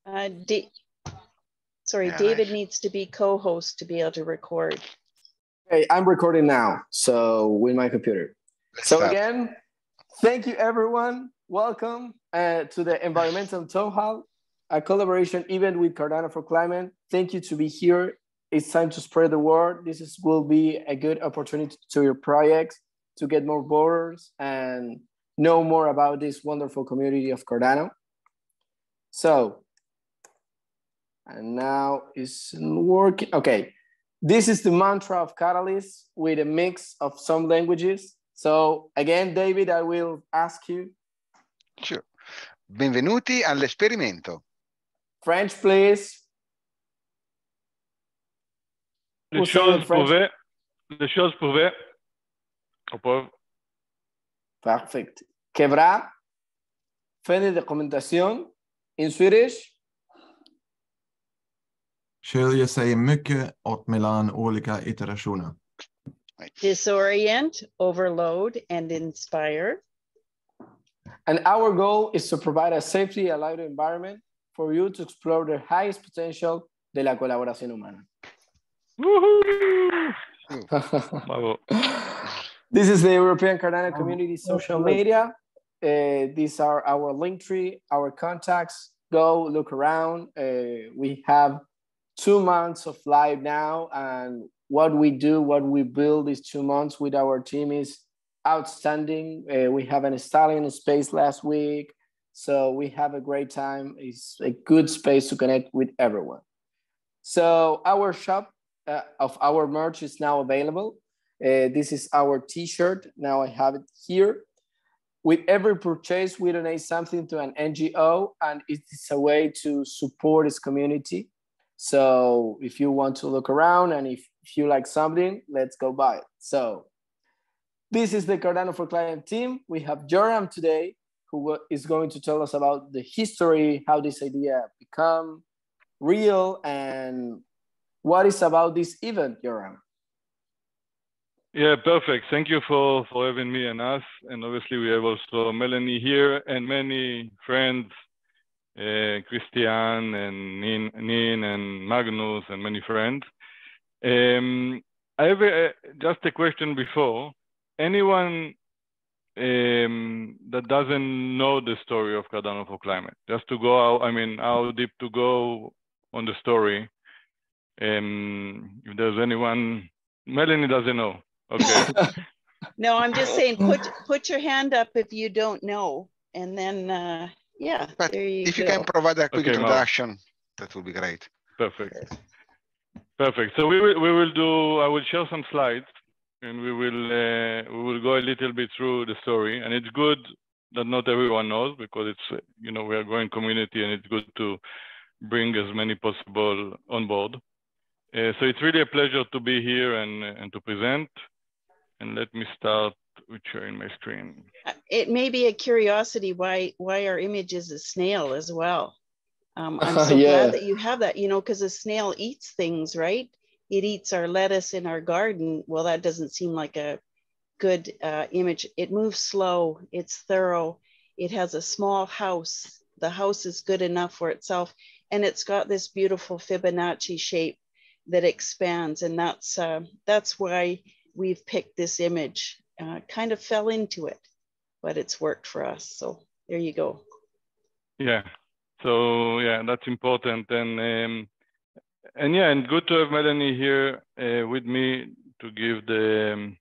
Sorry, yeah, David needs to be co-host to be able to record. Okay, I'm recording now, so with my computer. Again, thank you everyone. Welcome to the Environmental Town Hall, a collaboration event with Cardano for Climate. Thank you to be here. It's time to spread the word. Will be a good opportunity to your projects to get more borders and know more about this wonderful community of Cardano. So, and now it's working. Okay, this is the mantra of Catalyst with a mix of some languages. So again, David, I will ask you. Sure. Benvenuti all'esperimento. French, please. Les choses prouvées. Perfect. Quebrar. Fin de documentación. In Swedish. Skiljer sig mycket åt mellan olika iterationer. Disorient, overload, and inspire. And our goal is to provide a safety allowed environment for you to explore the highest potential de la colaboración humana. This is the European Cardano Community social media. These are our link tree, our contacts. Go look around. We have 2 months of live now, and what we do, what we build these 2 months with our team is outstanding. We have an installing space last week, so we have a great time. It's a good space to connect with everyone. So our shop of our merch is now available. This is our t-shirt. Now I have it here. With every purchase, we donate something to an NGO, and it's a way to support this community. So if you want to look around and if you like something, let's go buy it. So this is the Cardano for Client team. We have Joram today, who is going to tell us about the history, how this idea become real, and what is about this event, Joram. Yeah, perfect. Thank you for having me and us. And obviously we have also Melanie here and many friends, Christian and Nin and Magnus and many friends. I have just a question before. Anyone that doesn't know the story of Cardano for Climate, just to go out, I mean, how deep to go on the story? If there's anyone, Melanie doesn't know. Okay. No, I'm just saying, put your hand up if you don't know, and then yeah. But there you if go. you can provide a quick introduction, that would be great. Perfect. Perfect. So we will do. I will share some slides, and we will go a little bit through the story. And it's good that not everyone knows, because it's, you know, we are a growing community, and it's good to bring as many possible on board. So it's really a pleasure to be here and to present. And let me start with sharing my screen. It may be a curiosity why our image is a snail as well. I'm so glad that you have that, you know, because a snail eats things, right? It eats our lettuce in our garden. Well, that doesn't seem like a good image. It moves slow. It's thorough. It has a small house. The house is good enough for itself. And it's got this beautiful Fibonacci shape that expands. And that's why we've picked this image. Kind of fell into it, but it's worked for us. So there you go. Yeah. So yeah, that's important. And yeah, and good to have Melanie here with me to give the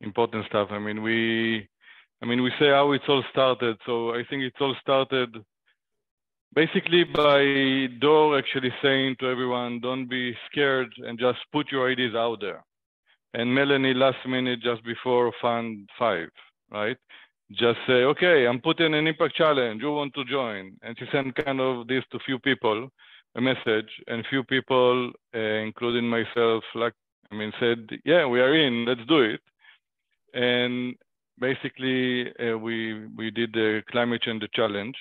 important stuff. I mean, we say how it's all started. So I think it's all started basically by Dor actually saying to everyone, don't be scared and just put your ideas out there. And Melanie last minute, just before Fund 5, right? Just say, okay, I'm putting an impact challenge. You want to join? And she sent kind of this to few people, a message, and few people, including myself, said, yeah, we are in, let's do it. And basically, we did the climate change challenge,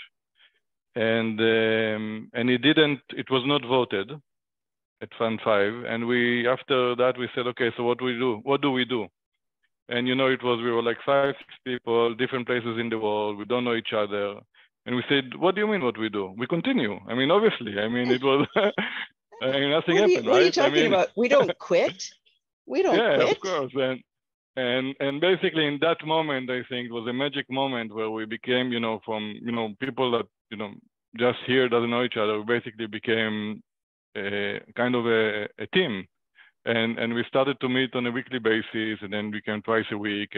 and it was not voted at Fund 5, and after that we said, okay, so what do we do? And you know, we were like 5-6 people, different places in the world, we don't know each other, And we said, what do you mean what we do? We continue. I mean, obviously, I mean, it was, I mean, nothing happened, what right? are you talking about? We don't quit. We don't yeah, quit. Of course. And basically in that moment, I think it was a magic moment where we became, you know, from, you know, people that, you know, just here doesn't know each other, we basically became kind of a team. And we started to meet on a weekly basis, and then became twice a week.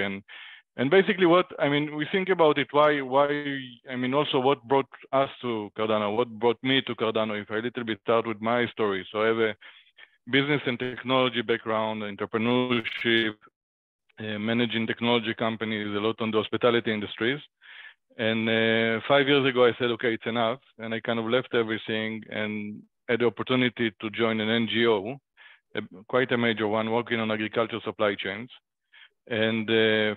And basically what, I mean, we think about it, why, I mean, also what brought us to Cardano, what brought me to Cardano, if I a little bit start with my story. So I have a business and technology background, entrepreneurship, managing technology companies, a lot on the hospitality industries. And 5 years ago, I said, okay, it's enough. And I kind of left everything and had the opportunity to join an NGO, quite a major one, working on agriculture supply chains. And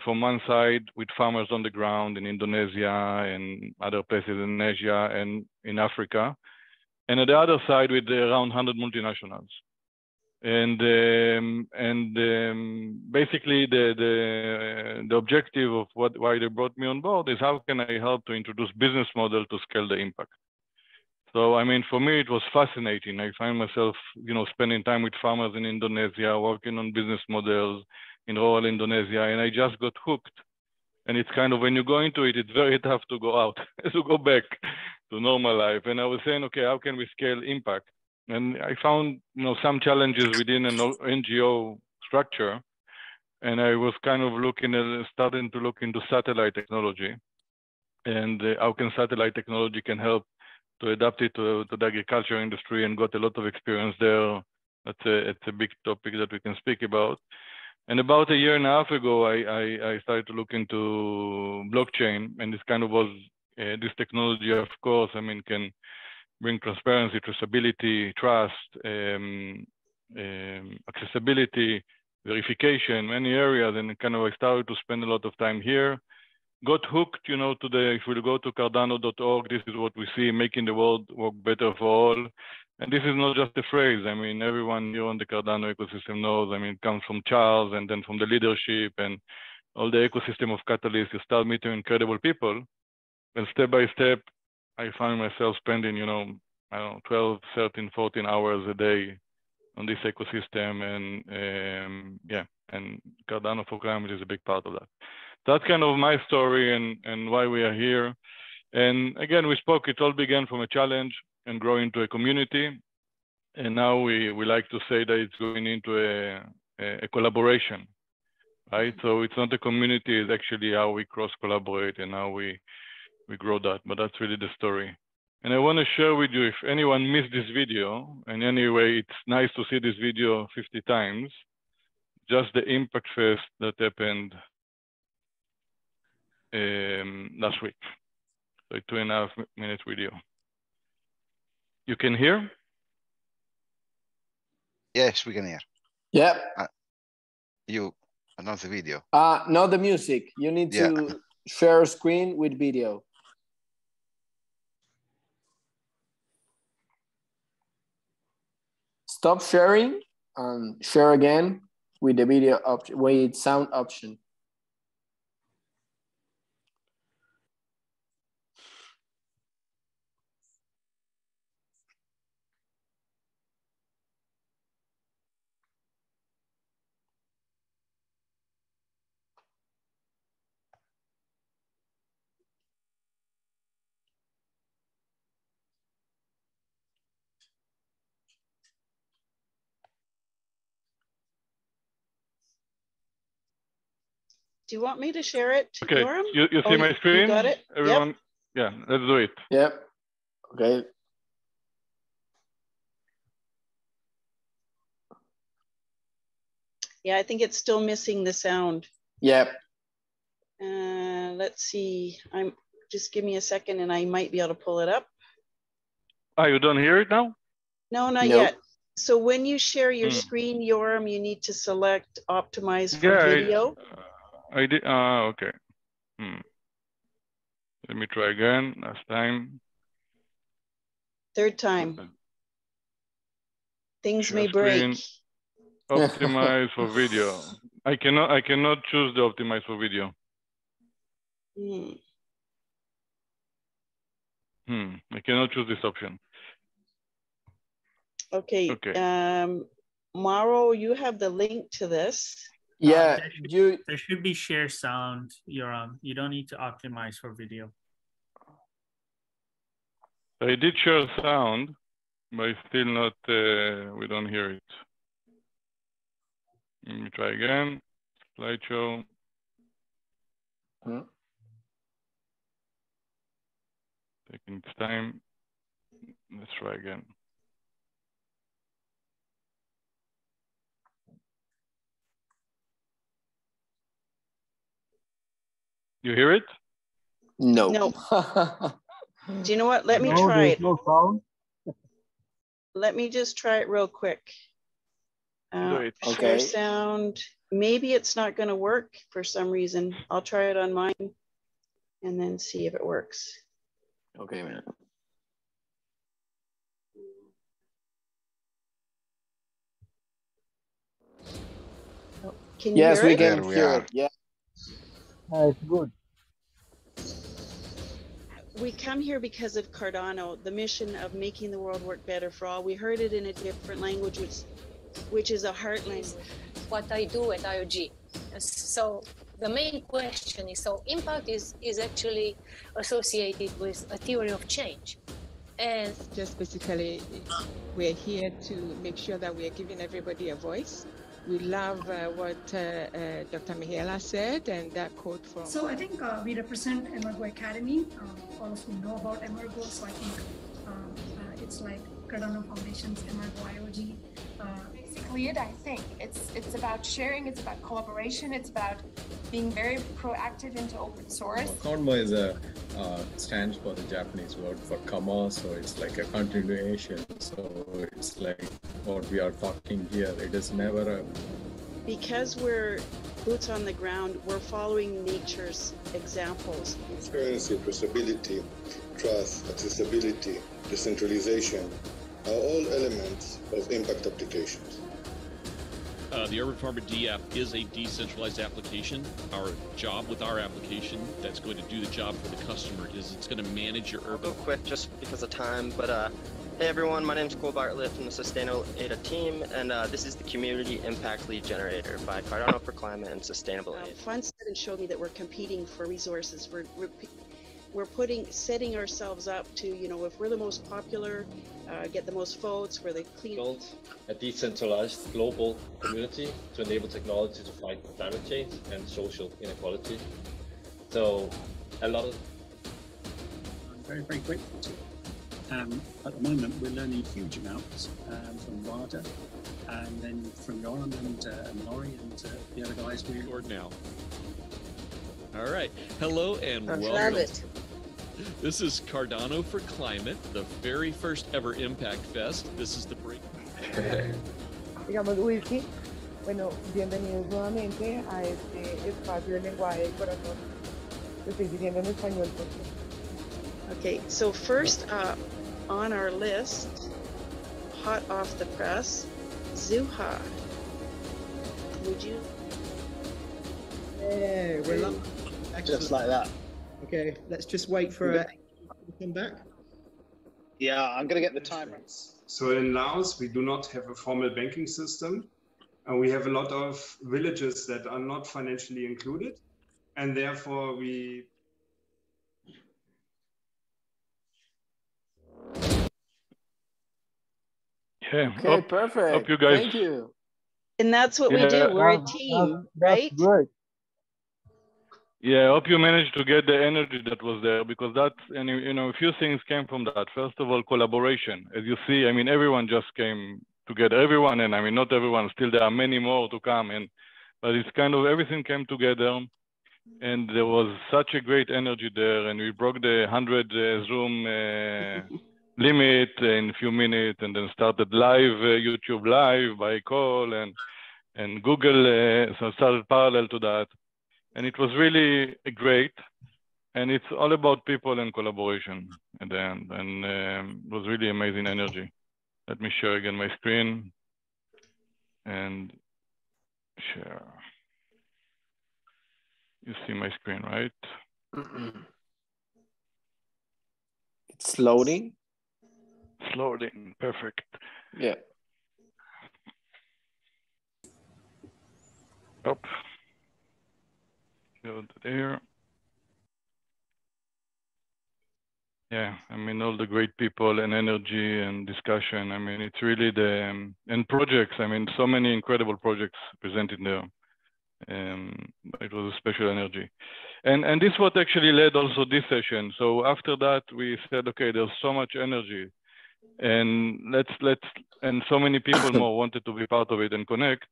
from one side, with farmers on the ground in Indonesia and other places in Asia and in Africa. And at the other side, with around 100 multinationals. And basically the objective of why they brought me on board is how can I help to introduce business model to scale the impact. So, I mean, for me, it was fascinating. I find myself, you know, spending time with farmers in Indonesia, working on business models in rural Indonesia, and I just got hooked. And it's kind of, when you go into it, it's very tough to go out, to go back to normal life. And I was saying, okay, how can we scale impact? And I found, you know, some challenges within an NGO structure. And I was kind of starting to look into satellite technology and how can satellite technology can help to adapt it to the agriculture industry, and got a lot of experience there. It's a big topic that we can speak about. And about a year and a half ago, I started to look into blockchain, and this kind of was, this technology, of course, I mean, can bring transparency, traceability, trust, accessibility, verification, many areas. And kind of I started to spend a lot of time here. Got hooked, you know, if we go to cardano.org, this is what we see, making the world work better for all. And this is not just a phrase. I mean, everyone here on the Cardano ecosystem knows, I mean, it comes from Charles and then from the leadership and all the ecosystem of catalysts. You start meeting incredible people. And step by step, I find myself spending, you know, I don't know, 12, 13, 14 hours a day on this ecosystem. And yeah, and Cardano for Climate is a big part of that. That's kind of my story and why we are here. And again, we spoke, it all began from a challenge and grow into a community. And now we like to say that it's going into a collaboration, right? So it's not a community, it's actually how we cross collaborate and how we grow that, but that's really the story. And I want to share with you, if anyone missed this video, and anyway, it's nice to see this video 50 times, just the Impact Fest that happened last week. So a 2.5 minute video. You can hear? Yes, we can hear. Yeah. Not the video. Not the music. You need to share screen with video. Stop sharing and share again with the video option, with sound option. Do you want me to share it? Okay, you see my screen? You got it? Everyone, yeah, let's do it. Yep. Okay. Yeah, I think it's still missing the sound. Yep. Let's see. Just give me a second and I might be able to pull it up. You don't hear it now? No, not yet. So when you share your screen, Yoram, you need to select optimize for video. I did. Okay. Let me try again. Last time. Third time. Things may break. break. Optimize for video. I cannot choose the optimize for video. I cannot choose this option. Okay. Mauro, you have the link to this. Yeah, there should be share sound. You don't need to optimize for video. I did share sound, but still not, we don't hear it. Let me try again, slideshow. Taking its time. Let's try again. You hear it? No. No. Do you know what? Let me try it. No sound. Let me just try it real quick. Do it. Share sound. Maybe it's not going to work for some reason. I'll try it on mine and then see if it works. Okay, man. Can you hear we it? can hear it. Yeah. It's good. We come here because of Cardano, the mission of making the world work better for all. We heard it in a different language, which is a heart language. What I do at IOG. So the main question is, so impact is actually associated with a theory of change. And just basically, we're here to make sure that we are giving everybody a voice. We love what Dr. Mihaela said and that quote from... So I think we represent Emergo Academy. All of you know about Emergo, so I think it's like Cardano Foundation's Emergo IOG. Basically I think it's about sharing, it's about collaboration, it's about being very proactive into open source. Konmo is stands for the Japanese word for kama, so it's like a continuation. So it's like what we are talking here. It is never a... Because we're boots on the ground, we're following nature's examples. Transparency, traceability, trust, accessibility, decentralization are all elements of impact applications. The Urban Farmer D app is a decentralized application. Our job with our application that's going to do the job for the customer is it's going to manage your urban... I'll go quick just because of time, but hey everyone, my name is Cole Bartlett from the Sustainable Aid team, and this is the Community Impact Lead Generator by Cardano for Climate and Sustainable Aid. Fun showed me that we're competing for resources. We're setting ourselves up to, you know, if we're the most popular, get the most votes, we're the clean. Build a decentralized global community to enable technology to fight climate change and social inequality. So a lot of... I'm very, very grateful to you. At the moment, we're learning huge amounts from Rada, and then from Yoram and Laurie and the other guys. We're now. All right. Hello and welcome. This is Cardano for Climate, the very first ever Impact Fest. This is the break. Digamos, Wilkie, bueno, bienvenidos nuevamente a este espacio de lenguaje del corazón. Lo estoy diciendo en español porque... Okay, so first on our list, hot off the press, Zuha. Would you? Yeah, we're not just like that. Okay, let's just wait for to come back. Yeah, I'm going to get the timers. So in Laos, we do not have a formal banking system. We have a lot of villages that are not financially included. And therefore, we... Yeah. Okay, perfect. Hope you guys... Thank you. And that's what we do. We're a team, right? Great. Yeah, I hope you managed to get the energy that was there, because that's, and you know, a few things came from that. First of all, collaboration. As you see, I mean, everyone just came together. Everyone, and I mean, not everyone. Still, there are many more to come. But it's kind of everything came together, and there was such a great energy there. And we broke the 100 Zoom limit in a few minutes, and then started live YouTube live by call and Google. So started parallel to that. And it was really great, and it's all about people and collaboration at the end, and it was really amazing energy. Let me share again my screen and share. You see my screen, right? It's loading. It's loading, perfect. Yeah. Up. Go to there. Yeah, I mean, all the great people and energy and discussion. I mean, it's really the, and projects, I mean, so many incredible projects presented there. It was a special energy. And this what actually led also this session. So after that, we said, okay, there's so much energy and and so many people more wanted to be part of it and connect.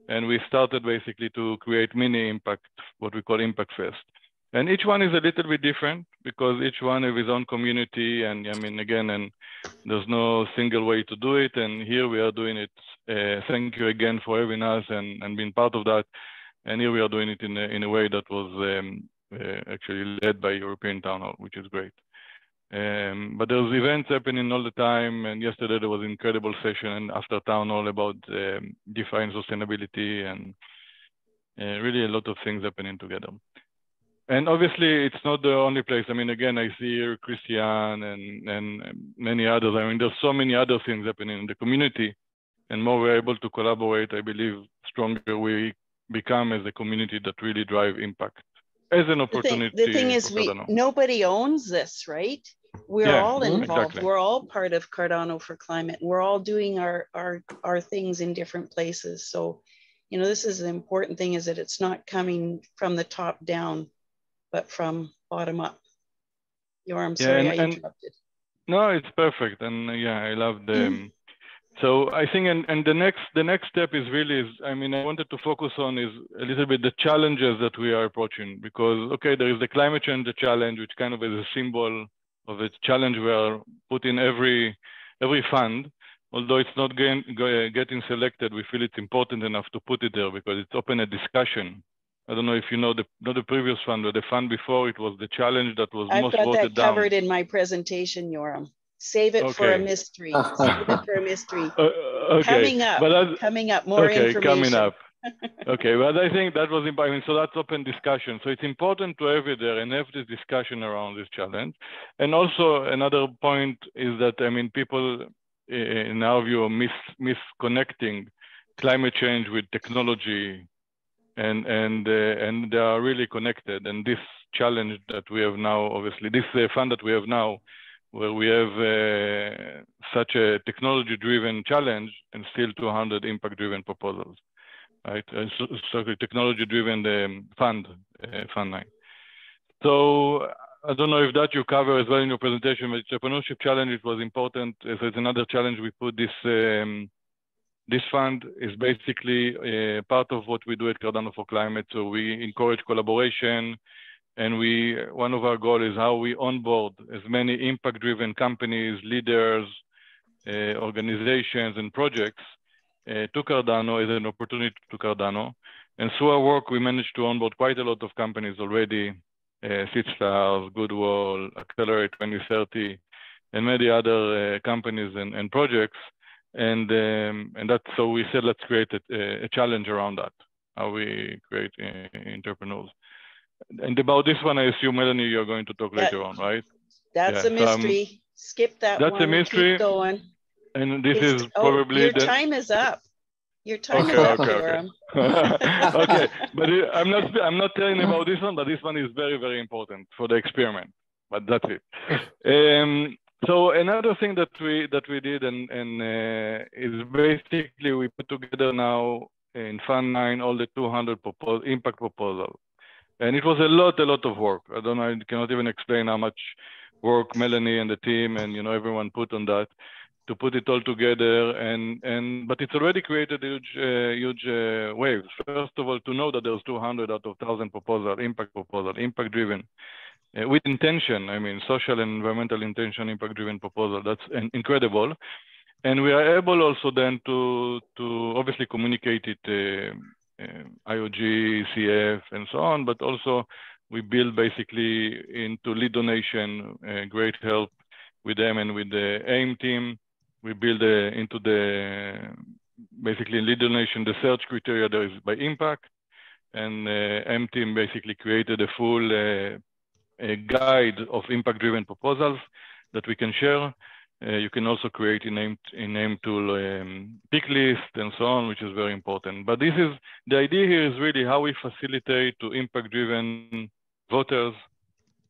And we started basically to create mini impact, what we call Impact Fest. And each one is a little bit different because each one has his own community. And I mean, again, and there's no single way to do it. And here we are doing it. Thank you again for having us and being part of that. And here we are doing it in a way that was actually led by European Town Hall, which is great. But there's events happening all the time. And yesterday there was an incredible session and after Town Hall about DeFi and sustainability and really a lot of things happening together. And obviously it's not the only place. I mean, again, I see here Christian and many others. I mean, there's so many other things happening in the community and more we're able to collaborate, I believe, stronger we become as a community that really drive impact as an opportunity. The thing is, nobody owns this, right? We're all involved. Exactly. We're all part of Cardano for Climate. We're all doing our things in different places. So, you know, this is the important thing is that it's not coming from the top down, but from bottom up. I'm sorry I interrupted. No, it's perfect. And yeah, I love the, so I think, and the next step is really, I mean, I wanted to focus on is a little bit the challenges that we are approaching because, okay, there is the climate change challenge, which kind of is a symbol of a challenge we are putting every fund, although it's not getting selected, we feel it's important enough to put it there because it's open a discussion. I don't know if you know not the previous fund, but the fund before it was the challenge that was most voted down. I've got that covered in my presentation, Yoram. Save it for a mystery. Save it for a mystery. Okay. Coming up, more information. Coming up. Okay, but I think that was important. So that's open discussion. So it's important to have it there and have this discussion around this challenge. And also another point is that, I mean, people in our view are misconnecting climate change with technology and they are really connected. And this challenge that we have now, obviously, this fund that we have now, where we have such a technology-driven challenge and still 200 impact-driven proposals, right? So technology-driven fund 9. So I don't know if that you cover as well in your presentation, but entrepreneurship challenge, it was important. As another challenge, we put this fund is basically part of what we do at Cardano for Climate. So we encourage collaboration. And one of our goals is how we onboard as many impact-driven companies, leaders, organizations, and projects to Cardano as an opportunity to Cardano. And through our work, we managed to onboard quite a lot of companies already, SeedStars, Goodwall, Accelerate 2030, and many other companies and projects. And that's, so we said, let's create a challenge around that, how we create entrepreneurs. And about this one, I assume, Melanie, you're going to talk later on, right? That's a mystery. Skip that one. That's a mystery. Keep going. And this is probably... your time is up. Your time is up, Yoram. Okay, but I'm not telling about this one, but this one is very, very important for the experiment. But that's it. So another thing that we did is basically we put together now in Fund 9 all the 200 impact proposals. And it was a lot of work. I cannot even explain how much work Melanie and the team and everyone put on that to put it all together. But it's already created a huge wave. First of all, to know that there's 200 out of 1,000 proposal, impact driven, with intention. I mean, social and environmental intention, impact driven proposal. That's incredible. And we are able also then to obviously communicate it. IOG, CF, and so on, but also we build basically into lead donation, great help with them and with the AIM team. We build into basically lead donation, the search criteria there is by impact, and AIM team basically created a full guide of impact-driven proposals. that we can share. You can also create a name tool, pick list and so on, which is very important. But this is, the idea here is really how we facilitate to impact-driven voters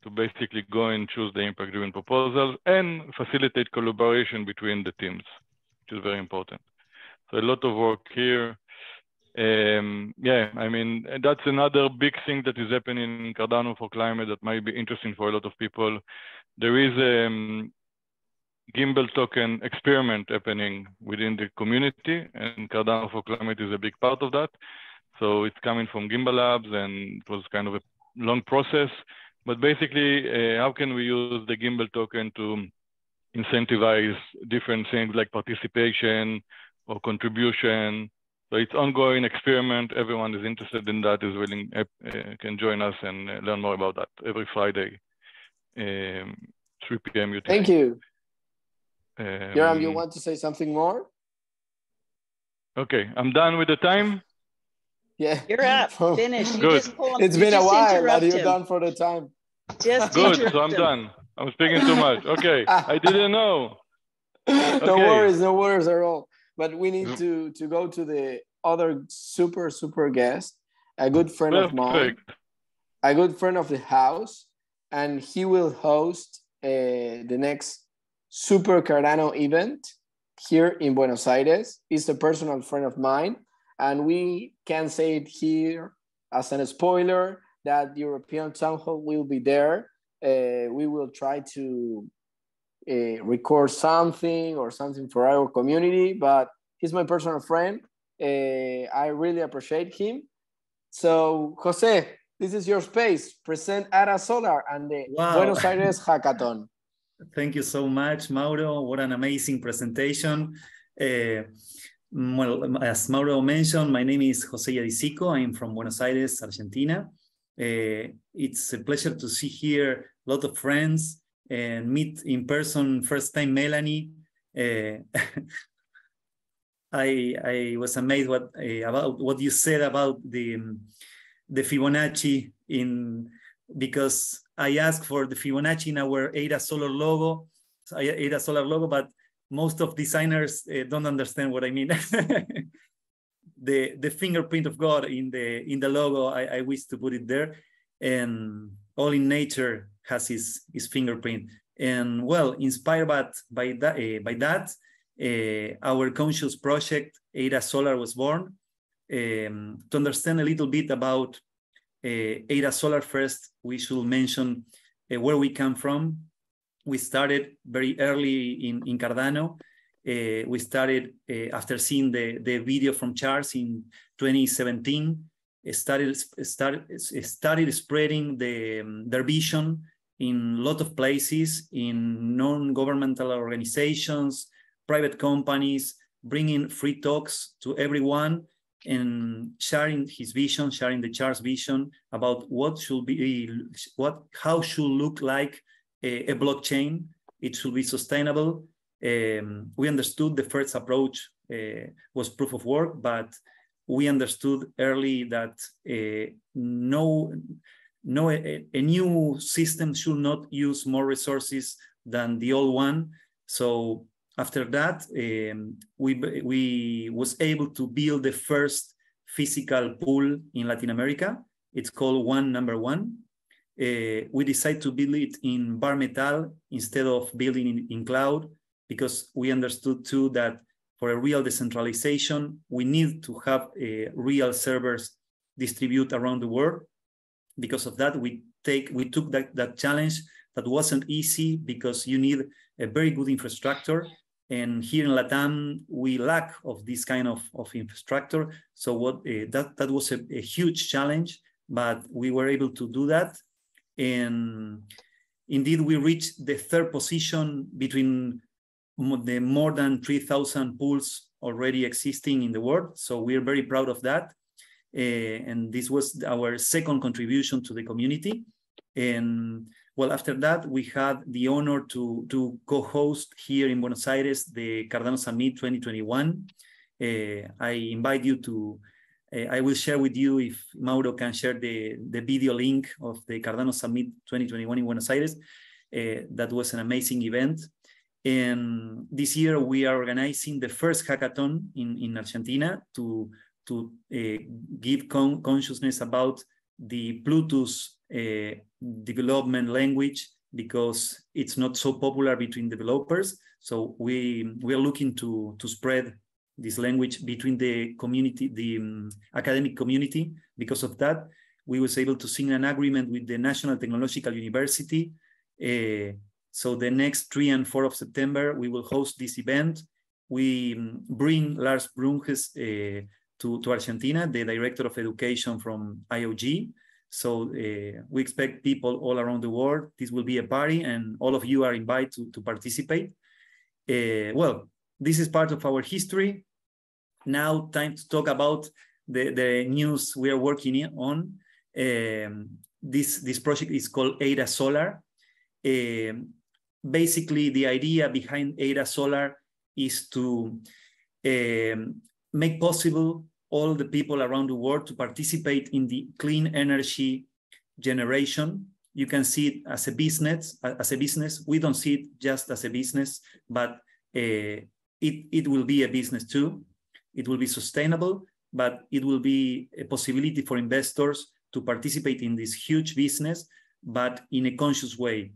to basically go and choose the impact-driven proposals and facilitate collaboration between the teams, which is very important. So a lot of work here. Yeah, I mean, that's another big thing that is happening in Cardano for Climate that might be interesting for a lot of people. There is a Gimbal token experiment happening within the community, and Cardano for Climate is a big part of that. So it's coming from Gimbal Labs, and it was kind of a long process. But basically, how can we use the Gimbal token to incentivize different things like participation or contribution? So it's ongoing experiment. Everyone is interested in that, is willing, can join us and learn more about that every Friday, 3 p.m. UTC. Thank you. Yoram, you want to say something more? Okay, I'm done with the time. Yeah, you're up. Finish. You Good. just pull him. It's been a while, but you're done for the time. Just good. So I'm done. I'm speaking too much. Okay, I didn't know. Okay. No worries at all. But we need to go to the other super guest, a good friend of mine, a good friend of the house, and he will host the next Super Cardano event here in Buenos Aires. He's a personal friend of mine, and we can say it here as a spoiler that the European Town Hall will be there. We will try to record something for our community, but he's my personal friend. I really appreciate him. So, Jose, this is your space. Present Ada Solar and the Buenos Aires Hackathon. Thank you so much, Mauro. What an amazing presentation. Well, as Mauro mentioned, my name is Jose Yadicico. I'm from Buenos Aires, Argentina. It's a pleasure to see here a lot of friends and meet in person, first time Melanie. I was amazed about what you said about the Fibonacci because I asked for the Fibonacci in our Ada Solar logo, but most of designers don't understand what I mean. the fingerprint of God in the logo, I wish to put it there, and all in nature has his fingerprint. And well, inspired by that, our conscious project, Ada Solar, was born. To understand a little bit about Ada Solar, first, we should mention where we come from. We started very early in Cardano. We started after seeing the video from Charles in 2017. Started spreading their vision in a lot of places, in non-governmental organizations, private companies, bringing free talks to everyone, and sharing his vision, sharing the Charles vision about how should look like a blockchain. It should be sustainable. We understood the first approach was proof of work, but we understood early that a new system should not use more resources than the old one. So after that, we was able to build the first physical pool in Latin America. It's called One#1. We decided to build it in bare metal instead of building in cloud, because we understood too that for a real decentralization, we need to have real servers distribute around the world. Because of that, we took that challenge that wasn't easy, because you need a very good infrastructure. And here in Latam, we lack of this kind of infrastructure. So that was a huge challenge, but we were able to do that. And indeed, we reached the third position between the more than 3,000 pools already existing in the world. So we're very proud of that. And this was our second contribution to the community. And well, after that, we had the honor to co-host here in Buenos Aires the Cardano Summit 2021. I invite you to, I will share with you, if Mauro can share the video link of the Cardano Summit 2021 in Buenos Aires. That was an amazing event. And this year we are organizing the first hackathon in Argentina to give consciousness about the Bluetooth development language, because it's not so popular between developers. So we are looking to spread this language between the community, the academic community. Because of that, we was able to sign an agreement with the National Technological University. So the next 3 and 4 of September, we will host this event. We bring Lars Brunges to Argentina, the Director of Education from IOG. So we expect people all around the world. This will be a party, and all of you are invited to participate. Well, this is part of our history. Now, time to talk about the news we are working on. This project is called Ada Solar. Basically, the idea behind Ada Solar is to make possible all the people around the world to participate in the clean energy generation. You can see it as a business. We don't see it just as a business, but it will be a business too. It will be sustainable, but it will be a possibility for investors to participate in this huge business, but in a conscious way.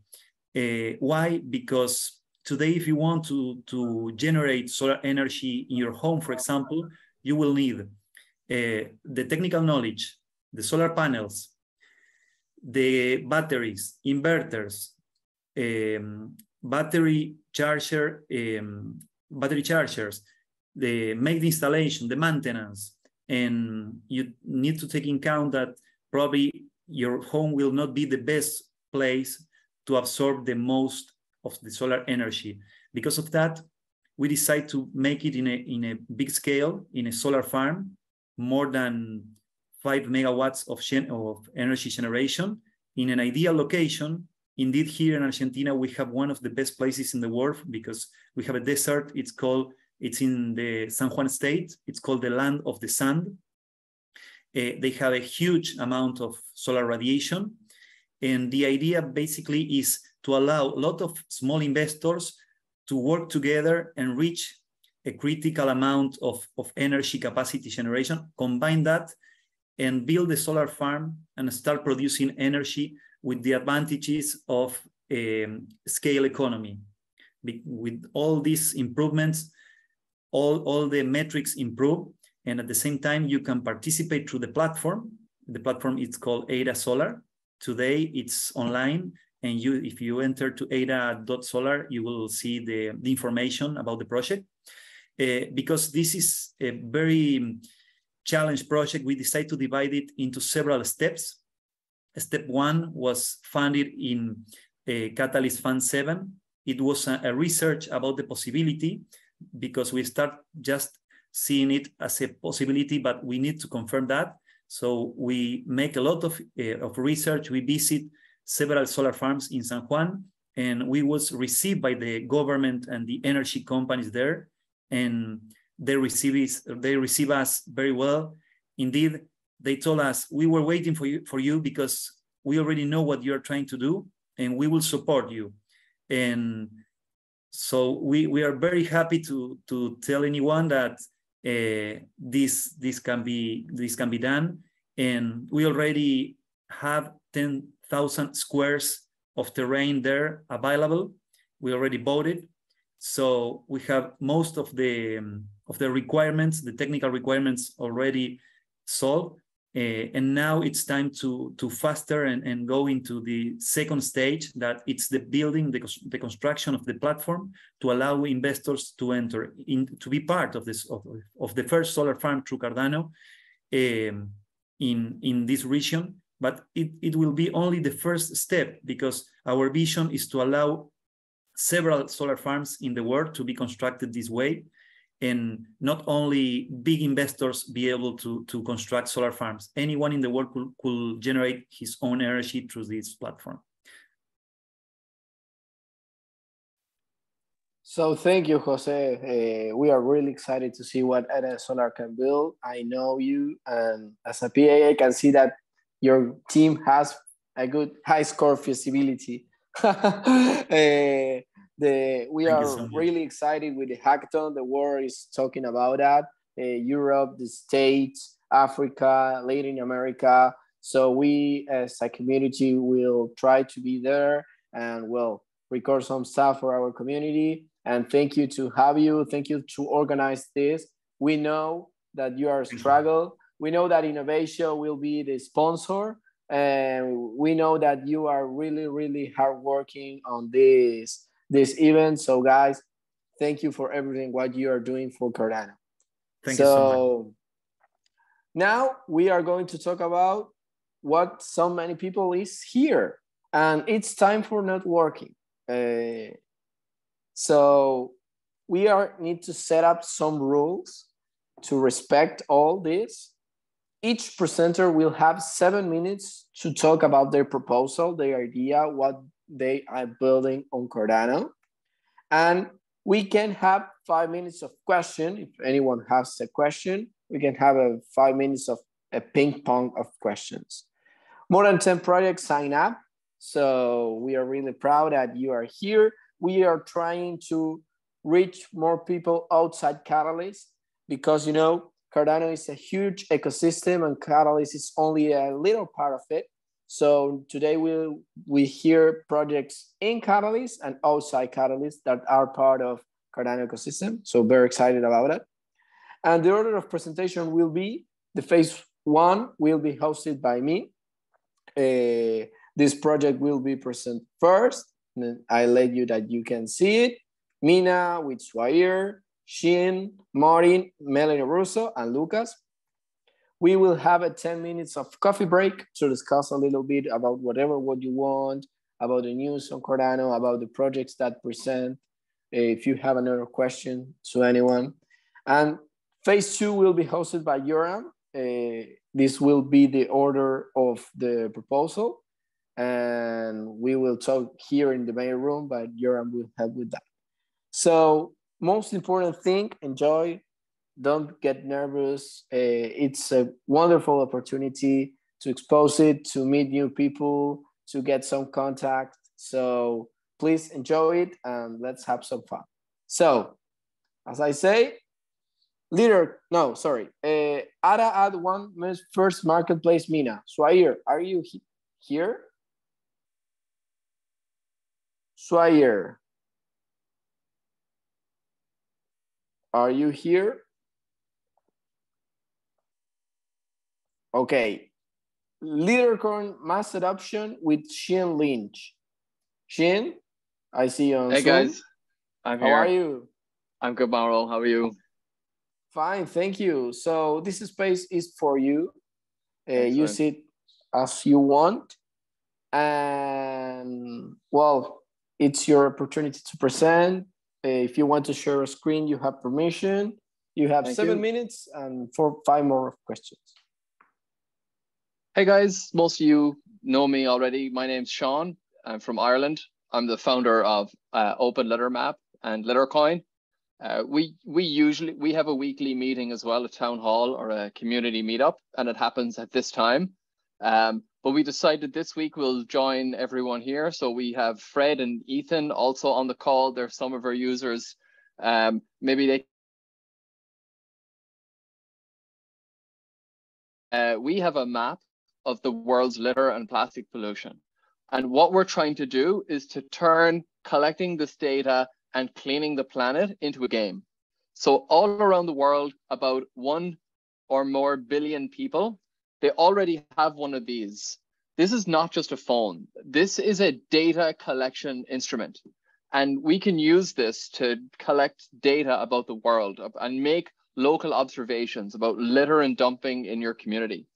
Why? Because today, if you want to generate solar energy in your home, for example, you will need the technical knowledge, the solar panels, the batteries, inverters, battery chargers, make the installation, the maintenance, and you need to take in account that probably your home will not be the best place to absorb the most of the solar energy. Because of that, we decide to make it in a big scale, in a solar farm, more than 5 megawatts of energy generation in an ideal location. Indeed, here in Argentina, we have one of the best places in the world because we have a desert. It's in the San Juan state. It's called the land of the sun. They have a huge amount of solar radiation. And the idea basically is to allow a lot of small investors to work together and reach a critical amount of energy capacity generation, combine that and build a solar farm and start producing energy with the advantages of scale economy. With all these improvements, all the metrics improve, and at the same time, you can participate through the platform. The platform is called Ada Solar. Today, it's online, and if you enter to ada.solar, you will see the information about the project. Because this is a very challenged project, we decided to divide it into several steps. Step 1 was funded in Catalyst Fund 7. It was a research about the possibility, because we start just seeing it as a possibility, but we need to confirm that. So we make a lot of research. We visit several solar farms in San Juan, and we was received by the government and the energy companies there, and they receive us very well. Indeed, they told us, we were waiting for you because we already know what you're trying to do, and we will support you. And so we are very happy to tell anyone that this can be done. And we already have 10,000 squares of terrain there available. We already bought it. So we have most of the requirements, the technical requirements already solved. And now it's time to faster and go into the second stage, that it's the building, the construction of the platform to allow investors to enter to be part of this of the first solar farm through Cardano in this region. But it will be only the first step, because our vision is to allow several solar farms in the world to be constructed this way, and not only big investors be able to construct solar farms. Anyone in the world could generate his own energy through this platform. So thank you, Jose. We are really excited to see what Ada Solar can build. I know you, and as a PA, I can see that your team has a good high score feasibility. We are really excited with the hackathon. The world is talking about that. Europe, the States, Africa, Latin America. So we as a community will try to be there and we'll record some stuff for our community. And thank you to have you. Thank you to organize this. We know that you are a struggle. We know that Innovation will be the sponsor. And we know that you are really, really hardworking on this event. So guys, thank you for everything what you are doing for Cardano. Thank you so much. Now we are going to talk about what so many people is here. And it's time for networking. So we need to set up some rules to respect all this. Each presenter will have 7 minutes to talk about their proposal, their idea, what they are building on Cardano. And we can have 5 minutes of question. If anyone has a question, we can have 5 minutes of a ping pong of questions. More than 10 projects sign up. So we are really proud that you are here. We are trying to reach more people outside Catalyst because, you know, Cardano is a huge ecosystem and Catalyst is only a little part of it. So today we hear projects in Catalyst and outside Catalyst that are part of Cardano ecosystem. So very excited about it. And the order of presentation will be, the phase 1 will be hosted by me. This project will be presented first. And then I let you that you can see it. Mina with Swair, Shin, Martin, Melanie Russo, and Lucas. We will have a 10 minutes of coffee break to discuss a little bit about what you want, about the news on Cardano, about the projects that present, if you have another question to anyone. And phase 2 will be hosted by Yoram. This will be the order of the proposal. And we will talk here in the main room, but Yoram will help with that. So most important thing, enjoy, don't get nervous. It's a wonderful opportunity to expose it, to meet new people, to get some contact. So please enjoy it and let's have some fun. So as I say, Ada add one first marketplace, Mina. Swair, are you here? Swair, are you here? Okay. Leadercorn mass adoption with Shin Lynch. Shin, I see you on Zoom. Hey guys, I'm here. How are you? I'm good, Mauro. How are you? Fine, thank you. So this space is for you. Use it as you want. And well, it's your opportunity to present. If you want to share a screen, you have permission. You have 7 minutes and 5 more questions. Hey guys, most of you know me already. My name's Sean. I'm from Ireland. I'm the founder of Open Letter Map and Lettercoin. We have a weekly meeting as well, a town hall or a community meetup, and it happens at this time. But we decided this week we'll join everyone here. So we have Fred and Ethan also on the call. They're some of our users. Maybe we have a map of the world's litter and plastic pollution. And what we're trying to do is to turn collecting this data and cleaning the planet into a game. So all around the world, about 1 or more billion people, they already have one of these. This is not just a phone. This is a data collection instrument. And we can use this to collect data about the world and make local observations about litter and dumping in your community.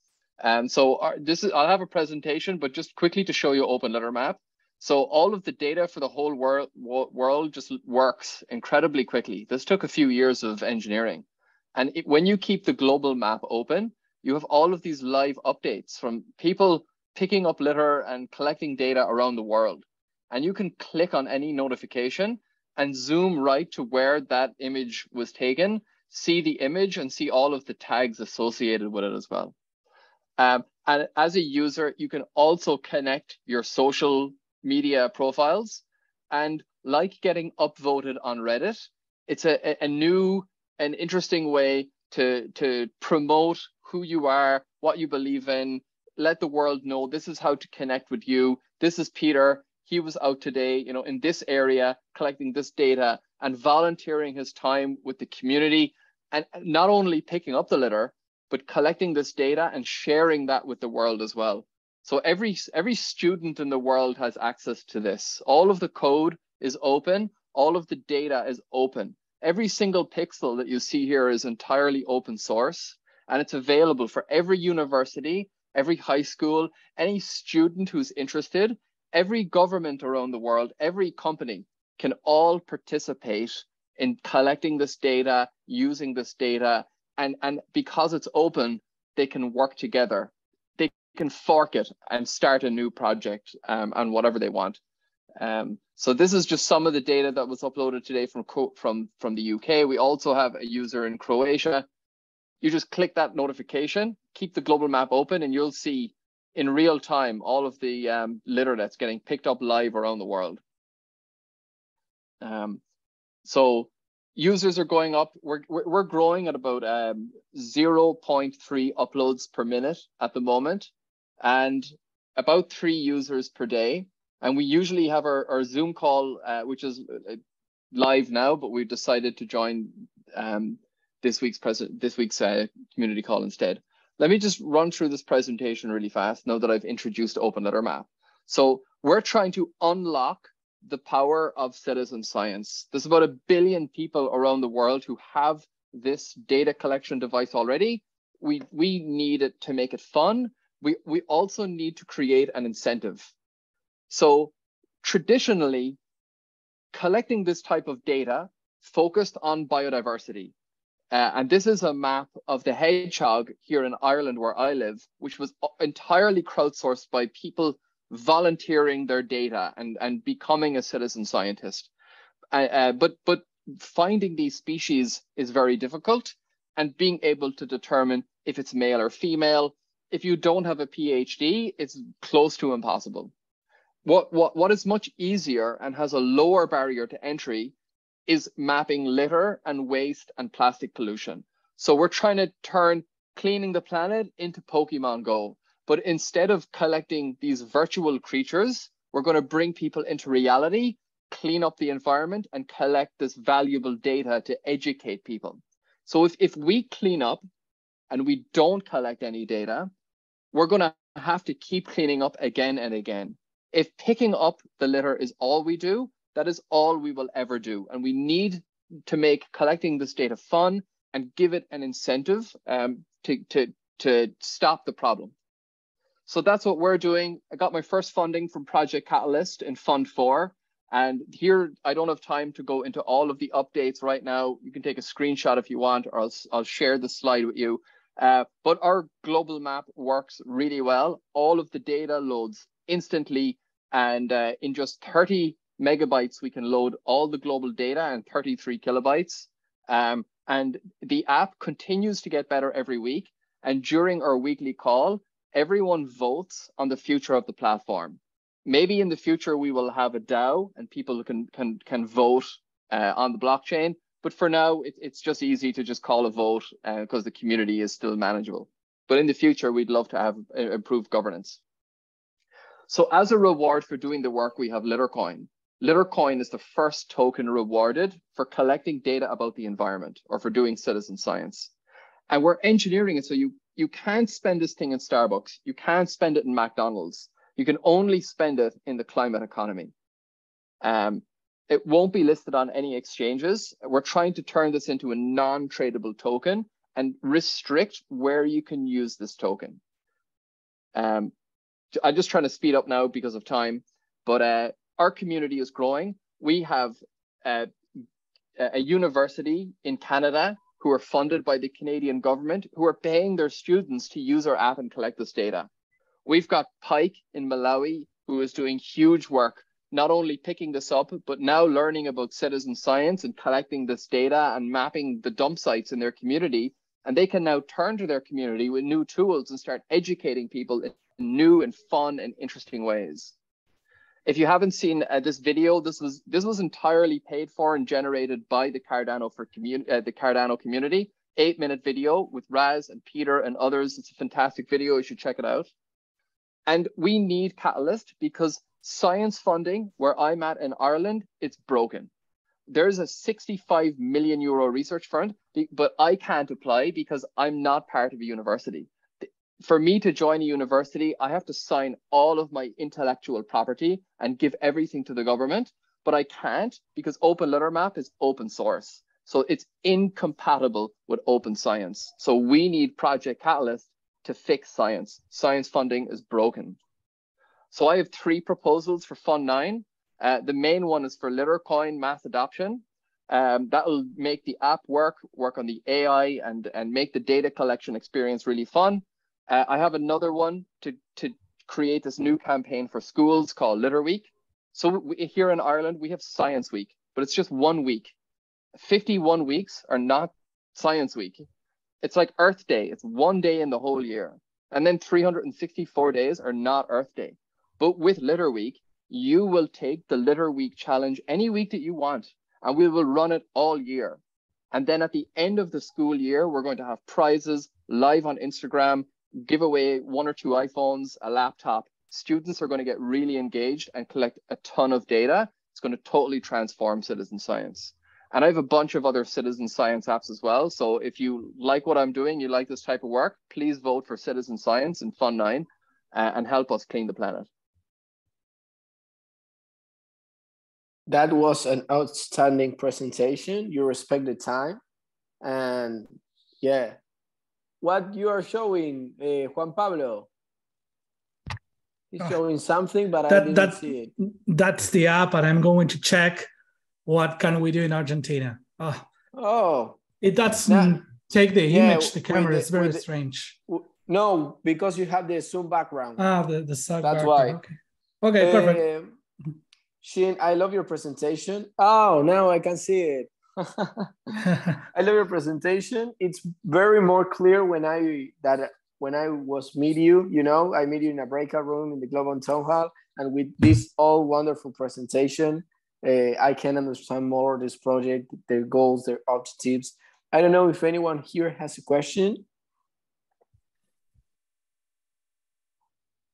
So I'll have a presentation, but just quickly to show you Open Letter Map. So all of the data for the whole world just works incredibly quickly. This took a few years of engineering. And when you keep the global map open, you have all of these live updates from people picking up litter and collecting data around the world. And you can click on any notification and zoom right to where that image was taken, see the image and see all of the tags associated with it as well. And as a user, you can also connect your social media profiles. And like getting upvoted on Reddit, it's a new and interesting way to promote who you are, what you believe in, let the world know this is how to connect with you. This is Peter. He was out today, you know, in this area, collecting this data and volunteering his time with the community, and not only picking up the litter, but collecting this data and sharing that with the world as well. So every student in the world has access to this. All of the code is open. All of the data is open. Every single pixel that you see here is entirely open source, and it's available for every university, every high school, any student who's interested, every government around the world, every company can all participate in collecting this data, using this data, and because it's open, they can work together. They can fork it and start a new project on whatever they want. So this is just some of the data that was uploaded today from the UK. We also have a user in Croatia. You just click that notification, keep the global map open, and you'll see in real time all of the litter that's getting picked up live around the world. So users are going up. We're growing at about 0.3 uploads per minute at the moment, and about 3 users per day. And we usually have our Zoom call, which is live now, but we've decided to join this week's community call instead. Let me just run through this presentation really fast now that I've introduced Open Litter Map. So we're trying to unlock the power of citizen science. There's about 1 billion people around the world who have this data collection device already. We need it to make it fun. We also need to create an incentive. So traditionally, collecting this type of data focused on biodiversity. And this is a map of the hedgehog here in Ireland where I live, which was entirely crowdsourced by people volunteering their data and becoming a citizen scientist. But finding these species is very difficult, and being able to determine if it's male or female. If you don't have a PhD, it's close to impossible. What is much easier and has a lower barrier to entry is mapping litter and waste and plastic pollution. So we're trying to turn cleaning the planet into Pokemon Go. But instead of collecting these virtual creatures, we're going to bring people into reality, clean up the environment, and collect this valuable data to educate people. So if we clean up and we don't collect any data, we're going to have to keep cleaning up again and again. If picking up the litter is all we do, that is all we will ever do. And we need to make collecting this data fun and give it an incentive to stop the problem. So that's what we're doing. I got my first funding from Project Catalyst in Fund 4. And here, I don't have time to go into all of the updates right now. You can take a screenshot if you want, or I'll share the slide with you. But our global map works really well. All of the data loads instantly, and in just 30 megabytes, we can load all the global data and 33 kilobytes. And the app continues to get better every week. And during our weekly call, everyone votes on the future of the platform. Maybe in the future, we will have a DAO and people can vote on the blockchain. But for now, it's just easy to just call a vote because the community is still manageable. But in the future, we'd love to have improved governance. So as a reward for doing the work, we have LitterCoin. LitterCoin is the first token rewarded for collecting data about the environment or for doing citizen science. And we're engineering it so you can't spend this thing in Starbucks. You can't spend it in McDonald's. You can only spend it in the climate economy. It won't be listed on any exchanges. We're trying to turn this into a non-tradable token and restrict where you can use this token. I'm just trying to speed up now because of time, but our community is growing. We have a university in Canada who are funded by the Canadian government who are paying their students to use our app and collect this data. We've got Pike in Malawi who is doing huge work, not only picking this up, but now learning about citizen science and collecting this data and mapping the dump sites in their community. And they can now turn to their community with new tools and start educating people in new and fun and interesting ways. If you haven't seen this video, this was entirely paid for and generated by the Cardano community. 8-minute video with Raz and Peter and others. It's a fantastic video. You should check it out. And we need Catalyst because science funding, where I'm at in Ireland, it's broken. There's a 65 million euro research fund, but I can't apply because I'm not part of a university. For me to join a university, I have to sign all of my intellectual property and give everything to the government, but I can't because Open Letter Map is open source. So it's incompatible with open science. So we need Project Catalyst to fix science. Science funding is broken. So I have 3 proposals for Fund 9. The main one is for Litercoin mass adoption. That will make the app work on the AI and make the data collection experience really fun. I have another one to create this new campaign for schools called Litter Week. So here in Ireland, we have Science Week, but it's just 1 week. 51 weeks are not Science Week. It's like Earth Day. It's 1 day in the whole year. And then 364 days are not Earth Day. But with Litter Week, you will take the Litter Week challenge any week that you want, and we will run it all year. And then at the end of the school year, we're going to have prizes live on Instagram, give away 1 or 2 iPhones, a laptop. Students are going to get really engaged and collect a ton of data. It's going to totally transform citizen science. And I have a bunch of other citizen science apps as well. So if you like what I'm doing, you like this type of work, please vote for citizen science in Fund 9 and help us clean the planet. That was an outstanding presentation. You respect the time. And yeah, what you are showing, Juan Pablo? He's showing something, but I didn't see it. That's the app, and I'm going to check what can we do in Argentina. It doesn't take the image, the camera. It's very strange. No, because you have the Zoom background. The side That's background. why. Okay, perfect. Shane, I love your presentation. Oh, now I can see it. I love your presentation. It's very more clear when I was meet you, I meet you in a breakout room in the Global Town Hall, and with this all wonderful presentation, I can understand more this project, their goals, their objectives. I don't know if anyone here has a question.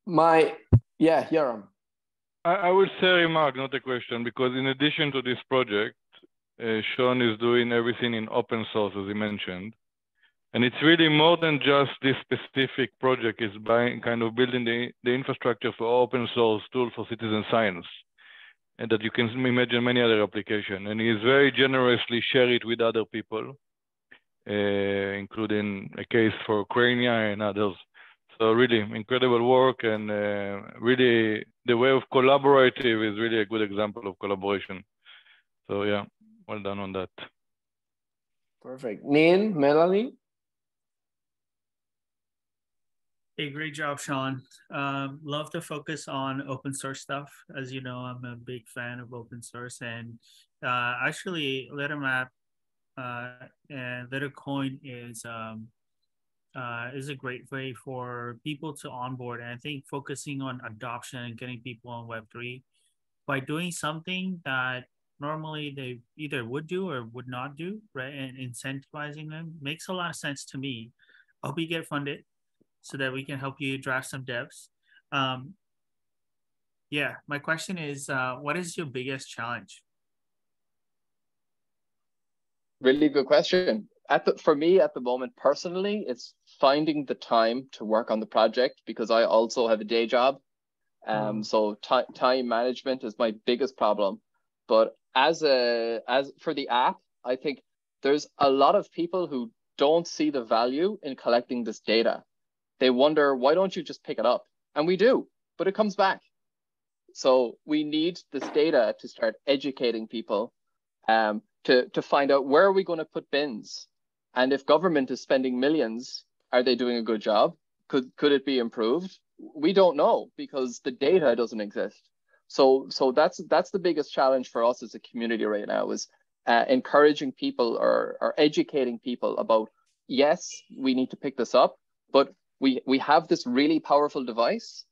Yaram. I would say a remark, not a question, because in addition to this project, Sean is doing everything in open source, as he mentioned. And it's really more than just this specific project. It's by kind of building the infrastructure for open source tool for citizen science. And that you can imagine many other applications. And he's very generously share it with other people, including a case for Ukraine and others. So really incredible work, and really the way of collaborative is really a good example of collaboration. So yeah, well done on that. Perfect. Nin, Melanie? Hey, great job, Sean. Love to focus on open source stuff. As you know, I'm a big fan of open source, and actually Lettermap and Lettercoin is a great way for people to onboard. And I think focusing on adoption and getting people on Web3 by doing something that normally they either would do or would not do, right? And incentivizing them makes a lot of sense to me. I hope you get funded so that we can help you draft some devs. Yeah, my question is, what is your biggest challenge? Really good question. For me at the moment, personally, it's finding the time to work on the project because I also have a day job. So time management is my biggest problem. But as for the app, I think there's a lot of people who don't see the value in collecting this data. They wonder, why don't you just pick it up? And we do, but it comes back. So we need this data to start educating people to find out, where are we going to put bins? And if government is spending millions, are they doing a good job? Could it be improved? We don't know because the data doesn't exist. So that's the biggest challenge for us as a community right now, is encouraging people or educating people about, yes, we need to pick this up, but we have this really powerful device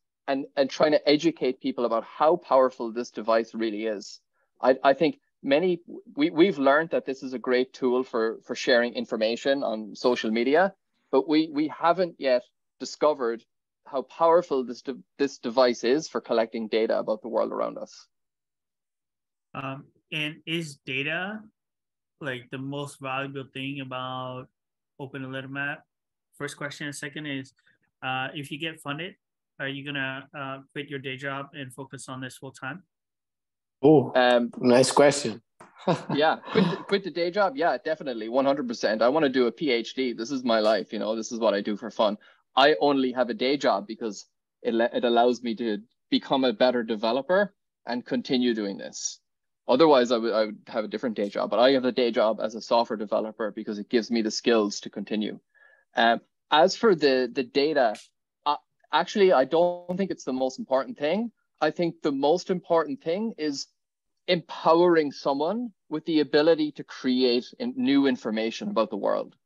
and trying to educate people about how powerful this device really is. I think we've learned that this is a great tool for sharing information on social media, but we haven't yet discovered how powerful this device is for collecting data about the world around us. And is data like the most valuable thing about Open Map? First question. And second is, if you get funded, are you gonna quit your day job and focus on this full time? Oh, nice question. Yeah, quit the day job. Yeah, definitely, 100%. I want to do a PhD. This is my life. This is what I do for fun. I only have a day job because it allows me to become a better developer and continue doing this. Otherwise, I would have a different day job. But I have a day job as a software developer because it gives me the skills to continue. As for the data, actually, I don't think it's the most important thing. I think the most important thing is empowering someone with the ability to create new information about the world.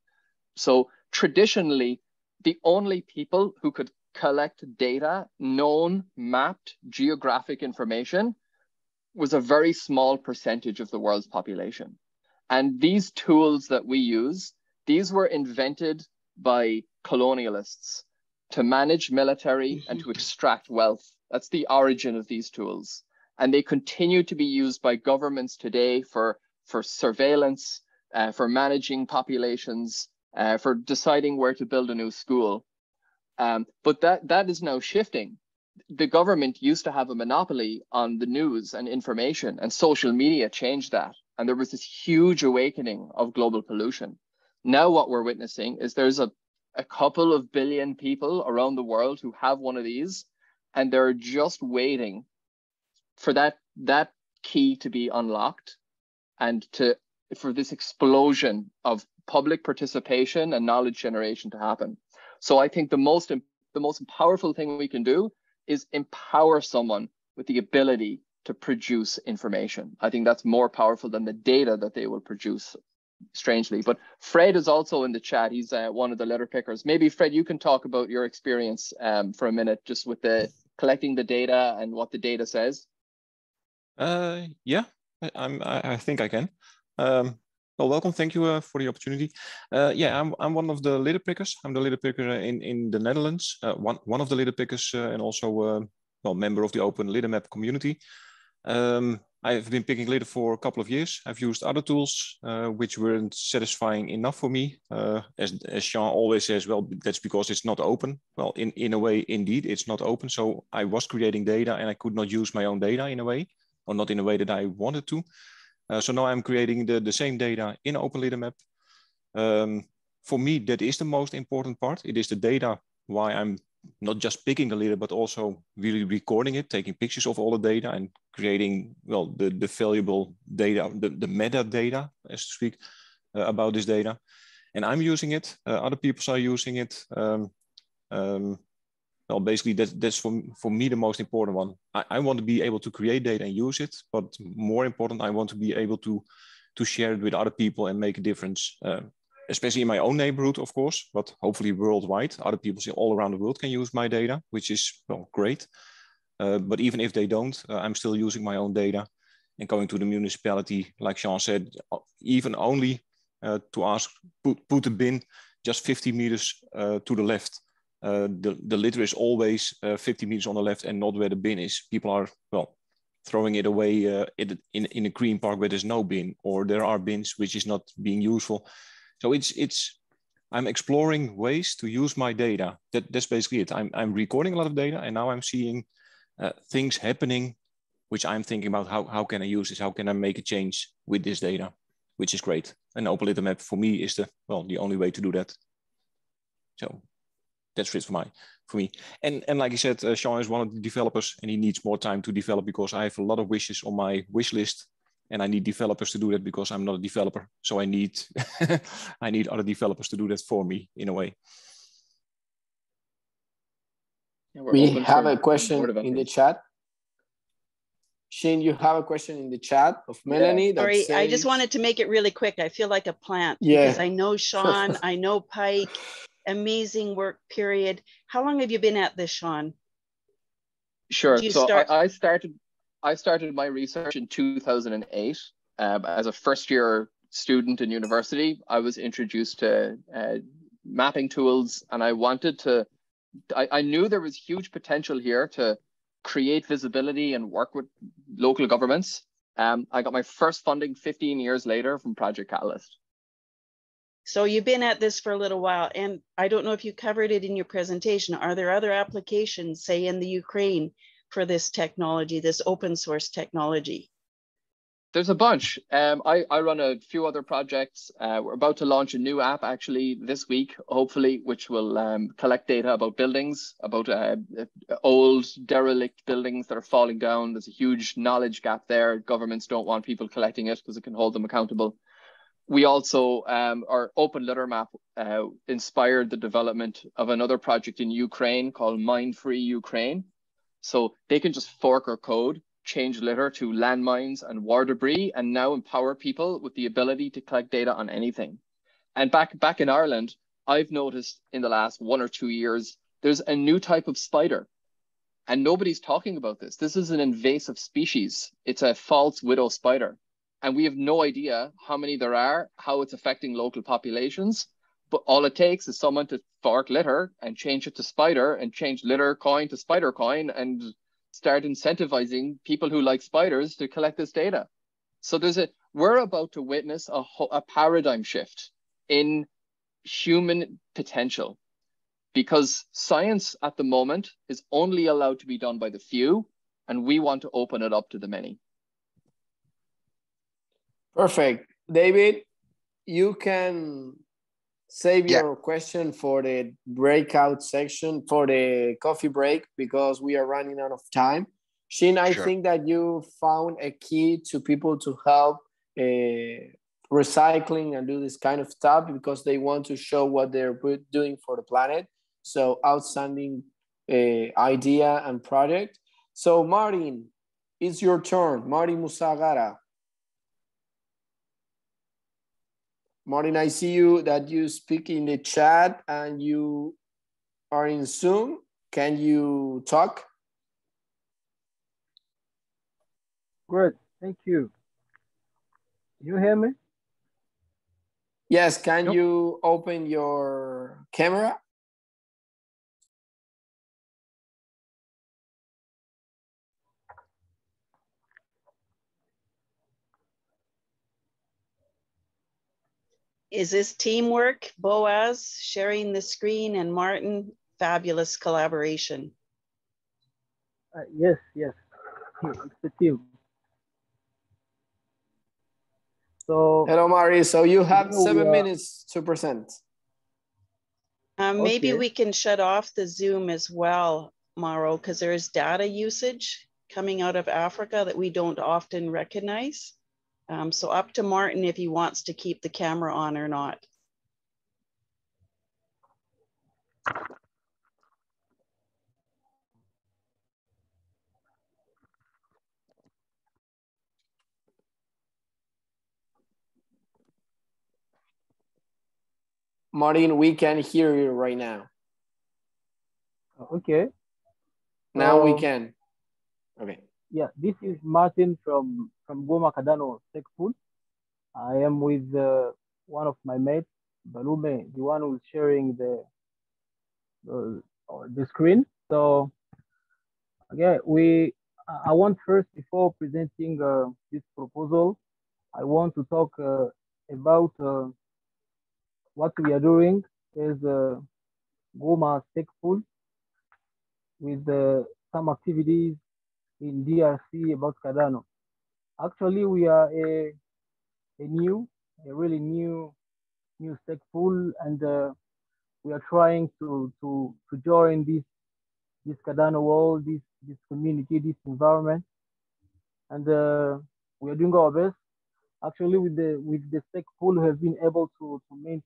So traditionally, the only people who could collect data, known, mapped, geographic information was a very small percentage of the world's population. And these tools that we use, these were invented by colonialists to manage military and to extract wealth. That's the origin of these tools. And they continue to be used by governments today for surveillance, for managing populations, for deciding where to build a new school. But that is now shifting. The government used to have a monopoly on the news and information, and social media changed that. And there was this huge awakening of global pollution. Now what we're witnessing is there's a couple of billion people around the world who have one of these, and they're just waiting for that key to be unlocked and for this explosion of public participation and knowledge generation to happen. So I think the most powerful thing we can do is empower someone with the ability to produce information. I think that's more powerful than the data that they will produce, strangely. But Fred is also in the chat. He's one of the litter pickers. Maybe Fred, you can talk about your experience for a minute, just with the collecting the data and what the data says. Yeah, I think I can. Well, welcome. Thank you for the opportunity. Yeah, I'm one of the litter pickers. I'm the litter picker in the Netherlands. One of the litter pickers and also well, member of the Open Litter Map community. I've been picking litter for a couple of years. I've used other tools which weren't satisfying enough for me. As Sean always says, well, that's because it's not open. Well, in a way, indeed, it's not open. So I was creating data and I could not use my own data in a way, or not in a way that I wanted to. So now I'm creating the same data in Open Litter Map. For me, that is the most important part. It is the data why I'm not just picking the litter, but also really recording it, taking pictures of all the data and creating, well, the valuable data, the metadata, as to speak, about this data. And I'm using it, other people are using it. Well, basically, that's for me the most important one. I want to be able to create data and use it, but more important, I want to be able to share it with other people and make a difference, especially in my own neighborhood, of course, but hopefully worldwide. Other people all around the world can use my data, which is, well, great. But even if they don't, I'm still using my own data and going to the municipality, like Sean said, even only to ask, put a bin just 50 meters to the left. The litter is always 50 meters on the left and not where the bin is. People are, well, throwing it away in a green park where there's no bin, or there are bins which is not being useful. So I'm exploring ways to use my data. That's basically it. I'm recording a lot of data, and now I'm seeing things happening, which I'm thinking about how can I use this? How can I make a change with this data, which is great. And Open Litter Map for me is the only way to do that. So that's it for me. And like I said, Sean is one of the developers, and he needs more time to develop because I have a lot of wishes on my wish list, and I need developers to do that because I'm not a developer. So I need I need other developers to do that for me in a way. Yeah, we have a question in the chat. Shane, you have a question in the chat of Melanie. Yeah. Sorry, I just wanted to make it really quick. I feel like a plant because I know Sean, I know Pike. Amazing work, period. How long have you been at this, Sean? Sure. So I started my research in 2008 as a first-year student in university. I was introduced to mapping tools, and I knew there was huge potential here to create visibility and work with local governments. I got my first funding 15 years later from Project Catalyst. So you've been at this for a little while, and I don't know if you covered it in your presentation. Are there other applications, say in the Ukraine, for this technology, this open source technology? There's a bunch. I run a few other projects. We're about to launch a new app actually this week, hopefully, which will collect data about buildings, about old derelict buildings that are falling down. There's a huge knowledge gap there. Governments don't want people collecting it because it can hold them accountable. We also, our Open Litter Map inspired the development of another project in Ukraine called Mine Free Ukraine. So they can just fork our code, change litter to landmines and war debris, and now empower people with the ability to collect data on anything. And back in Ireland, I've noticed in the last 1 or 2 years, there's a new type of spider. And nobody's talking about this. This is an invasive species. It's a false widow spider. And we have no idea how many there are, how it's affecting local populations. But all it takes is someone to fork litter and change it to spider and change litter coin to spider coin and start incentivizing people who like spiders to collect this data. So we're about to witness a paradigm shift in human potential, because science at the moment is only allowed to be done by the few, and we want to open it up to the many. Perfect. David, you can save your question for the breakout section, for the coffee break, because we are running out of time. Shin, I think that you found a key to people to help recycling and do this kind of stuff because they want to show what they're doing for the planet. So outstanding idea and project. So Martin, it's your turn. Martin Musagara. Martin, I see you that you speak in the chat and you are in Zoom. Can you talk? Great, thank you. You hear me? Yes, can you open your camera? Is this teamwork, Boaz sharing the screen, and Martin, fabulous collaboration? Yes, it's the team. So hello, Mari. So you have 7 minutes to present. Maybe we can shut off the Zoom as well, Mauro, because there is data usage coming out of Africa that we don't often recognize. So up to Martin if he wants to keep the camera on or not. Martin, we can hear you right now. Okay. Now we can. Okay. Yeah, this is Martin from Goma Cardano Tech Pool. I am with one of my mates, Balume, the one who's sharing the screen. So, okay, I want first, before presenting this proposal, I want to talk about what we are doing as Goma Tech Pool with some activities in DRC about Cardano. Actually, we are a really new tech pool, and we are trying to join this Cardano world, this community, this environment, and we are doing our best. Actually, with the tech pool, we have been able to make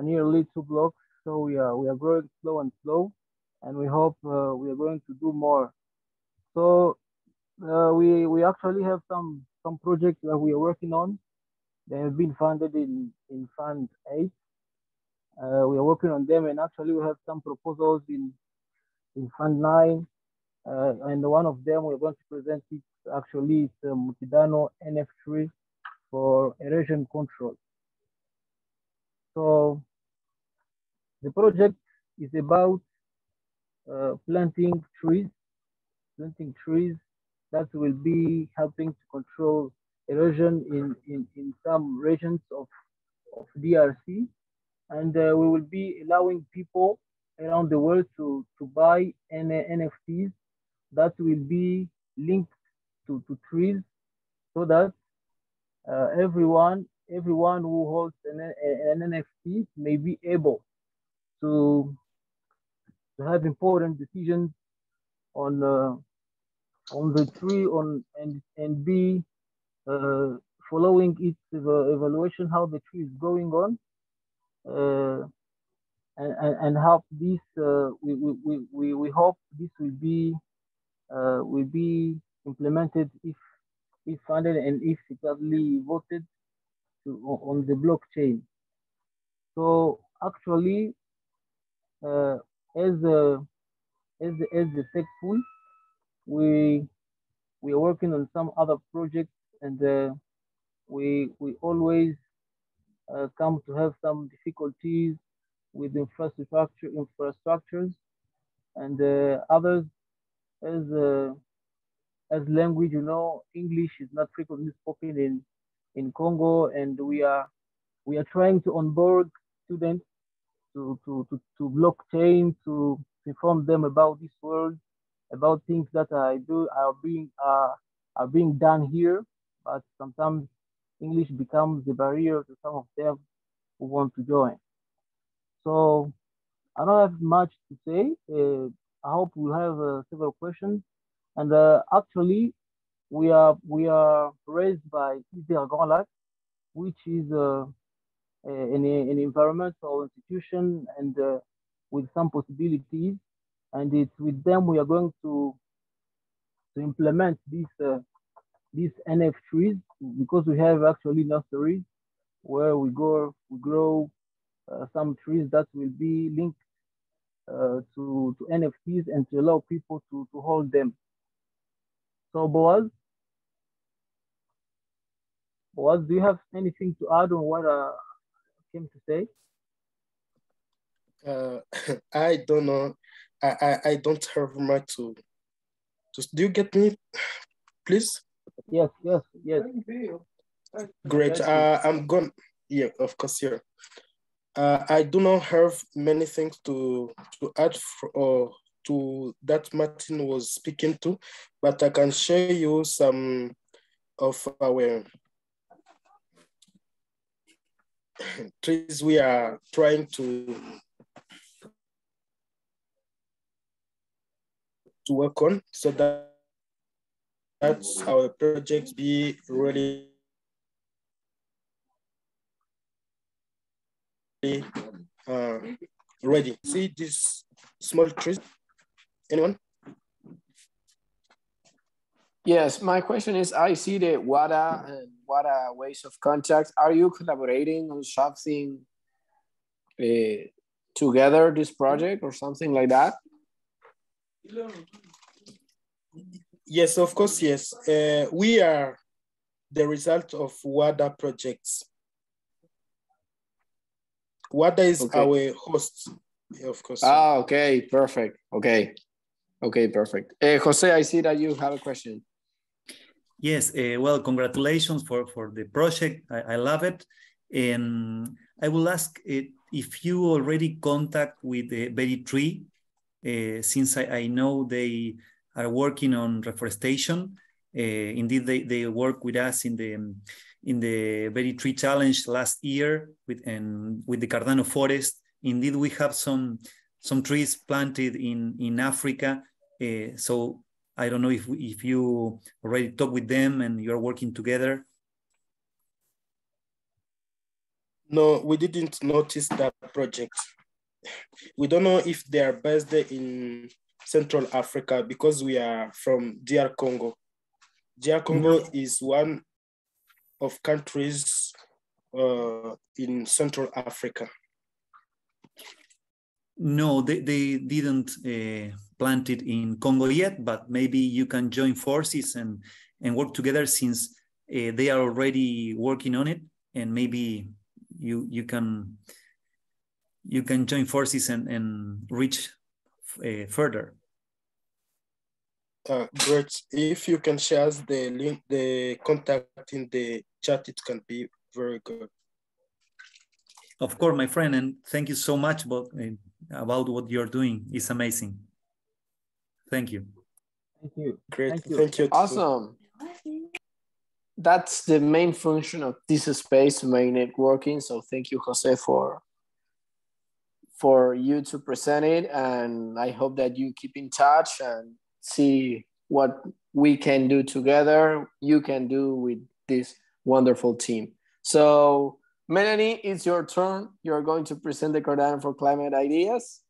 nearly 2 blocks. So we are growing slow and slow, and we hope we are going to do more. So we actually have some projects that we are working on. They have been funded in Fund 8. We are working on them, and actually we have some proposals in Fund 9 and one of them we're going to present it. Actually, it's a Cardano NF3 for erosion control. So the project is about planting trees that will be helping to control erosion in some regions of DRC, and we will be allowing people around the world to buy NFTs that will be linked to trees, so that everyone who holds an NFT may be able to have important decisions on the tree and be following its evaluation, how the tree is going on, and help this. We hope this will be implemented if funded and if successfully voted on the blockchain. So actually, as the tech pool, we are working on some other projects, and we always come to have some difficulties with infrastructures, and others as language. English is not frequently spoken in Congo, and we are trying to onboard students to blockchain, to inform them about this world, about things that are being done here. But sometimes English becomes the barrier to some of them who want to join. So I don't have much to say. I hope we'll have several questions. And actually, we are raised by ISER Grand Lac, which is an environmental institution, and with some possibilities. And it's with them we are going to implement these NF trees, because we have actually nurseries where we grow some trees that will be linked to NFTs, and to allow people to hold them. So Boaz, do you have anything to add on what I came to say? I don't know. I don't have much to. Do you get me, please? Yes. Great. I'm gone. Yeah, of course. Yeah. I do not have many things to add to that Martin was speaking to, but I can share you some of our trees we are trying to work on, so that's our project be really ready. See these small trees? Anyone? Yes, my question is, I see the WADA and WADA ways of contact. Are you collaborating on something together, this project, or something like that? Yes, of course, yes. We are the result of WADA projects. WADA is our host, of course. Ah, okay, perfect. Okay, perfect. Jose, I see that you have a question. Yes, well, congratulations for the project. I love it. And I will ask if you already contact with Berry3, since I know they are working on reforestation. Indeed, they work with us in the Berry3 challenge last year with the Cardano forest. Indeed, we have some trees planted in Africa. So I don't know if you already talked with them and you're working together. No, we didn't notice that project. We don't know if they are based in Central Africa, because we are from DR Congo. DR Congo is one of countries in Central Africa. No, they didn't plant it in Congo yet, but maybe you can join forces and work together, since they are already working on it, and maybe you can join forces and reach further. Great. If you can share us the link, the contact in the chat, it can be very good. Of course, my friend, and thank you so much about what you're doing. It's amazing. Thank you. Thank you. Great. Thank you. Thank you. Awesome. That's the main function of this space, main networking. So thank you, Jose, for you to present it. And I hope that you keep in touch and see what we can do together, you can do with this wonderful team. So Melanie, it's your turn. You're going to present the Cardano for Climate ideas.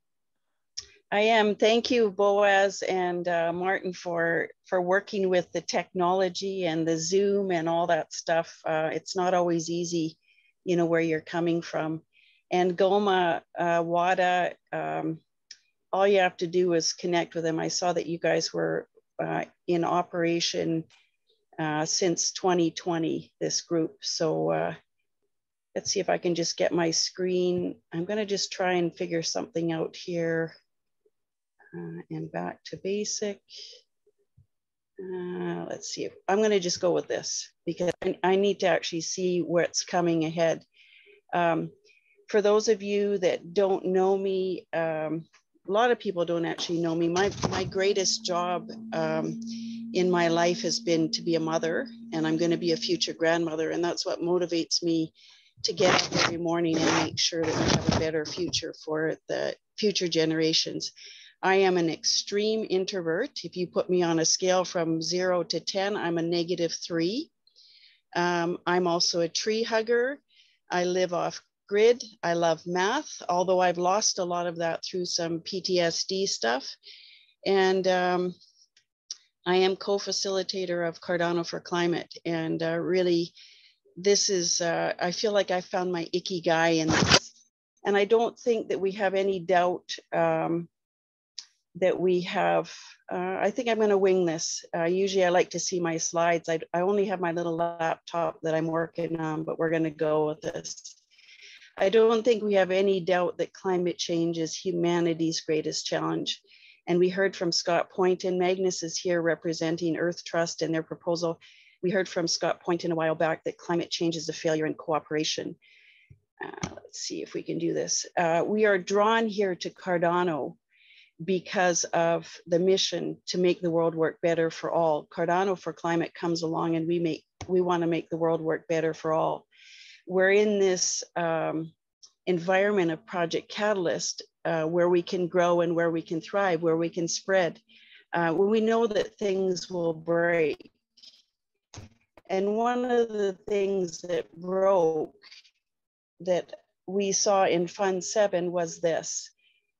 I am. Thank you, Boaz and Martin, for working with the technology and the Zoom and all that stuff. It's not always easy, you know, where you're coming from. And Goma, Wada, all you have to do is connect with them. I saw that you guys were in operation since 2020, this group. So let's see if I can just get my screen. I'm gonna just try and figure something out here. And back to basic. Let's see. I'm going to just go with this because I need to actually see what's coming ahead. For those of you that don't know me, a lot of people don't actually know me. My greatest job in my life has been to be a mother, and I'm going to be a future grandmother. And that's what motivates me to get up every morning and make sure that we have a better future for the future generations. I am an extreme introvert. If you put me on a scale from 0 to 10, I'm a -3. I'm also a tree hugger. I live off grid. I love math, although I've lost a lot of that through some PTSD stuff. And I am co-facilitator of Cardano for Climate. And really, this is, I feel like I found my ikigai in this. And I don't think that we have any doubt that we have, I think I'm going to wing this. Usually I like to see my slides. I only have my little laptop that I'm working on, but we're going to go with this. I don't think we have any doubt that climate change is humanity's greatest challenge. And we heard from Scott Poynton. Magnus is here representing Earth Trust and their proposal. We heard from Scott Poynton a while back that climate change is a failure in cooperation. Let's see if we can do this. We are drawn here to Cardano because of the mission to make the world work better for all. Cardano for Climate comes along and we want to make the world work better for all. We're in this environment of Project Catalyst where we can grow and where we can thrive, where we can spread, when we know that things will break. And one of the things that broke that we saw in Fund 7 was this.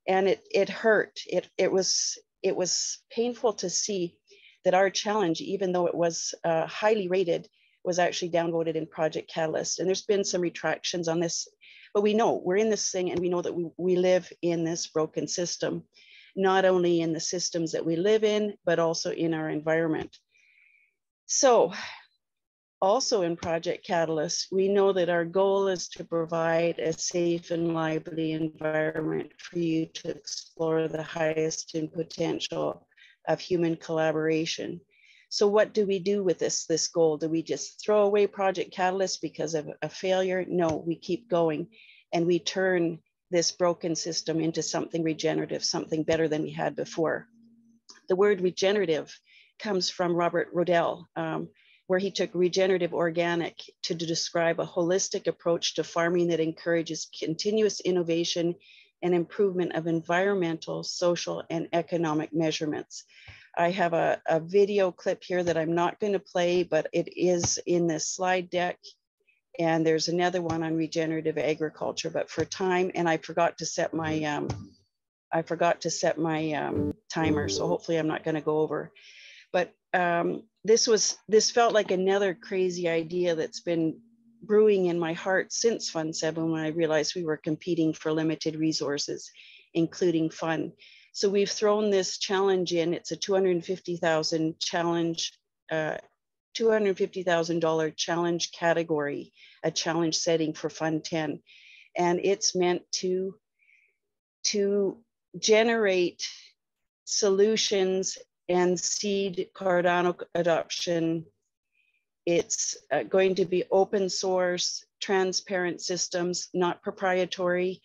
And it hurt. It was painful to see that our challenge, even though it was highly rated, was actually downvoted in Project Catalyst. And there's been some retractions on this, but we know we're in this thing, and we know that we live in this broken system, not only in the systems that we live in, but also in our environment. So also in Project Catalyst, we know that our goal is to provide a safe and lively environment for you to explore the highest in potential of human collaboration. So what do we do with this goal? Do we just throw away Project Catalyst because of a failure? No, we keep going and we turn this broken system into something regenerative, something better than we had before. The word regenerative comes from Robert Rodell, where he took regenerative organic to describe a holistic approach to farming that encourages continuous innovation and improvement of environmental, social, and economic measurements. I have a video clip here that I'm not going to play, but it is in this slide deck. And there's another one on regenerative agriculture, but for time, and I forgot to set my timer, so hopefully I'm not going to go over. But this felt like another crazy idea that's been brewing in my heart since Fund 7, when I realized we were competing for limited resources. including fun. So we've thrown this challenge in. It's a $250,000 challenge, $250,000 challenge category, a challenge setting for Fund 10. And it's meant to generate solutions and seed Cardano adoption. It's going to be open source, transparent systems, not proprietary,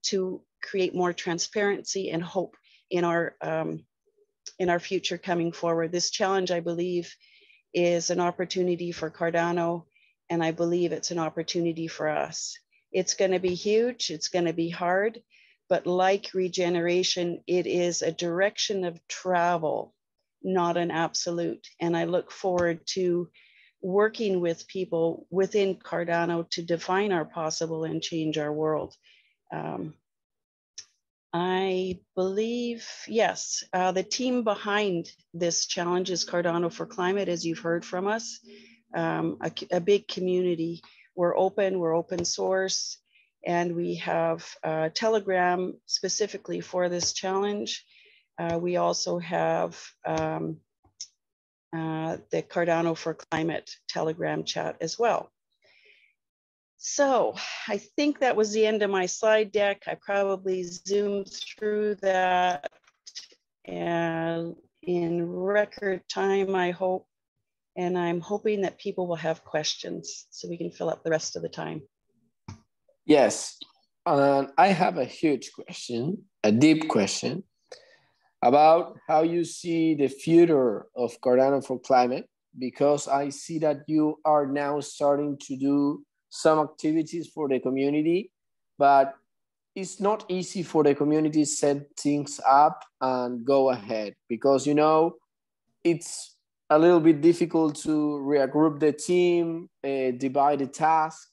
to create more transparency and hope in our future coming forward. This challenge, I believe, is an opportunity for Cardano, and I believe it's an opportunity for us. It's going to be huge, it's going to be hard, but like regeneration, it is a direction of travel, not an absolute. And I look forward to working with people within Cardano to define our possible and change our world. I believe, yes, the team behind this challenge is Cardano for Climate, as you've heard from us, a big community. We're open source, and we have Telegram specifically for this challenge. We also have the Cardano for Climate Telegram chat as well. So I think that was the end of my slide deck. I probably zoomed through that and in record time, I hope. And I'm hoping that people will have questions so we can fill up the rest of the time. Yes, I have a huge question, a deep question about how you see the future of Cardano for Climate, because I see that you are now starting to do some activities for the community, but it's not easy for the community to set things up and go ahead, because, you know, it's a little bit difficult to regroup the team, divide the task.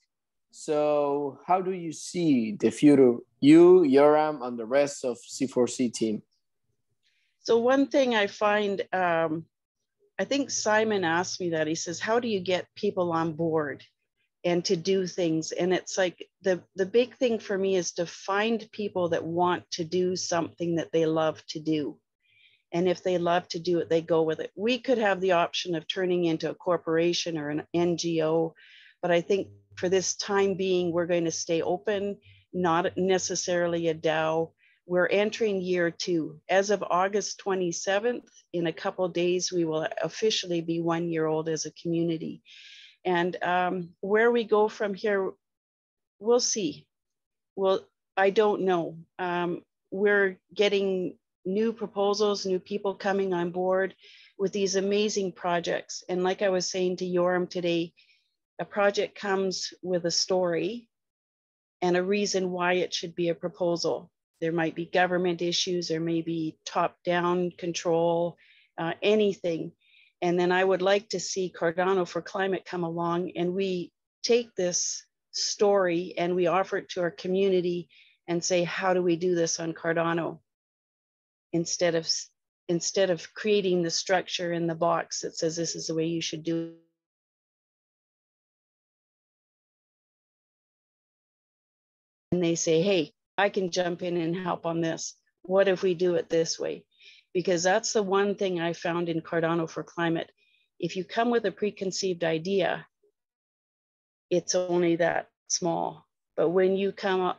So how do you see the future, you, Yoram, and the rest of C4C team? So one thing I find, I think Simon asked me that. He says, how do you get people on board and to do things? And it's like, the big thing for me is to find people that want to do something that they love to do. And if they love to do it, they go with it. We could have the option of turning into a corporation or an NGO, but I think for this time being, we're going to stay open, not necessarily a DAO. We're entering year 2. As of August 27th, in a couple of days, we will officially be 1 year old as a community. And where we go from here, we'll see. Well, I don't know. We're getting new proposals, new people coming on board with these amazing projects. And like I was saying to Yoram today, a project comes with a story and a reason why it should be a proposal. There might be government issues, there may be top-down control, anything. And then I would like to see Cardano for Climate come along and we take this story and we offer it to our community and say, how do we do this on Cardano? Instead of creating the structure in the box that says this is the way you should do it. And they say, hey, I can jump in and help on this. What if we do it this way? Because that's the one thing I found in Cardano for Climate. If you come with a preconceived idea, it's only that small. But when you come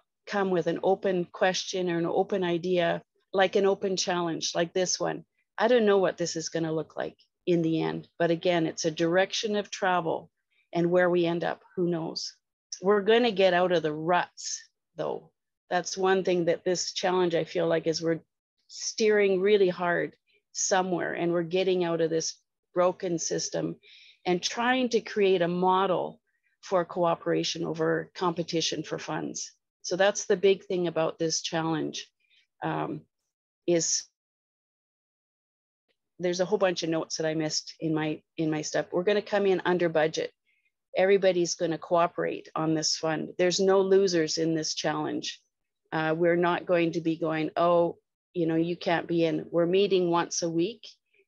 with an open question or an open idea, like an open challenge, like this one, I don't know what this is going to look like in the end. But again, it's a direction of travel, and where we end up, who knows? We're going to get out of the ruts, though. That's one thing that this challenge, I feel like, is we're steering really hard somewhere, and we're getting out of this broken system and trying to create a model for cooperation over competition for funds. So that's the big thing about this challenge. Is there's a whole bunch of notes that I missed in my stuff. We're going to come in under budget. Everybody's going to cooperate on this fund. There's no losers in this challenge. We're not going to be going, oh, you know, you can't be in. We're meeting once a week,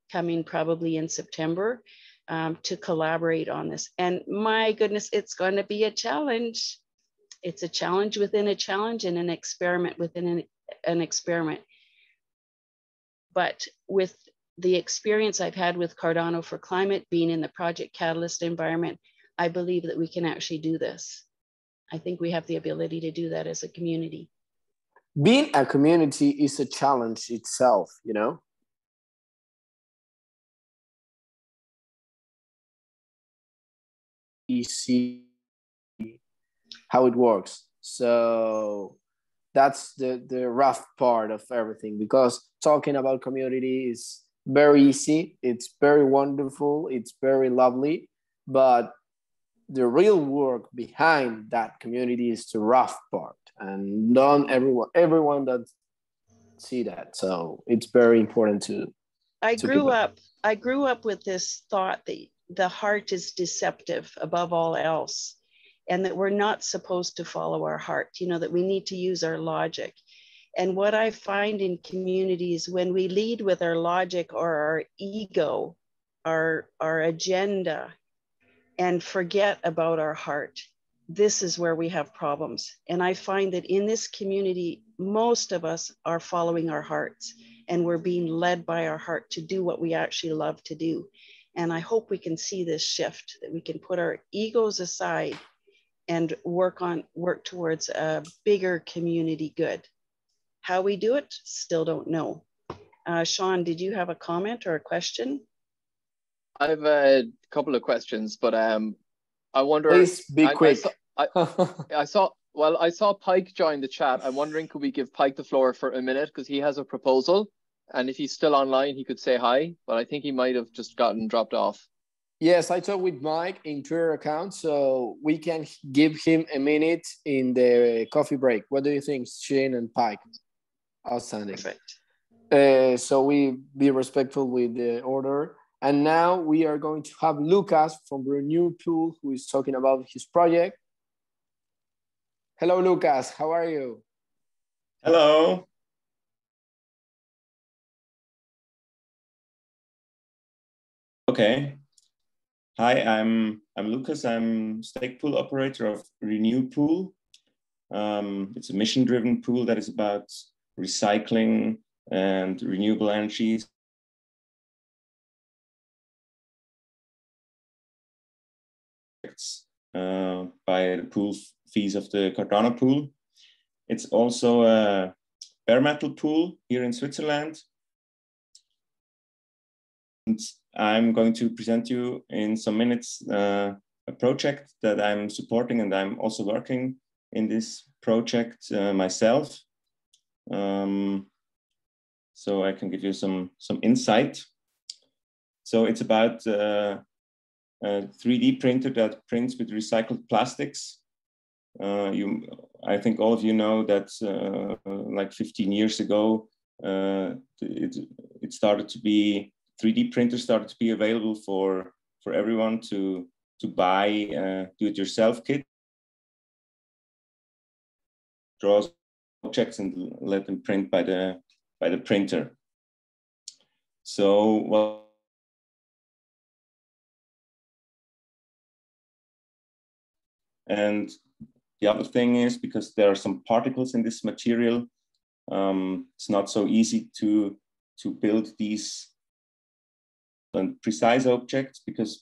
coming probably in September, to collaborate on this. And my goodness, it's going to be a challenge. It's a challenge within a challenge and an experiment within an an experiment. But with the experience I've had with Cardano for Climate, being in the Project Catalyst environment, I believe that we can actually do this. I think we have the ability to do that as a community. Being a community is a challenge itself, you know? You see how it works. So that's the rough part of everything, because talking about community is very easy. It's very wonderful. It's very lovely. But the real work behind that community is the rough part. And not everyone that see that. So it's very important to I grew up with this thought that the heart is deceptive above all else, and that we're not supposed to follow our heart, you know, that we need to use our logic. And what I find in communities, when we lead with our logic or our ego, our agenda, and forget about our heart, this is where we have problems. And I find that in this community, most of us are following our hearts, and we're being led by our heart to do what we actually love to do. And I hope we can see this shift, that we can put our egos aside and work towards a bigger community good. How we do it, still don't know. Sean, did you have a comment or a question? I have a couple of questions, but I wonder. Please be quick. I saw Pike join the chat. I'm wondering, could we give Pike the floor for a minute, because he has a proposal, and if he's still online, he could say hi. But I think he might have just gotten dropped off. Yes, I talked with Mike in Twitter account, so we can give him a minute in the coffee break. What do you think, Shane and Pike? Outstanding. Perfect. So we be respectful with the order. And now we are going to have Lucas from Renew Pool, who is talking about his project. Hello, Lucas. How are you? Hello. Okay. Hi, I'm Lucas. I'm stake pool operator of Renew Pool. It's a mission-driven pool that is about recycling and renewable energies. By the pool fees of the Cardano pool. It's also a bare metal pool here in Switzerland. And I'm going to present you in some minutes a project that I'm supporting, and I'm also working in this project myself. So I can give you some insight. So it's about a 3D printer that prints with recycled plastics. I think all of you know that like 15 years ago, it started to be, 3D printers started to be available for everyone to buy do-it-yourself kit, draw objects and let them print by the printer. So and the other thing is, because there are some particles in this material, it's not so easy to build these precise objects, because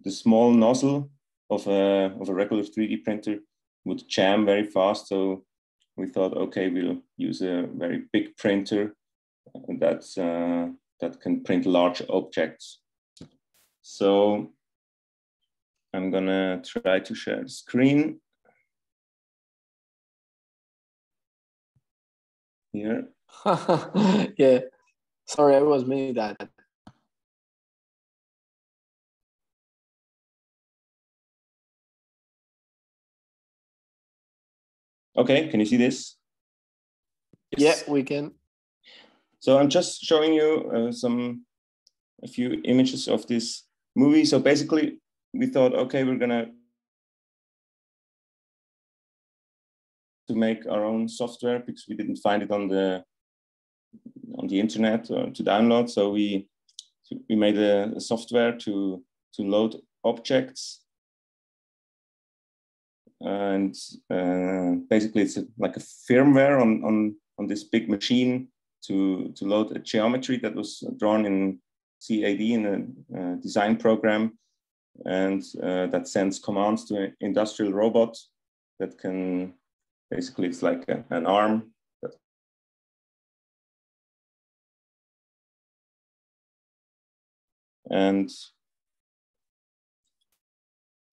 the small nozzle of a regular 3D printer would jam very fast. So we thought, okay, we'll use a very big printer that can print large objects. So I'm gonna try to share the screen here. Yeah, sorry, I was made that. Okay, can you see this? Yes. Yeah, we can. So I'm just showing you a few images of this movie. So basically, we thought, okay, we're gonna to make our own software, because we didn't find it on the internet to download. So we made a software to load objects, and basically it's like a firmware on this big machine to load a geometry that was drawn in CAD in a design program, and that sends commands to an industrial robot that can, basically it's like an arm. And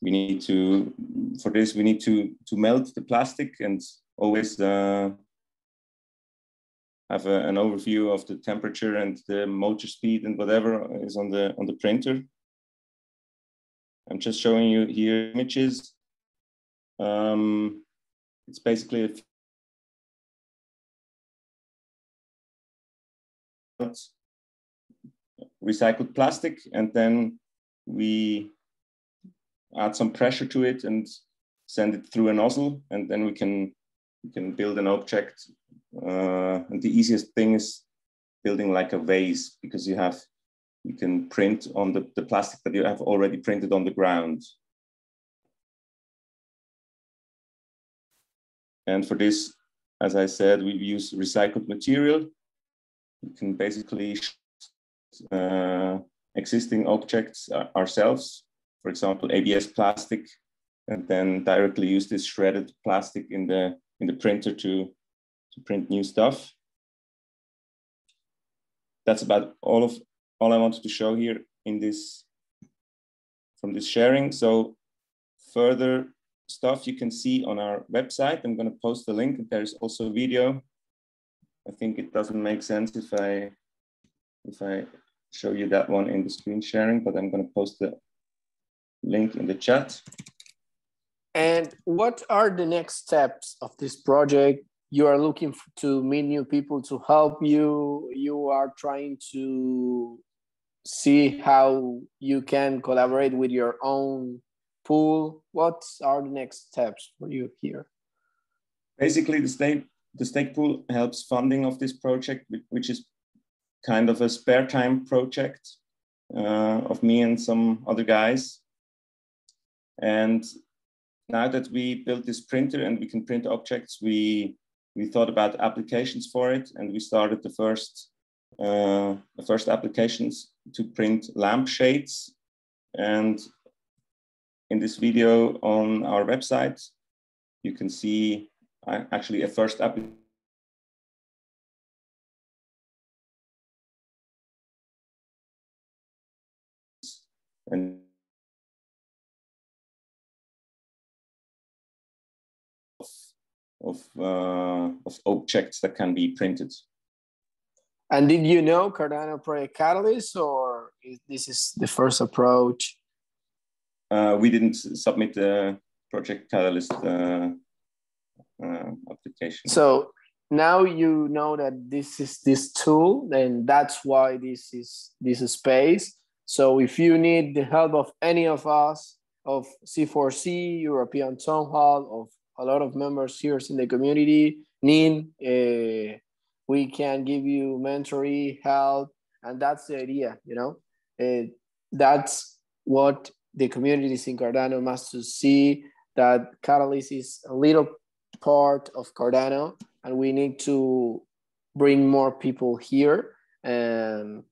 we need to, for this, we need to melt the plastic and always have an overview of the temperature and the motor speed and whatever is on the printer. I'm just showing you here images. It's basically recycled plastic, and then we add some pressure to it and send it through a nozzle, and then we can build an object. And the easiest thing is building like a vase, because you can print on the plastic that you have already printed on the ground. And for this, as I said, we use recycled material. We can basically existing objects ourselves, for example, ABS plastic, and then directly use this shredded plastic in the printer to print new stuff. That's about all I wanted to show here in this, from this sharing. So further stuff you can see on our website. I'm going to post the link. There's also a video. I think it doesn't make sense if I show you that one in the screen sharing, but I'm going to post the link in the chat. And what are the next steps of this project? You are looking to meet new people to help you. You are trying to see how you can collaborate with your own pool. What are the next steps for you here? Basically, the stake pool helps funding of this project, which is kind of a spare time project of me and some other guys. And now that we built this printer and we can print objects, we thought about applications for it, and we started the first applications to print lampshades. And in this video on our website, you can see actually a first application. And of objects that can be printed. And did you know Cardano Project Catalyst, or this is the first approach? We didn't submit the Project Catalyst application. So now you know that this is this tool, and that's why this is this space. So if you need the help of any of us, of C4C, European Town Hall, of a lot of members here in the community, Nin, we can give you mentoring, help, and that's the idea, you know? That's what the communities in Cardano must see, that Catalyst is a little part of Cardano, and we need to bring more people here. And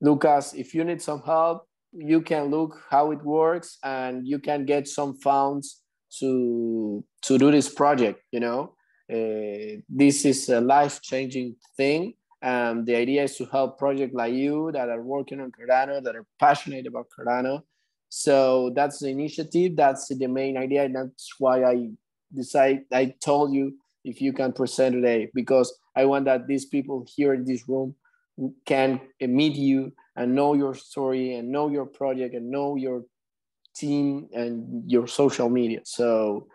Lucas, if you need some help, you can look how it works, and you can get some funds to do this project, you know? This is a life-changing thing. The idea is to help projects like you that are working on Cardano, that are passionate about Cardano. So that's the initiative, that's the main idea, and that's why I told you if you can present today, because I want that these people here in this room can meet you and know your story and know your project and know your team and your social media. So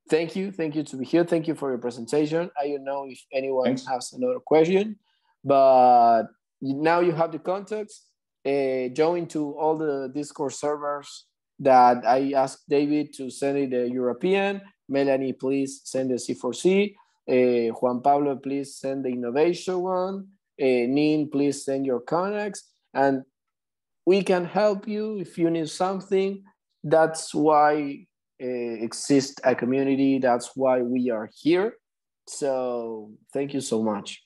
thank you to be here. Thank you for your presentation. I don't know if anyone has another question, but now you have the contacts. Join to all the Discord servers that I asked David to send it the European. Melanie, please send the C4C. Juan Pablo, please send the innovation one. Nin, please send your contacts, and we can help you if you need something. That's why exists a community. That's why we are here, So thank you so much.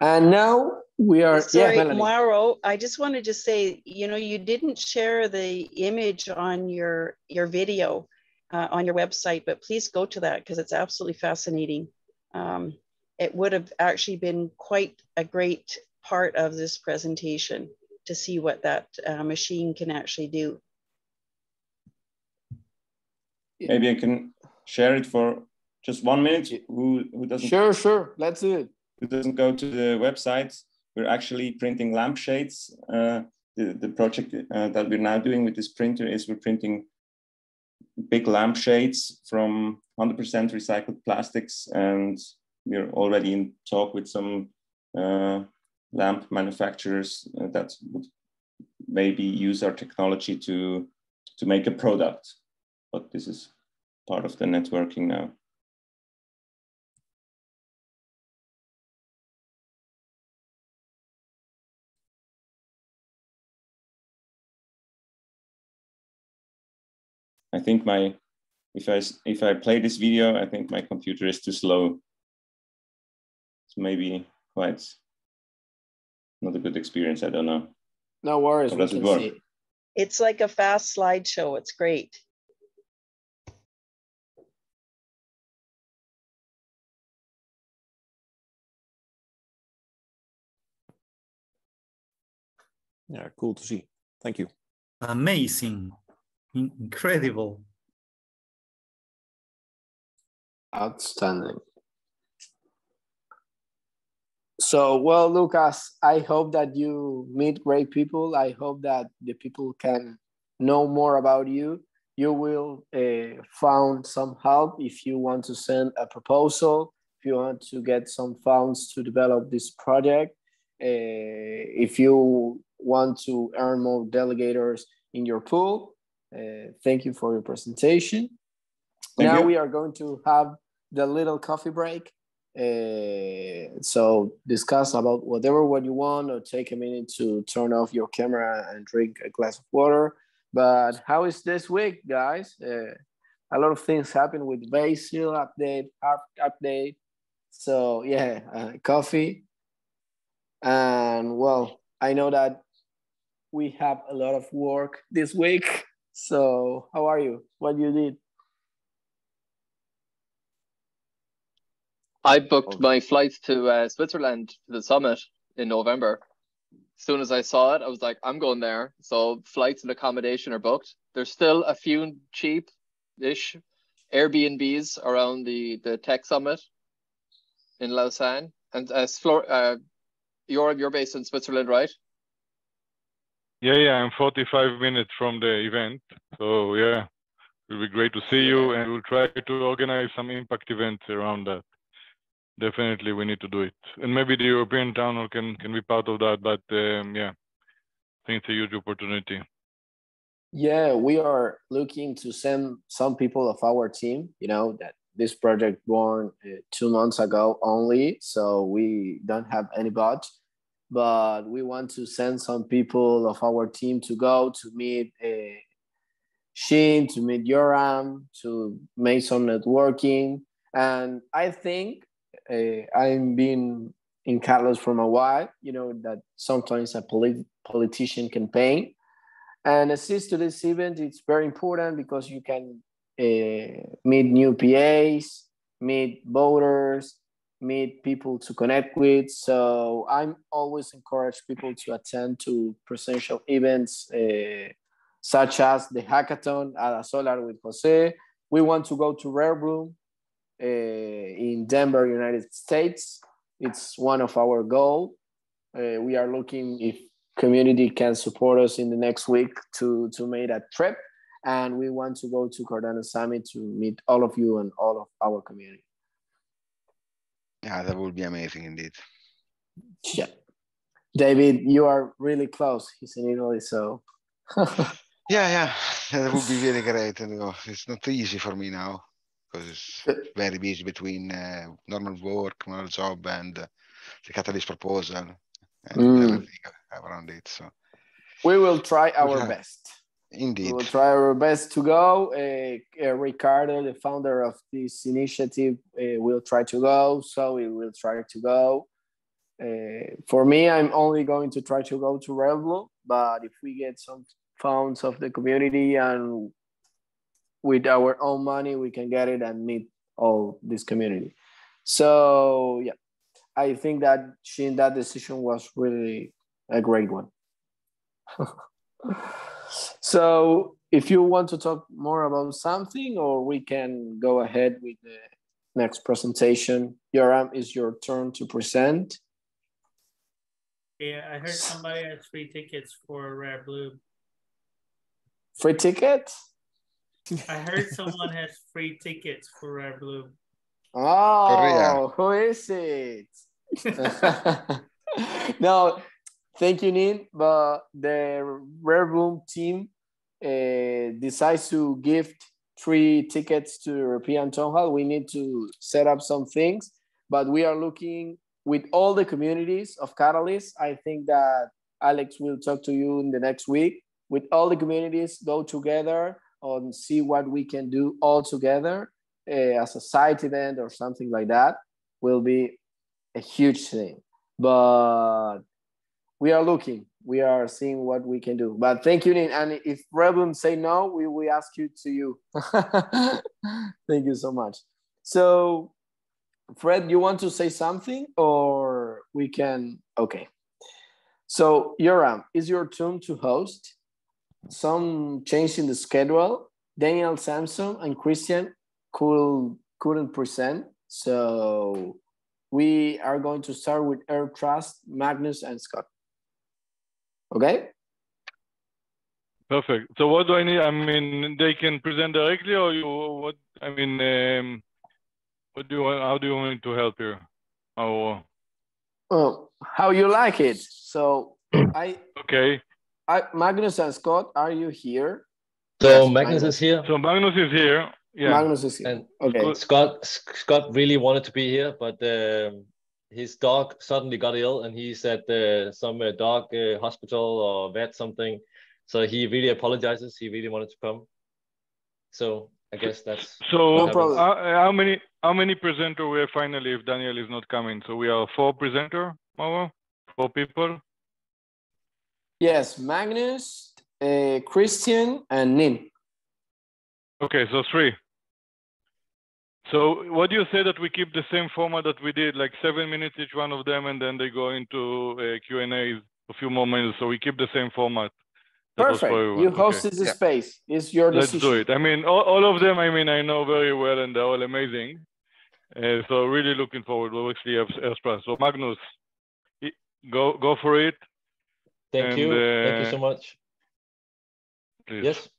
And now we are, sorry, yeah, Mauro, I just wanted to say, you know, you didn't share the image on your video on your website, but please go to that because it's absolutely fascinating. It would have actually been quite a great part of this presentation to see what that machine can actually do. Maybe I can share it for just 1 minute. Who doesn't? Sure, let's do it. Who doesn't go to the website? We're actually printing lampshades. The project that we're now doing with this printer is we're printing big lampshades from 100% recycled plastics, and we're already in talk with some lamp manufacturers that would maybe use our technology to make a product. But this is part of the networking now. I think if I play this video, I think my computer is too slow. It's maybe quite not a good experience. I don't know. No worries. How does it work? It's like a fast slideshow. It's great. Yeah, cool to see. Thank you. Amazing. Incredible. Outstanding. So, well, Lucas, I hope that you meet great people. I hope that the people can know more about you. You will find some help if you want to send a proposal, if you want to get some funds to develop this project, if you want to earn more delegators in your pool. Thank you for your presentation. Now we are going to have the little coffee break. So discuss about whatever what you want, or take a minute to turn off your camera and drink a glass of water. But how is this week, guys? A lot of things happen with Basil update, update. So yeah, coffee. And well, I know that we have a lot of work this week. So how are you? What you did? I booked my flights to Switzerland to the summit in November. As soon as I saw it, I was like, I'm going there. So flights and accommodation are booked. There's still a few cheap-ish Airbnbs around the tech summit in Lausanne. And you're based in Switzerland, right? Yeah, I'm 45 minutes from the event. So yeah, it'll be great to see you, and we'll try to organize some impact events around that. Definitely, we need to do it, and maybe the European Town Hall can be part of that. But yeah, I think it's a huge opportunity. Yeah, we are looking to send some people of our team. You know that this project born 2 months ago only, so we don't have any budget. But we want to send some people of our team to go to meet Sheen, to meet Yoram, to make some networking. And I think I've been in Carlos for a while, you know, that sometimes a politician campaign. And assist to this event, it's very important because you can meet new PAs, meet voters, meet people to connect with. So I'm always encourage people to attend to presential events such as the hackathon at a Solar with Jose. We want to go to Rare Room in Denver, United States. It's one of our goals. We are looking if community can support us in the next week to make that trip. And we want to go to Cardano Summit to meet all of you and all of our community. Yeah, that would be amazing indeed. Yeah. David, you are really close. He's in Italy, so. yeah, that would be really great. And it's not easy for me now because it's very busy between normal work, normal job, and the Catalyst proposal and everything around it. So we will try our best. Indeed. We will try our best to go. Ricardo, the founder of this initiative, will try to go. So we will try to go. For me, I'm only going to try to go to Revlo, but if we get some funds of the community and with our own money, we can get it and meet all this community. So yeah, I think that that decision was really a great one. So if you want to talk more about something, or we can go ahead with the next presentation. Yoram, it's your turn to present. Yeah, I heard somebody has free tickets for Rare Blue. Free tickets? I heard someone has free tickets for Rare Blue. Oh, who is it? No, thank you, Nin. But the Rare Bloom team decides to gift 3 tickets to the European Town Hall. We need to set up some things, but we are looking with all the communities of Catalyst. I think that Alex will talk to you in the next week. With all the communities, go together and see what we can do all together as a side event or something like that. Will be a huge thing. But we are looking. We are seeing what we can do. But thank you, Nin. And if Rebum say no, we will ask you to you. Thank you so much. So, Fred, you want to say something, or we can? Okay. So, Yoram, it's your turn to host. Some change in the schedule. Daniel, Samson, and Christian couldn't present. So we are going to start with Air Trust, Magnus, and Scott. Okay? Perfect. So what do I need? I mean, they can present directly, or you? What? I mean, what do you want? How do you want me to help here? How? Oh, how you like it? So Okay. Magnus and Scott, are you here? So Yes, Magnus is here. So Magnus is here. Yeah. Magnus is here. And okay. Scott really wanted to be here, but his dog suddenly got ill, and he's at some dog hospital or vet something. So he really apologizes. He really wanted to come. So I guess that's so. No problem. How many presenter we are finally if Daniel is not coming? So we are 4 presenter, Mauro? 4 people. Yes, Magnus, Christian, and Nin. Okay, so 3. So what do you say that we keep the same format that we did, like 7 minutes each one of them, and then they go into Q&A a few more minutes. So we keep the same format. That Perfect. You hosted the space. It's your decision. Let's do it. I mean, all of them, I mean, I know very well, and they're all amazing. So really looking forward. We'll actually have extra. So Magnus, go for it. Thank you. Thank you so much. Please. Yes.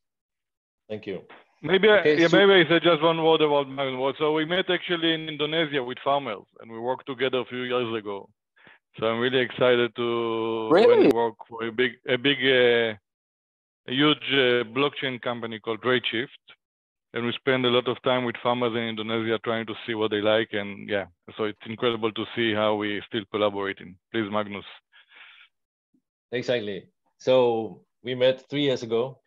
Thank you. Maybe maybe I said just one word about Magnus. So we met actually in Indonesia with farmers, and we worked together a few years ago. So I'm really excited to work for a huge blockchain company called Redshift, and we spend a lot of time with farmers in Indonesia trying to see what they like, and yeah, so it's incredible to see how we still collaborating. Please, Magnus. Exactly. So we met 3 years ago.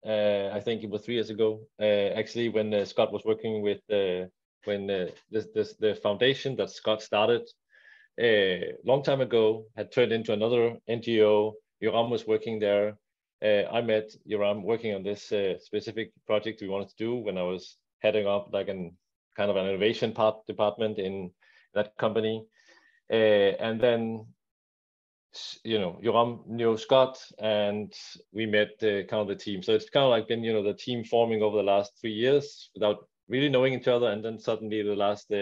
I think it was 3 years ago, actually, when Scott was working with the foundation that Scott started a long time ago had turned into another NGO. Yoram was working there. I met Yoram working on this specific project we wanted to do when I was heading up like an kind of an innovation department in that company. And then, you know, Yoram knew Scott, and we met kind of the team. So it's kind of like been, you know, the team forming over the last 3 years without really knowing each other. And then suddenly the last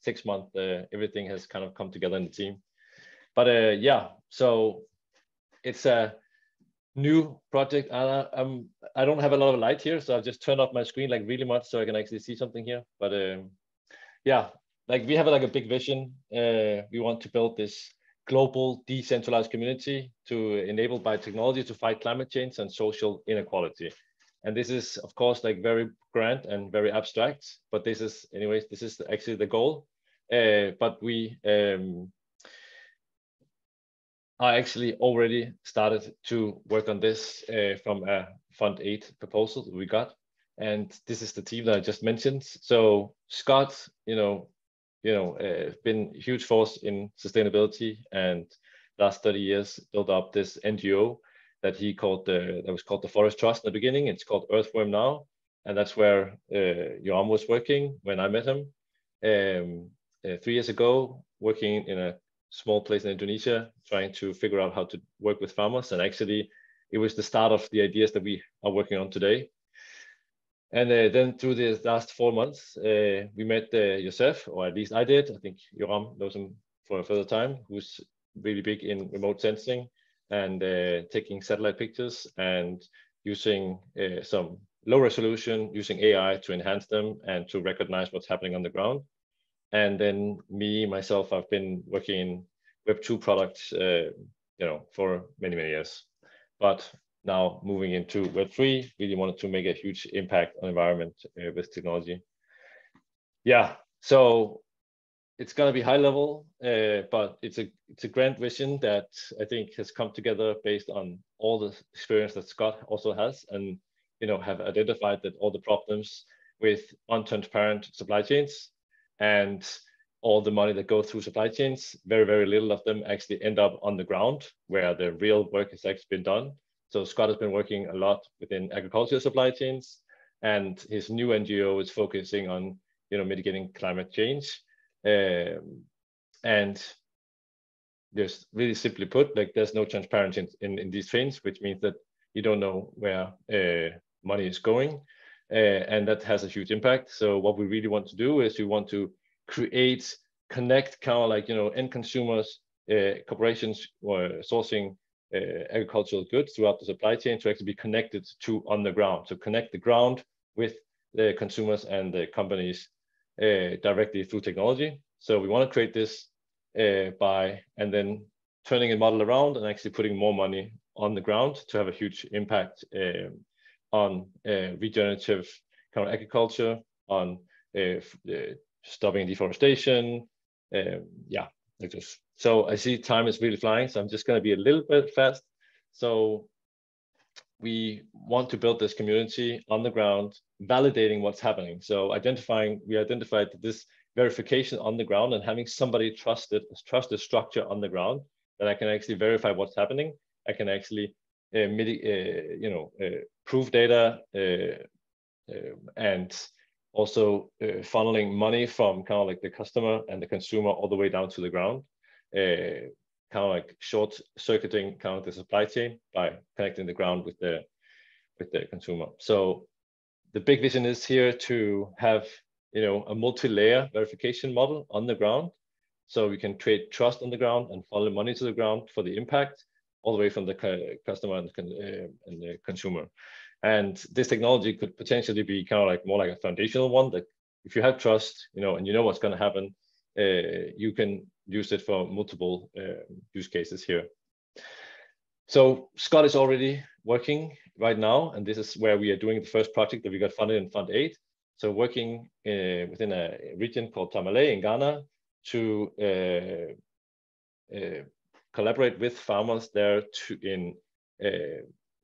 6 months, everything has kind of come together in the team. But yeah, so it's a new project. I don't have a lot of light here, so I've just turned off my screen like really much so I can actually see something here. But yeah, like we have like a big vision. We want to build this global decentralized community to enable biotechnology to fight climate change and social inequality. And this is, of course, like very grand and very abstract, but this is, anyways, this is actually the goal. But we I actually already started to work on this from a Fund 8 proposal that we got. And this is the team that I just mentioned. So Scott, been a huge force in sustainability, and last 30 years built up this NGO that was called the Forest Trust in the beginning. It's called Earthworm now, and that's where Yoram was working when I met him 3 years ago, working in a small place in Indonesia, trying to figure out how to work with farmers. And actually, it was the start of the ideas that we are working on today. And then through the last 4 months, we met Joseph, or at least I did. I think Yoram knows him for a further time, who's really big in remote sensing and taking satellite pictures and using some low resolution, using AI to enhance them and to recognize what's happening on the ground. And then myself, I've been working in Web2 products, for many, many years. But now moving into Web3, really wanted to make a huge impact on environment with technology. Yeah, so it's gonna be high level, but it's a grand vision that I think has come together based on all the experience that Scott also has, and have identified that all the problems with untransparent supply chains and all the money that goes through supply chains, very, very little of them actually end up on the ground where the real work has actually been done. So Scott has been working a lot within agricultural supply chains, and his new NGO is focusing on mitigating climate change. And there's really simply put, like there's no transparency in these chains, which means that you don't know where money is going, and that has a huge impact. So what we really want to do is we want to connect kind of like end consumers, corporations or sourcing agricultural goods throughout the supply chain to actually be connected to on the ground. So connect the ground with the consumers and the companies directly through technology. So we want to create this by and then turning a model around and actually putting more money on the ground to have a huge impact on regenerative kind of agriculture, on stopping deforestation. Like this. So I see time is really flying, so I'm just going to be a little bit fast. So we want to build this community on the ground, validating what's happening. So we identified this verification on the ground and having somebody trust the structure on the ground, that I can actually verify what's happening. I can actually prove data and also funneling money from kind of like the customer and the consumer all the way down to the ground, kind of like short circuiting kind of the supply chain by connecting the ground with the consumer. So the big vision is here to have a multi-layer verification model on the ground, so we can create trust on the ground and funnel money to the ground for the impact all the way from the customer and the consumer. And this technology could potentially be kind of like more like a foundational one, that if you have trust, and you know what's going to happen, you can use it for multiple use cases here. So Scott is already working right now, and this is where we are doing the first project that we got funded in Fund 8. So working within a region called Tamale in Ghana to collaborate with farmers there in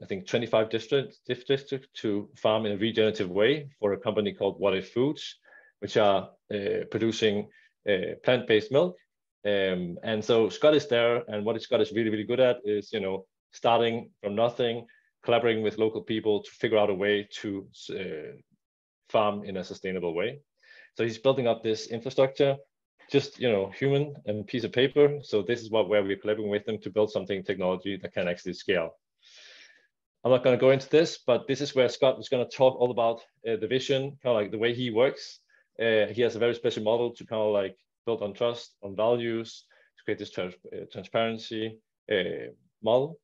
I think 25 districts to farm in a regenerative way for a company called What If Foods, which are producing plant-based milk. And so Scott is there, and what Scott is really, really good at is, starting from nothing, collaborating with local people to figure out a way to farm in a sustainable way. So he's building up this infrastructure, just human and piece of paper. So this is where we're collaborating with them to build technology that can actually scale. I'm not going to go into this, but this is where Scott is going to talk all about the vision, kind of like the way he works. He has a very special model to kind of like build on trust, on values, to create this transparency model.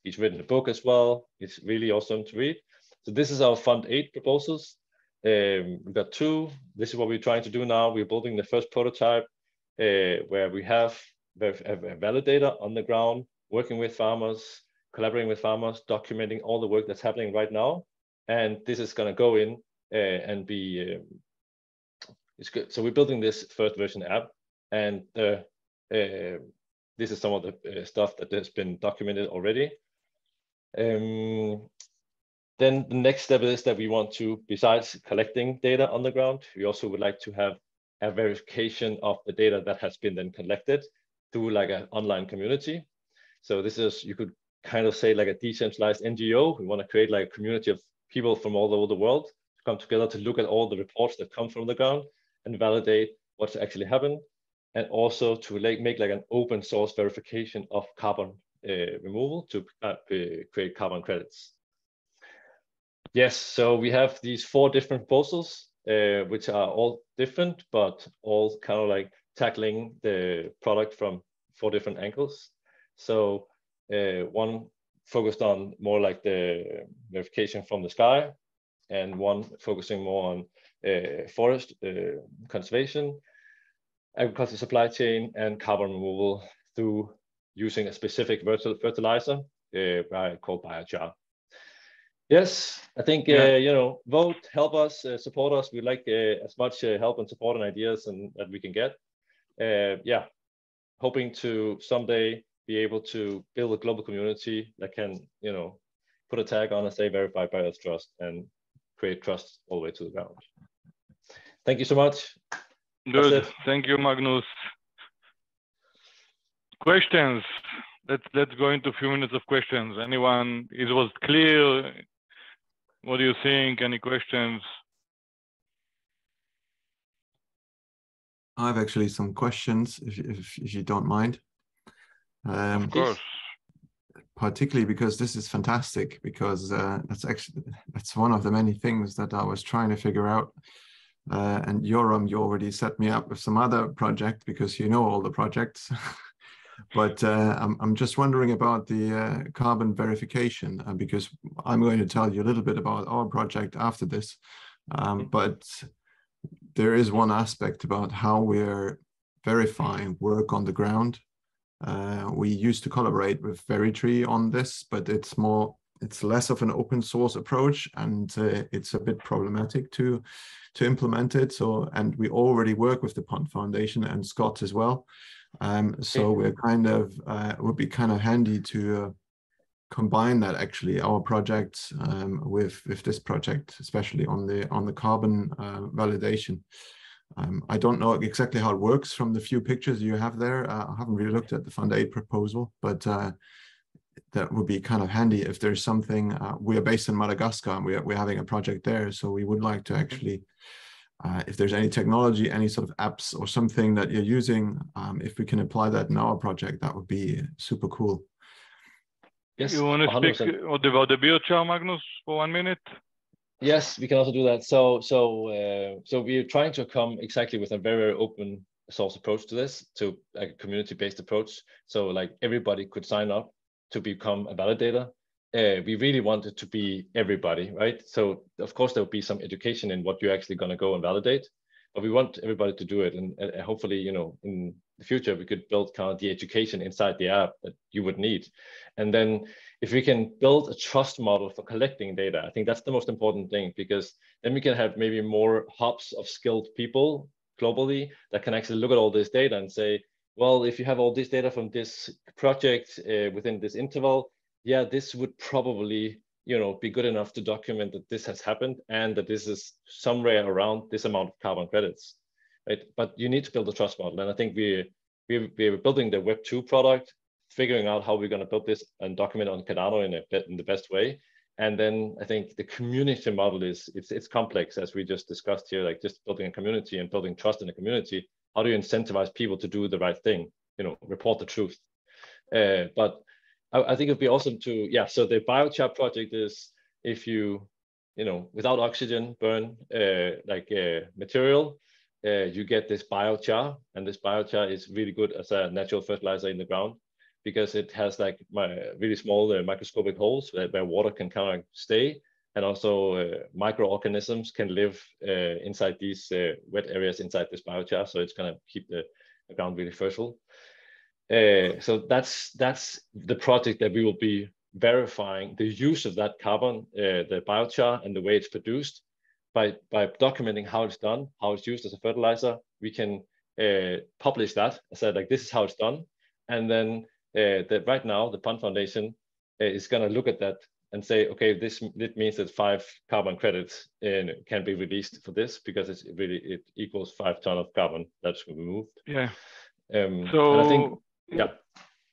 He's written a book as well. It's really awesome to read. So this is our Fund 8 proposals. We've got 2. This is what we're trying to do now. We're building the first prototype where we have a validator on the ground, working with farmers, collaborating with farmers, documenting all the work that's happening right now. And this is going to go in and be, it's good. So we're building this first version app, and this is some of the stuff that has been documented already. Then the next step is that we want to, besides collecting data on the ground, we also would like to have a verification of the data that has been then collected through like an online community. So this is, you could kind of say like a decentralized NGO. We want to create like a community of people from all over the world to come together to look at all the reports that come from the ground and validate what's actually happened, and also to make like an open source verification of carbon removal to create carbon credits. Yes, so we have these 4 different proposals, which are all different, but all kind of like tackling the product from 4 different angles. So one focused on more like the verification from the sky, and one focusing more on forest conservation, agriculture supply chain, and carbon removal through using a specific fertilizer called biochar. Yes, I think you know, vote, help us, support us. We'd like as much help and support and ideas and that we can get. Yeah, hoping to someday be able to build a global community that can, you know, put a tag on and say verified by Earth Trust and create trust all the way to the ground. Thank you so much. Good. Thank you, Magnus. Questions? Let's go into a few minutes of questions. Anyone? It was clear. What do you think? Any questions? I have actually some questions, if you don't mind. Of course. Particularly because this is fantastic, because that's one of the many things that I was trying to figure out. And Yoram, you already set me up with some other project because you know all the projects. But I'm just wondering about the carbon verification, because I'm going to tell you a little bit about our project after this. But there is one aspect about how we're verifying work on the ground. We used to collaborate with Veritree on this, but it's less of an open source approach, and it's a bit problematic to implement it. So, and we already work with the Pond Foundation and Scott as well. So we're kind of, would be kind of handy to combine that, actually, our project with this project, especially on the carbon validation. I don't know exactly how it works from the few pictures you have there. I haven't really looked at the Fund 8 proposal, but that would be kind of handy if there's something. We are based in Madagascar, and we're having a project there, so we would like to actually, if there's any technology, any sort of apps or something that you're using, if we can apply that in our project, that would be super cool. Yes, you want to 100%. Speak about the biochar, Magnus, for 1 minute? Yes, we can also do that. So we're trying to come exactly with a very open source approach to this, to like a community-based approach. So like everybody could sign up to become a validator. We really want it to be everybody, right? So of course there will be some education in what you're actually going to go and validate, but we want everybody to do it. And hopefully, you know, in the future, we could build kind of the education inside the app that you would need. And then if we can build a trust model for collecting data, I think that's the most important thing, because then we can have maybe more hubs of skilled people globally that can actually look at all this data and say, well, if you have all this data from this project within this interval, yeah, this would probably, you know, be good enough to document that this has happened and that this is somewhere around this amount of carbon credits, right? But you need to build a trust model. And I think we're building the Web 2 product, figuring out how we're going to build this and document on Cardano in the best way. And then I think the community model it's complex, as we just discussed here, like just building a community and building trust in the community. How do you incentivize people to do the right thing? You know, report the truth. But I think it'd be awesome to, yeah. So the Biochat project is, if you know, without oxygen burn material, you get this biochar, and this biochar is really good as a natural fertilizer in the ground, because it has like really small microscopic holes where water can kind of stay, and also microorganisms can live inside these wet areas inside this biochar, so it's gonna keep the ground really fertile. So that's the project that we will be verifying the use of that carbon, the biochar, and the way it's produced. By documenting how it's done, how it's used as a fertilizer, we can publish that. I said, like, this is how it's done. And then right now, the Pond Foundation is going to look at that and say, okay, it means that 5 carbon credits can be released for this because it equals 5 tons of carbon that's removed. Yeah. So and I think,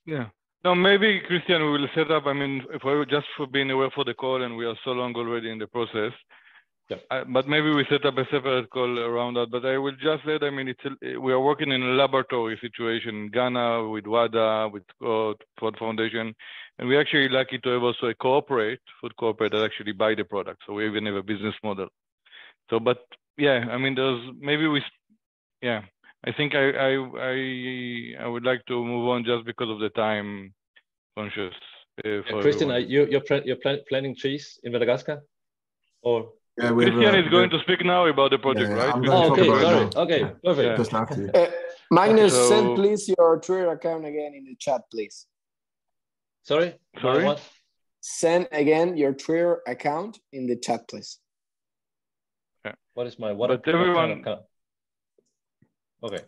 yeah. No, maybe Christian, we will set up. I mean, just for being aware for the call, and we are so long already in the process. Yeah. But maybe we set up a separate call around that. But I will just say, I mean, we are working in a laboratory situation in Ghana with WADA, with Ford Foundation, and we're actually lucky to have also a food corporate that actually buy the product. So we even have a business model. So, but yeah, I mean, I think I would like to move on just because of the time conscious. Christian, you're planting trees in Madagascar, or? Yeah, Christian is going to speak now about the project, right? Okay, sorry. Okay, perfect. Just after you. Magnus, send please your Twitter account again in the chat, please. Sorry? What? Send again your Twitter account in the chat, please. Yeah. What is my what kind of account? Okay.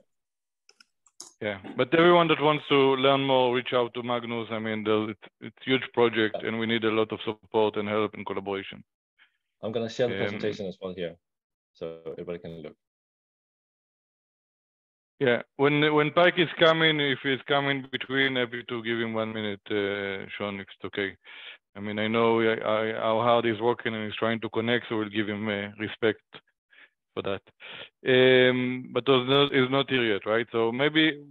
Yeah, but everyone that wants to learn more, reach out to Magnus. I mean, it's a huge project, and we need a lot of support and help and collaboration. I'm going to share the presentation as well here, so everybody can look. Yeah, when Pike is coming, if he's coming between, happy to give him 1 minute, Sean, if it's okay. I mean, I know how hard he's working and he's trying to connect, so we'll give him respect for that. But it's not here yet, right? So maybe,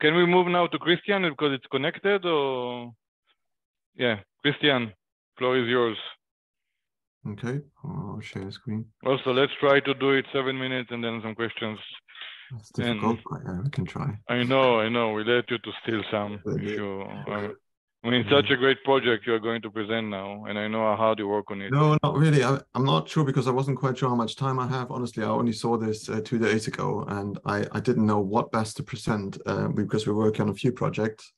can we move now to Christian because it's connected, or? Yeah, Christian, floor is yours. Okay, I'll share screen. Also, let's try to do it 7 minutes and then some questions. It's difficult, but yeah, we can try. I know. We let you to steal some. If you, I mean, it's such a great project you're going to present now, and I know how hard you work on it. No, not really. I'm not sure because I wasn't quite sure how much time I have. Honestly, I only saw this 2 days ago, and I didn't know what best to present because we're working on a few projects.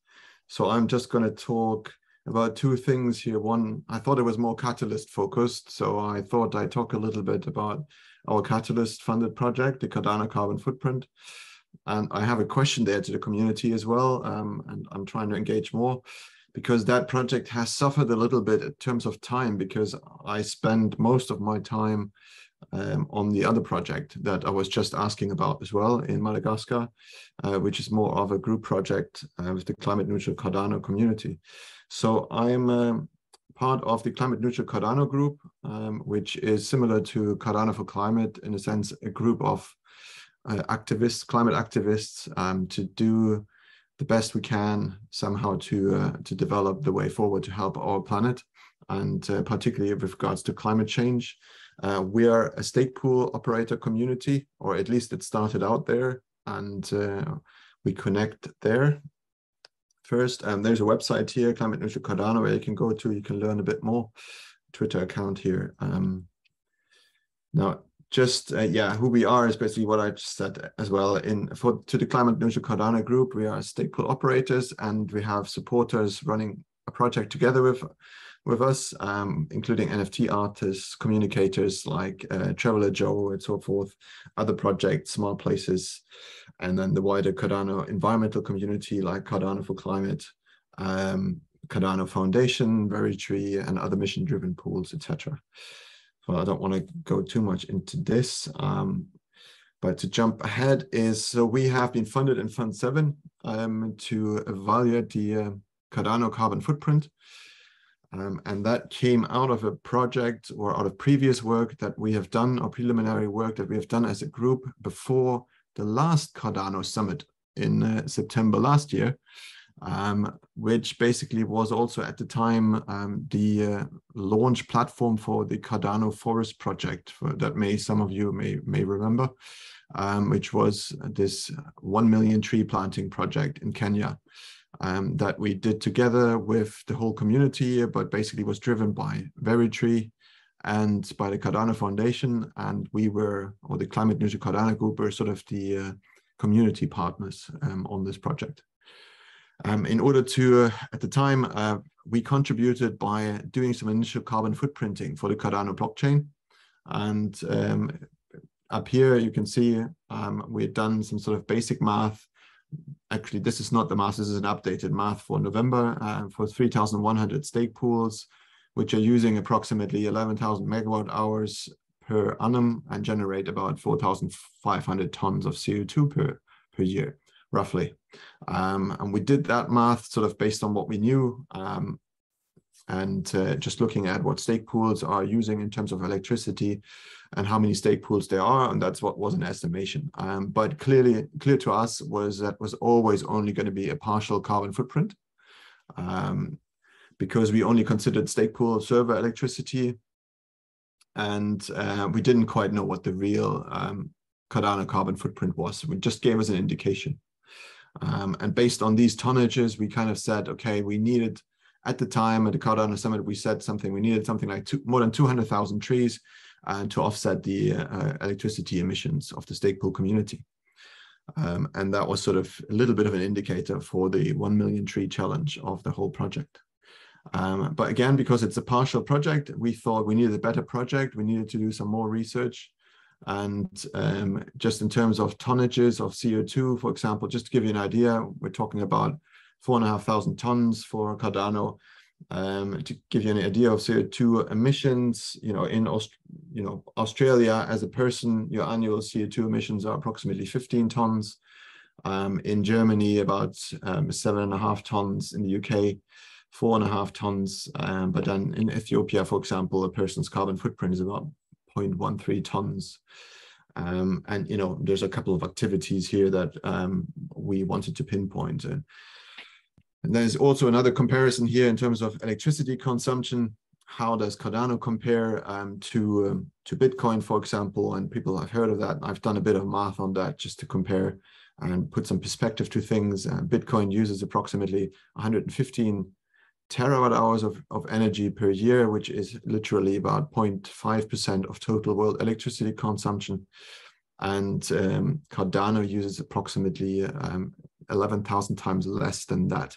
So I'm just going to talk about 2 things here. One, I thought it was more Catalyst focused, so I thought I'd talk a little bit about our Catalyst funded project, the Cardano carbon footprint. And I have a question there to the community as well, and I'm trying to engage more because that project has suffered a little bit in terms of time because I spend most of my time on the other project that I was just asking about as well in Madagascar, which is more of a group project with the climate neutral Cardano community. So I'm part of the climate neutral Cardano group, which is similar to Cardano for Climate, in a sense, a group of activists, climate activists, to do the best we can somehow to develop the way forward to help our planet, and particularly with regards to climate change. We are a stake pool operator community, or at least it started out there, and we connect there. First, there's a website here, Climate Neutral Cardano, where you can go to, you can learn a bit more. Twitter account here. Now, just who we are is basically what I just said as well. To the Climate Neutral Cardano group, we are stake pool operators, and we have supporters running a project together with us, including NFT artists, communicators like Traveler Joe and so forth, other projects, smart places, and then the wider Cardano environmental community like Cardano for Climate, Cardano Foundation, Veritree, and other mission-driven pools, etc. So I don't want to go too much into this, but to jump ahead so we have been funded in Fund 7 to evaluate the Cardano carbon footprint. And that came out of a project or out of previous work that we have done, or preliminary work that we have done as a group before the last Cardano summit in September last year, which basically was also at the time the launch platform for the Cardano Forest project that some of you may remember, which was this 1 million tree planting project in Kenya. That we did together with the whole community, but basically was driven by Veritree and by the Cardano Foundation, and the Climate Neutral Cardano group were sort of the community partners on this project. In order to, at the time, we contributed by doing some initial carbon footprinting for the Cardano blockchain, and up here you can see we had done some sort of basic math. Actually, this is not the math, this is an updated math for November for 3,100 stake pools which are using approximately 11,000 megawatt hours per annum and generate about 4,500 tons of CO2 per year, roughly. And we did that math sort of based on what we knew, and just looking at what stake pools are using in terms of electricity and how many stake pools there are, and that's what was an estimation. But clear to us was that was always only going to be a partial carbon footprint, because we only considered stake pool server electricity, and we didn't quite know what the real Cardano carbon footprint was. It just gave us an indication. And based on these tonnages, we kind of said, okay, we needed, at the time at the Cardano Summit, we said we needed something like more than 200,000 trees to offset the electricity emissions of the stake pool community. And that was sort of a little bit of an indicator for the 1 million tree challenge of the whole project. But again, because it's a partial project, we thought we needed a better project. We needed to do some more research. And just in terms of tonnages of CO2, for example, just to give you an idea, we're talking about 4,500 tons for Cardano. To give you an idea of CO2 emissions, in Australia, as a person, your annual CO2 emissions are approximately 15 tons. In Germany, about 7.5 tons. In the UK, 4.5 tons. But then in Ethiopia, for example, a person's carbon footprint is about 0.13 tons. And there's a couple of activities here that we wanted to pinpoint. And there's also another comparison here in terms of electricity consumption. How does Cardano compare to Bitcoin, for example? And people have heard of that. I've done a bit of math on that just to compare and put some perspective to things. Bitcoin uses approximately 115 terawatt hours of energy per year, which is literally about 0.5% of total world electricity consumption. And Cardano uses approximately 11,000 times less than that.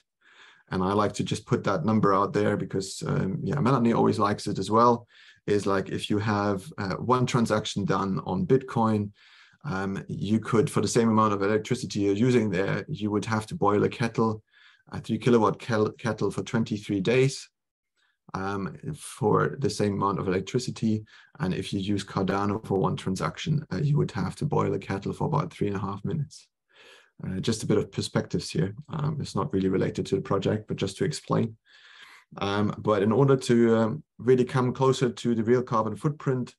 And I like to just put that number out there because, Melanie always likes it as well, is like if you have one transaction done on Bitcoin, you could, for the same amount of electricity you're using there, you would have to boil a kettle, a 3 kilowatt kettle for 23 days for the same amount of electricity. And if you use Cardano for one transaction, you would have to boil a kettle for about 3.5 minutes. Just a bit of perspectives here. It's not really related to the project, but just to explain. But in order to really come closer to the real carbon footprint,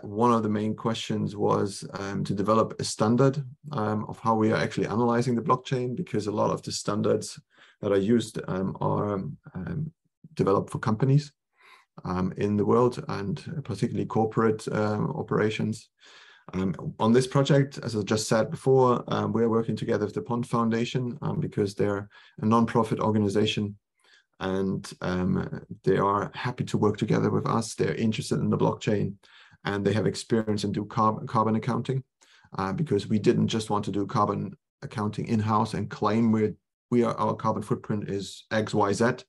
one of the main questions was to develop a standard of how we are actually analyzing the blockchain, because a lot of the standards that are used are developed for companies in the world, and particularly corporate operations. On this project, as I just said before, we're working together with the Pond Foundation because they're a non-profit organization, and they are happy to work together with us. They're interested in the blockchain, and they have experience in do carbon accounting, because we didn't just want to do carbon accounting in-house and claim our carbon footprint is X, Y, Z,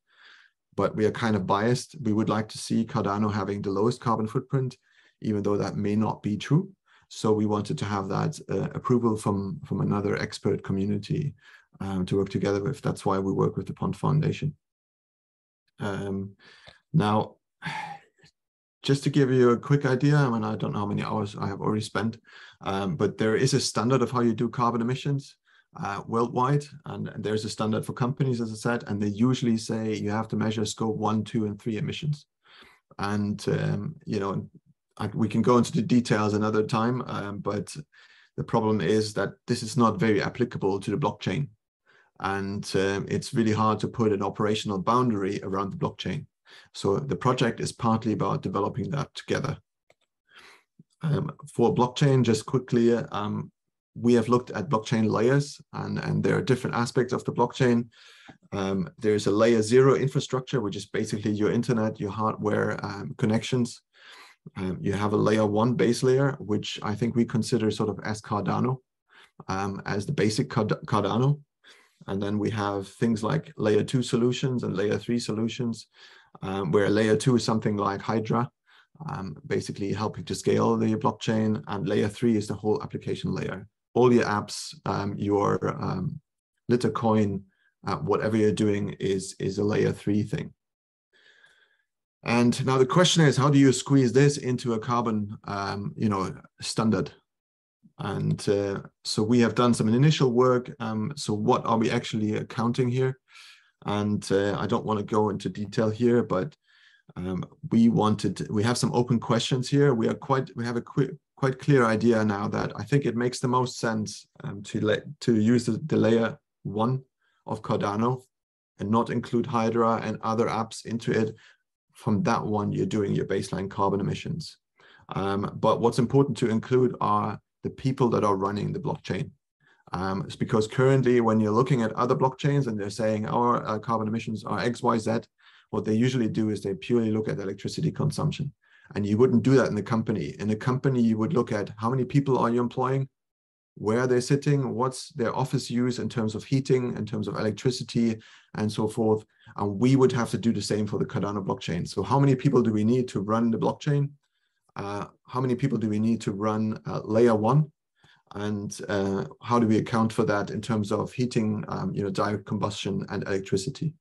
but we are kind of biased. We would like to see Cardano having the lowest carbon footprint, even though that may not be true. So we wanted to have that approval from another expert community to work together with. That's why we work with the Pond Foundation. Now, just to give you a quick idea, I mean, I don't know how many hours I have already spent, but there is a standard of how you do carbon emissions worldwide, and there's a standard for companies, as I said, and they usually say you have to measure scope 1, 2, and 3 emissions. And we can go into the details another time, but the problem is that this is not very applicable to the blockchain. And it's really hard to put an operational boundary around the blockchain. So the project is partly about developing that together. For blockchain, just quickly, we have looked at blockchain layers, and there are different aspects of the blockchain. There's a layer 0 infrastructure, which is basically your internet, your hardware connections. You have a layer 1 base layer, which I think we consider sort of as Cardano, as the basic Cardano. And then we have things like layer 2 solutions and layer 3 solutions, where layer 2 is something like Hydra, basically helping to scale the blockchain. And layer 3 is the whole application layer. All your apps, your Litercoin, whatever you're doing is a layer 3 thing. And now the question is, how do you squeeze this into a carbon, standard? And so we have done some initial work. So what are we actually counting here? And I don't want to go into detail here, but we have some open questions here. We have a quite clear idea now that I think it makes the most sense to use the layer 1 of Cardano and not include Hydra and other apps into it. From that one, you're doing your baseline carbon emissions. But what's important to include are the people that are running the blockchain. It's because currently when you're looking at other blockchains and they're saying our carbon emissions are X, Y, Z, what they usually do is they purely look at electricity consumption. And you wouldn't do that in a company. In a company, you would look at how many people are you employing, where they're sitting, what's their office use in terms of heating, in terms of electricity, and so forth. And we would have to do the same for the Cardano blockchain. So how many people do we need to run the blockchain? How many people do we need to run layer 1? And how do we account for that in terms of heating, direct combustion and electricity?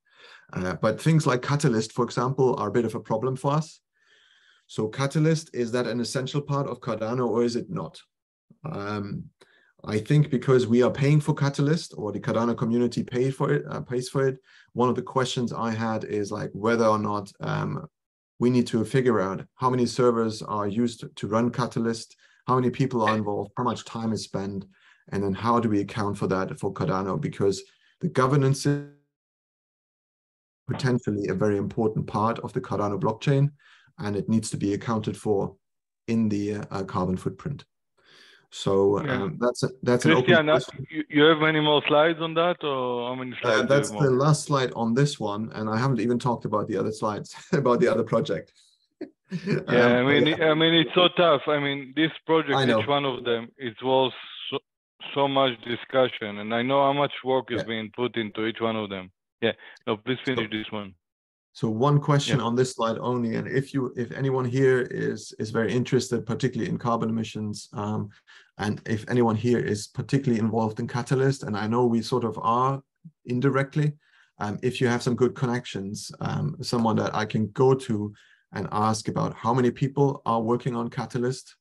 But things like Catalyst, for example, are a bit of a problem for us. So Catalyst, is that an essential part of Cardano or is it not? I think because we are paying for Catalyst, or the Cardano community pays for it. One of the questions I had is like whether or not we need to figure out how many servers are used to run Catalyst, how many people are involved, how much time is spent, and then how do we account for that for Cardano? Because the governance is potentially a very important part of the Cardano blockchain, and it needs to be accounted for in the carbon footprint. So that's an open question. You have many more slides on that, or how many slides? That's the last slide on this one, and I haven't even talked about the other slides about the other project. Yeah, I mean, it's so tough. I mean, this project, each one of them, it was so much discussion, and I know how much work is being put into each one of them. Yeah, no, please finish this one. So one question on this slide only, and if anyone here is very interested, particularly in carbon emissions, and if anyone here is particularly involved in Catalyst, and I know we sort of are indirectly, if you have some good connections, someone that I can go to and ask about how many people are working on Catalyst,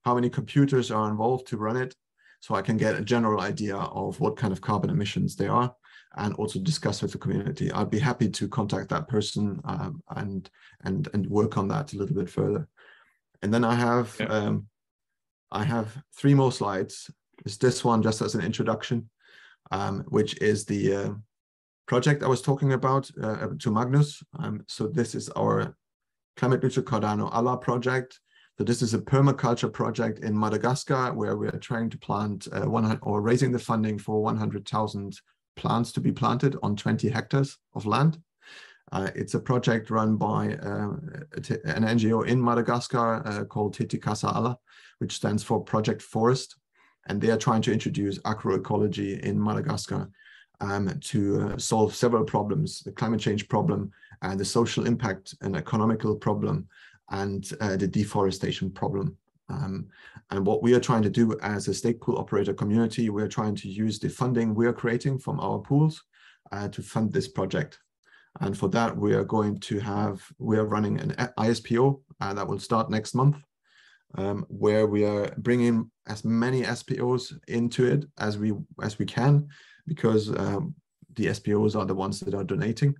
how many computers are involved to run it, so I can get a general idea of what kind of carbon emissions they are, and also discuss with the community. I'd be happy to contact that person and work on that a little bit further. And then I have 3 more slides. It's this one just as an introduction, which is the project I was talking about to Magnus. So this is our Climate Neutral Cardano Allah project. So this is a permaculture project in Madagascar where we are trying to plant raising the funding for 100,000 plants to be planted on 20 hectares of land. It's a project run by an NGO in Madagascar called Titi Casa Ala, which stands for Project Forest. And they are trying to introduce agroecology in Madagascar to solve several problems: the climate change problem, and the social impact and economical problem, and the deforestation problem. And what we are trying to do as a stake pool operator community, we're trying to use the funding we are creating from our pools to fund this project. And for that, we are running an ISPO that will start next month, where we are bringing as many SPOs into it as we can, because the SPOs are the ones that are donating.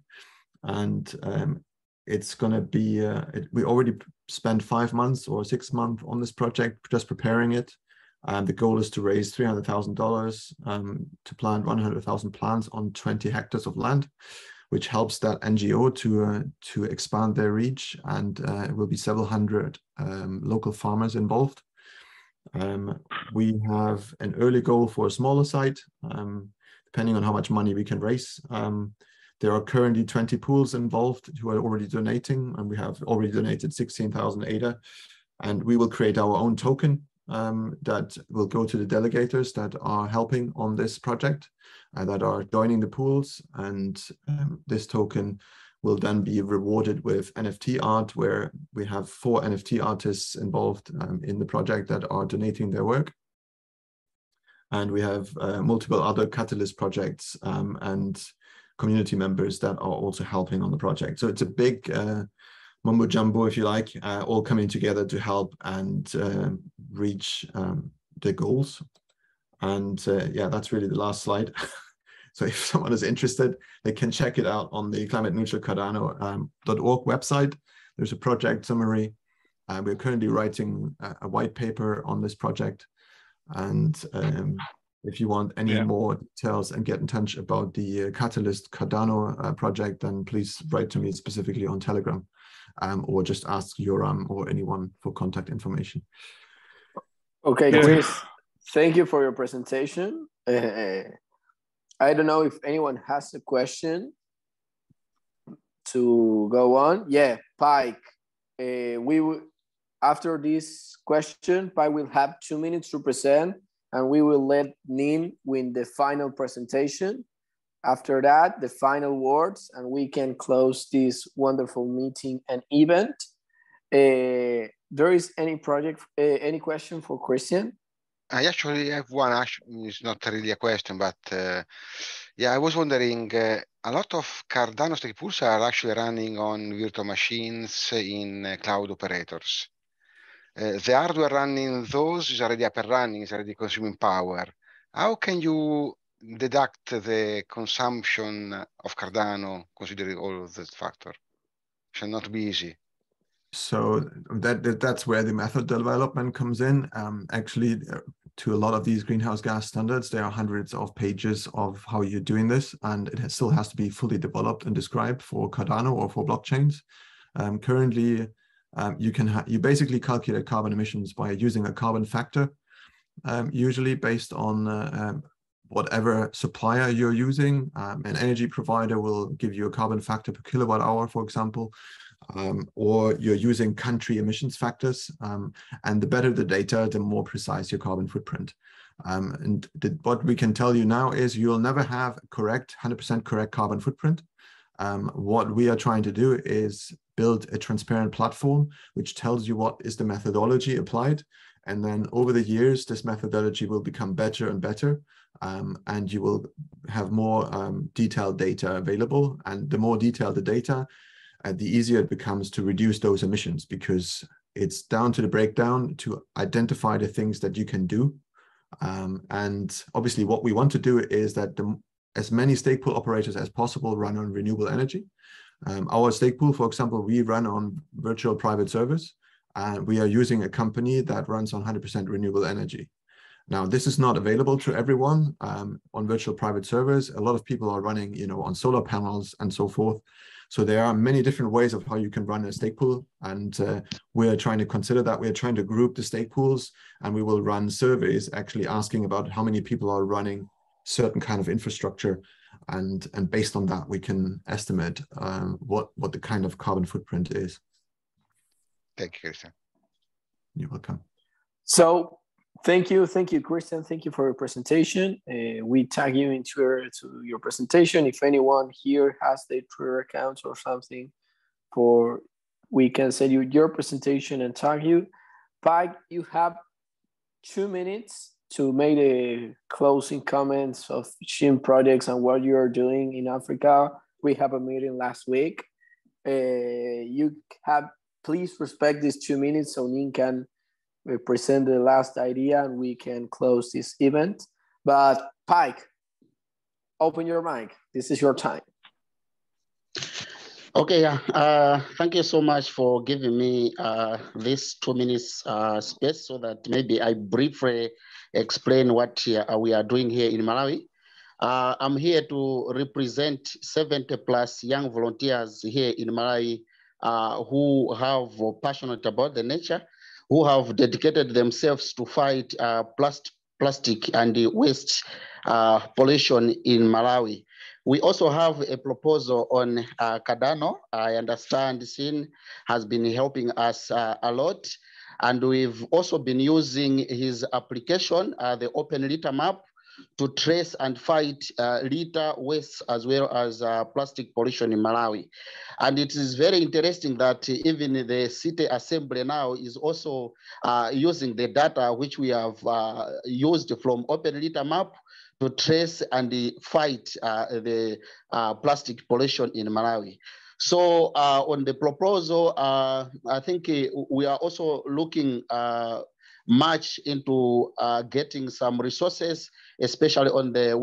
And it's going to be, we already spent 5 months or 6 months on this project, just preparing it. And the goal is to raise $300,000 to plant 100,000 plants on 20 hectares of land, which helps that NGO to expand their reach. And it will be several hundred local farmers involved. We have an early goal for a smaller site, depending on how much money we can raise. There are currently 20 pools involved who are already donating, and we have already donated 16,000 ADA. And we will create our own token that will go to the delegators that are helping on this project, that are joining the pools. And this token will then be rewarded with NFT art, where we have 4 NFT artists involved in the project that are donating their work. And we have multiple other Catalyst projects and community members that are also helping on the project. So it's a big mumbo jumbo, if you like, all coming together to help and reach the goals. And yeah, that's really the last slide. So if someone is interested, they can check it out on the climate-neutral-Cardano.org website. There's a project summary. We're currently writing a white paper on this project. And if you want any more details and get in touch about the Catalyst Cardano project, then please write to me specifically on Telegram, or just ask Yoram or anyone for contact information. Okay, Chris, thank you for your presentation. I don't know if anyone has a question to go on. Yeah, Pike, we will, after this question, Pike will have 2 minutes to present, and we will let Nin win the final presentation. After that, the final words, and we can close this wonderful meeting and event. There is any any question for Christian? I actually have one. It's not really a question, but yeah, I was wondering, a lot of Cardano stake pools are actually running on virtual machines in cloud operators. The hardware running those is already up and running, is already consuming power. How can you deduct the consumption of Cardano, considering all of these factors? Should not be easy. So that's where the method development comes in. Actually, to a lot of these greenhouse gas standards, there are hundreds of pages of how you're doing this, and it still has to be fully developed and described for Cardano or for blockchains. Currently, you basically calculate carbon emissions by using a carbon factor, usually based on whatever supplier you're using. An energy provider will give you a carbon factor per kilowatt hour, for example. Or you're using country emissions factors, and the better the data, the more precise your carbon footprint. What we can tell you now is you'll never have 100% correct carbon footprint. What we are trying to do is build a transparent platform which tells you what is the methodology applied, and then over the years this methodology will become better and better, and you will have more detailed data available, and the more detailed the data, the easier it becomes to reduce those emissions, because it's down to the breakdown to identify the things that you can do. And obviously what we want to do is that as many stake pool operators as possible run on renewable energy. Our stake pool, for example, we run on virtual private servers, and we are using a company that runs on 100% renewable energy. Now, this is not available to everyone on virtual private servers. A lot of people are running, on solar panels and so forth. So there are many different ways of how you can run a stake pool, and we're trying to consider that. We're trying to group the stake pools, and we will run surveys actually asking about how many people are running certain kind of infrastructure, and based on that we can estimate what the kind of carbon footprint is. Thank you, Christian. You're welcome. So thank you, Christian. Thank you for your presentation. We tag you into your presentation. If anyone here has their Twitter accounts or something, we can send you your presentation and tag you. Pike, you have 2 minutes to make the closing comments of Shin projects and what you are doing in Africa. We have a meeting last week. Please respect these 2 minutes so Nin can present the last idea and we can close this event. But Pike, open your mic. This is your time. Okay, thank you so much for giving me this 2 minutes space so that maybe I briefly explain what we are doing here in Malawi. I'm here to represent 70 plus young volunteers here in Malawi who have passionate about the nature, who have dedicated themselves to fight plastic and waste pollution in Malawi. We also have a proposal on Cardano. I understand Sin has been helping us a lot. And we've also been using his application, the Open Litter Map, to trace and fight litter waste as well as plastic pollution in Malawi. And it is very interesting that even the city assembly now is also using the data which we have used from Open Litter Map trace and fight the plastic pollution in Malawi. So on the proposal, I think we are also looking much into getting some resources, especially on the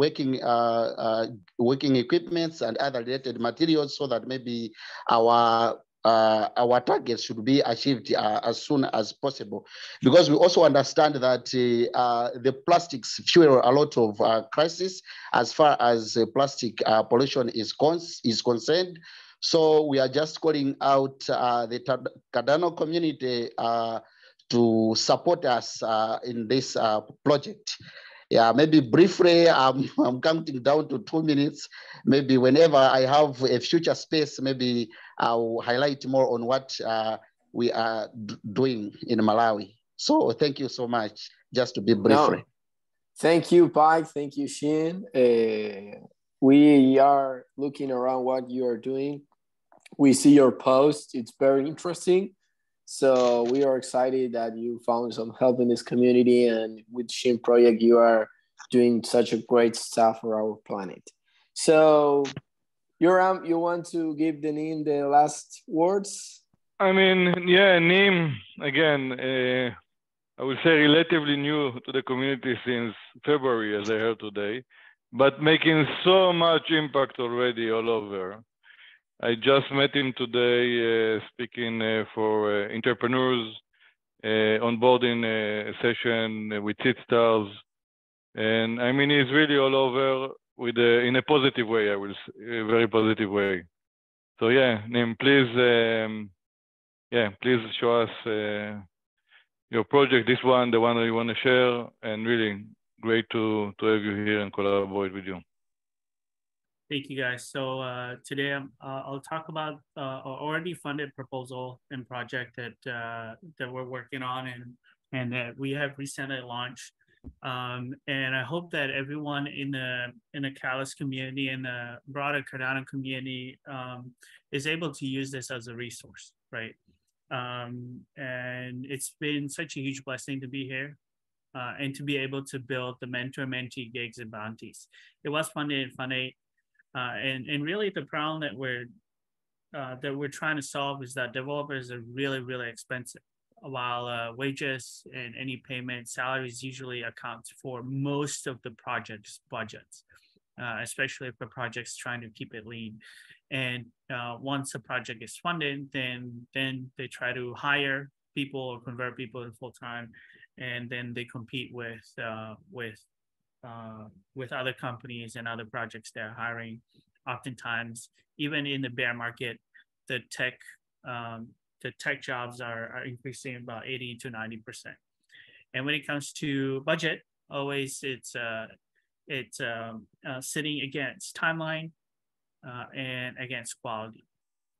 working equipments and other related materials, so that maybe our targets should be achieved as soon as possible. Because we also understand that the plastics fuel a lot of crisis as far as plastic pollution is concerned. So we are just calling out the Cardano community to support us in this project. Yeah, maybe briefly, I'm counting down to 2 minutes. Maybe whenever I have a future space, maybe I'll highlight more on what we are doing in Malawi. So thank you so much, just to be briefly. No. Thank you, Pike. Thank you, Shin. We are looking around what you are doing. We see your post. It's very interesting. So we are excited that you found some help in this community, and with Shin Project, you are doing such a great stuff for our planet. So, Yoram, you want to give the Neem the last words? I mean, yeah, Neem, again, I would say relatively new to the community since February, as I heard today, but making so much impact already all over. I just met him today speaking for entrepreneurs, onboarding a session with Seed Stars. And I mean, he's really all over with in a positive way, I will say, a very positive way. So yeah, Neem, please, please show us your project, this one, the one that you want to share, and really great to have you here and collaborate with you. Thank you, guys. So today I'll talk about an already funded proposal and project that we're working on and that we have recently launched. And I hope that everyone in the Catalyst community and the broader Cardano community is able to use this as a resource, right? And it's been such a huge blessing to be here. And to be able to build the mentor-mentee gigs and bounties. It was funded in Fund 8. And really the problem that we're trying to solve is that developers are really, really expensive. While wages and any payment, salaries usually account for most of the project's budgets, especially if the project's trying to keep it lean. And once a project is funded, then they try to hire people or convert people to full-time, and then they compete with other companies and other projects they're hiring. Oftentimes, even in the bear market, the tech jobs are increasing about 80 to 90%. And when it comes to budget, always it's sitting against timeline and against quality.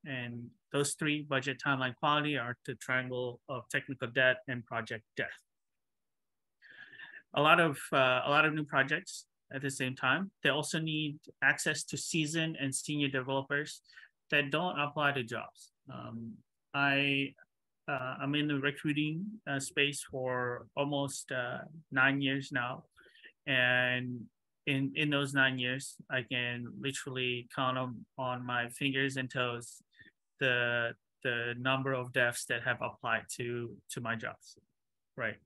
And those three, budget, timeline, quality, are the triangle of technical debt and project death. A lot of new projects at the same time. They also need access to seasoned and senior developers that don't apply to jobs. I'm in the recruiting space for almost 9 years now, and in those 9 years, I can literally count on my fingers and toes the number of devs that have applied to my jobs, right?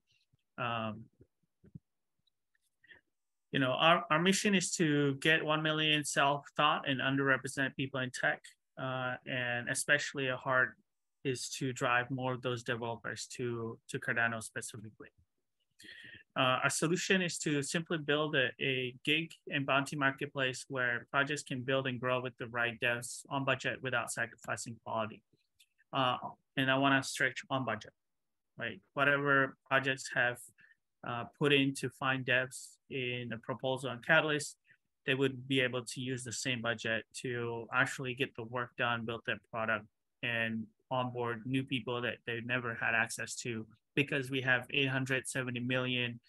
You know, our mission is to get 1 million self-taught and underrepresented people in tech, and especially at heart is to drive more of those developers to Cardano specifically. Our solution is to simply build a gig and bounty marketplace where projects can build and grow with the right devs on budget without sacrificing quality. And I want to stretch on budget, right? Whatever projects have put in to find devs in a proposal on Catalyst, they would be able to use the same budget to actually get the work done, build their product, and onboard new people that they've never had access to, because we have 870 million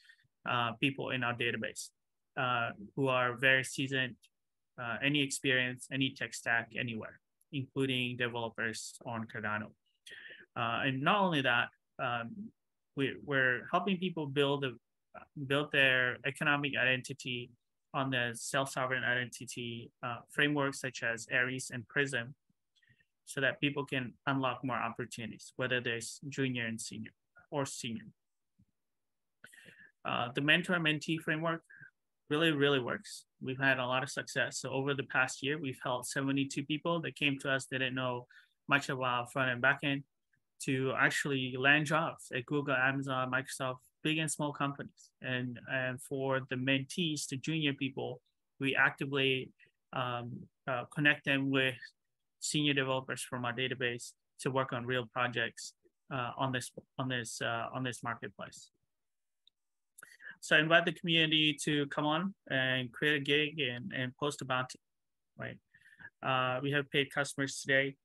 people in our database who are very seasoned, any experience, any tech stack, anywhere, including developers on Cardano. And not only that, we're helping people build their economic identity on the self-sovereign identity frameworks such as Aries and Prism, so that people can unlock more opportunities, whether there's junior and senior or senior. The mentor-mentee framework really works. We've had a lot of success. So over the past year, we've held 72 people that came to us, didn't know much about front and back end, to actually land jobs at Google, Amazon, Microsoft, big and small companies. And for the mentees, the junior people, we actively connect them with senior developers from our database to work on real projects on this marketplace. So I invite the community to come on and create a gig and post a bounty, right? We have paid customers today,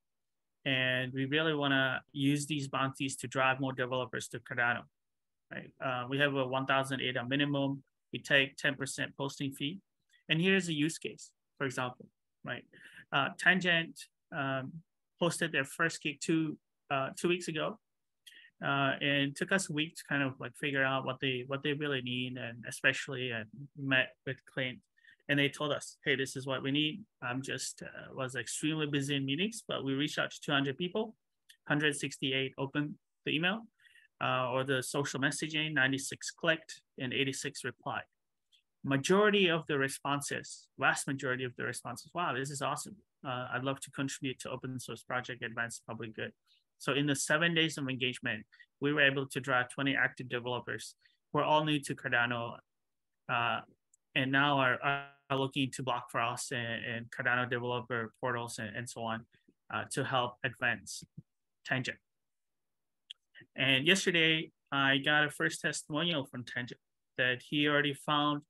and we really want to use these bounties to drive more developers to Cardano, right? We have a 1,000 ADA minimum. We take 10% posting fee. And here's a use case, for example, right? Tangent posted their first gig 2 weeks ago. And took us a week to kind of like figure out what they really need, and especially met with Clint, and they told us, hey, this is what we need. I'm just was extremely busy in meetings, but we reached out to 200 people, 168 opened the email or the social messaging, 96 clicked, and 86 replied. Majority of the responses, vast majority of the responses, wow, this is awesome. I'd love to contribute to open source project, advanced public good. So in the 7 days of engagement, we were able to drive 20 active developers who are all new to Cardano and now are looking to block for us and Cardano developer portals and so on to help advance Tangent. And yesterday, I got a first testimonial from Tangent that he already found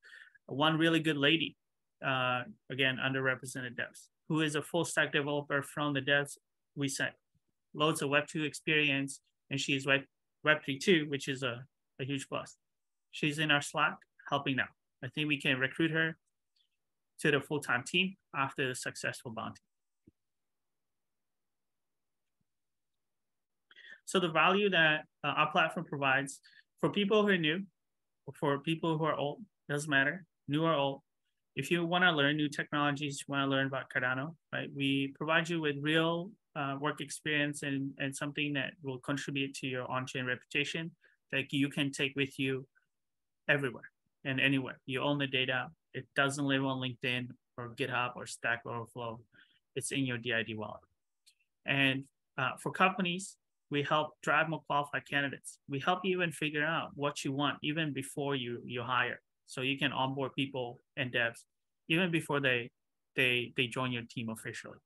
one really good lady, again, underrepresented devs, who is a full stack developer from the devs we sent. Loads of Web2 experience, and she's Web3 too, which is a huge plus. She's in our Slack helping now. I think we can recruit her to the full-time team after the successful bounty. So the value that our platform provides for people who are new, or for people who are old, doesn't matter, new or old. If you want to learn new technologies, you want to learn about Cardano, right? We provide you with real work experience and something that will contribute to your on-chain reputation that you can take with you everywhere and anywhere. You own the data. It doesn't live on LinkedIn or GitHub or Stack Overflow. It's in your DID wallet. And for companies, we help drive more qualified candidates. We help you even figure out what you want even before you hire. So you can onboard people and devs even before they join your team officially.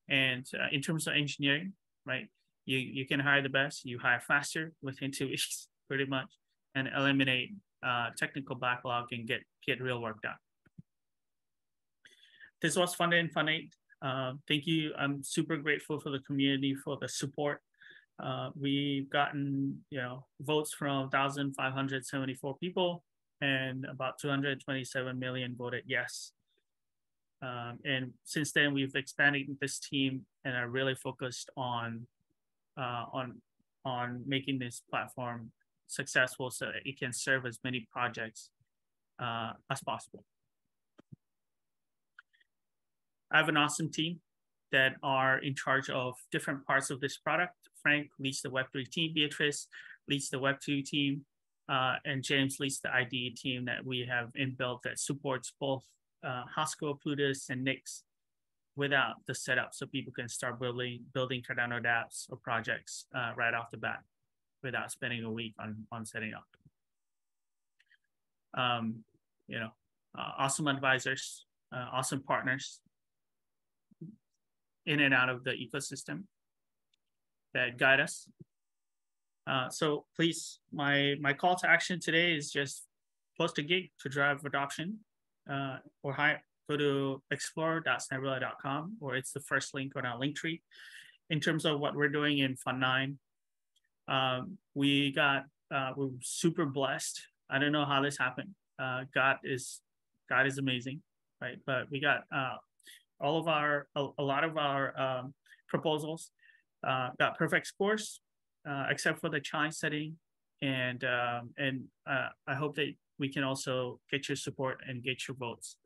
And in terms of engineering, right, you can hire the best, you hire faster within 2 weeks, pretty much, and eliminate technical backlog and get real work done. This was Funded and Fundate. Thank you. I'm super grateful for the community for the support. We've gotten votes from 1,574 people, and about 227 million voted yes. And since then, we've expanded this team and are really focused on making this platform successful so that it can serve as many projects as possible. I have an awesome team that are in charge of different parts of this product. Frank leads the Web3 team, Beatrice leads the Web2 team, and James leads the IDE team that we have inbuilt that supports both Haskell, Plutus, and Nix without the setup, so people can start building Cardano dApps or projects right off the bat without spending a week on setting up. Awesome advisors, awesome partners in and out of the ecosystem that guide us. So please, my call to action today is just post a gig to drive adoption. Or go to explore.snapperella.com, or it's the first link on our link tree. In terms of what we're doing in Fund 9, we're super blessed. I don't know how this happened. God is amazing, right? But we got a lot of our proposals got perfect scores, except for the challenge setting, and I hope that we can also get your support and get your votes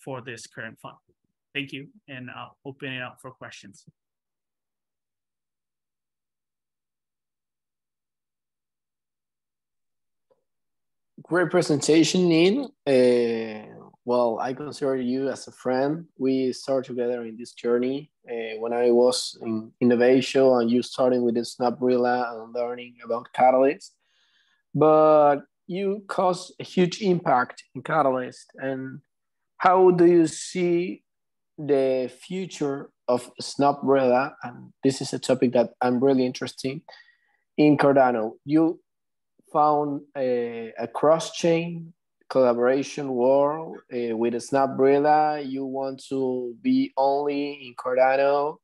for this current fund. Thank you, and I'll open it up for questions. Great presentation, Nin. Well, I consider you as a friend. We started together in this journey when I was in innovation and you starting with the Snapbrilla and learning about Catalyst. But you caused a huge impact in Catalyst. And how do you see the future of Snapbrilla? And this is a topic that I'm really interested in Cardano. You found a cross-chain collaboration world with Snapbrilla. You want to be only in Cardano.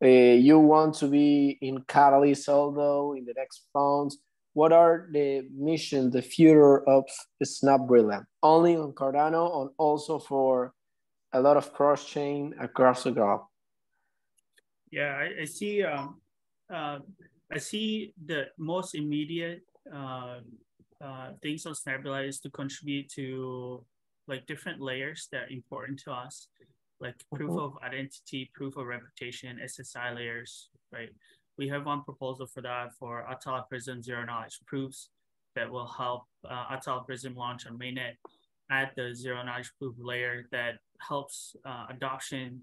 You want to be in Catalyst, although in the next funds. What are the mission, the future of Snapbrilla? Only on Cardano and also for a lot of cross-chain across the globe. Yeah, I see. I see the most immediate things on Snapbrilla is to contribute to like different layers that are important to us, like proof of identity, proof of reputation, SSI layers, right? We have one proposal for that for Untitled Prism zero knowledge proofs that will help Untitled Prism launch on mainnet, add the zero knowledge proof layer that helps adoption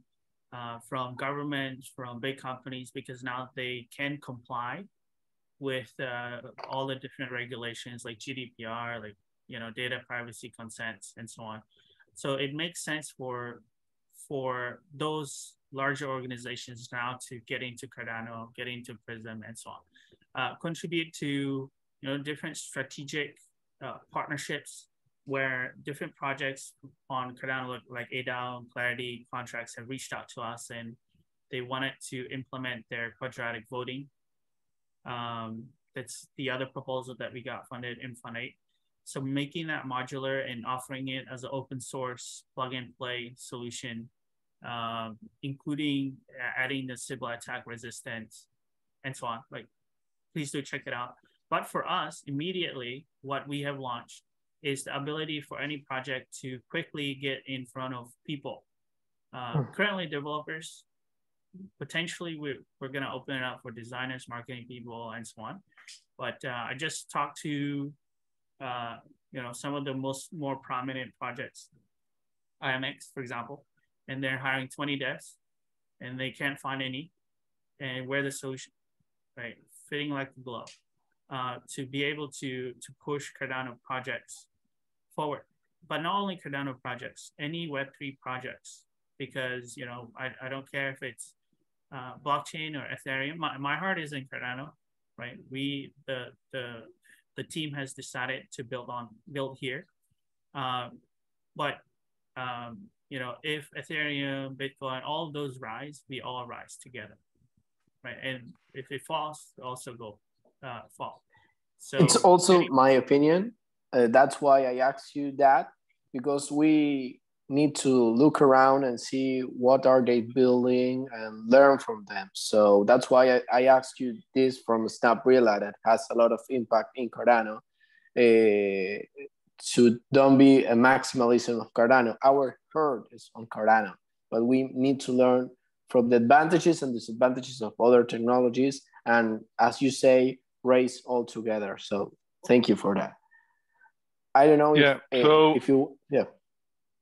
from governments, from big companies, because now they can comply with all the different regulations like GDPR, like, you know, data privacy consents and so on. So it makes sense for those larger organizations now to get into Cardano, get into Prism and so on. Contribute to, you know, different strategic partnerships where different projects on Cardano like ADAO, Clarity contracts have reached out to us and they wanted to implement their quadratic voting. That's the other proposal that we got funded in Fund 8. So making that modular and offering it as an open source plug and play solution, including adding the Sybil attack resistance and so on. Like, please do check it out. But for us, immediately, what we have launched is the ability for any project to quickly get in front of people. Currently, developers, potentially we're going to open it up for designers, marketing people, and so on. But I just talked to you know, some of the more prominent projects, IMX, for example, and they're hiring 20 devs, and they can't find any, and we're the solution, right? Fitting like a glove to be able to push Cardano projects forward. But not only Cardano projects, any Web3 projects, because, you know, I don't care if it's blockchain or Ethereum. My heart is in Cardano, right? The team has decided to build here. But you know, if Ethereum, Bitcoin, all of those rise, we all rise together, right? And if it falls, we also go fall. So it's also my opinion. That's why I asked you that, because we need to look around and see what are they building and learn from them. So that's why I asked you this from Snapbrilla that has a lot of impact in Cardano. To don't be a maximalism of Cardano. Our heart is on Cardano, but we need to learn from the advantages and disadvantages of other technologies. And as you say, race all together. So thank you for that. I don't know if you,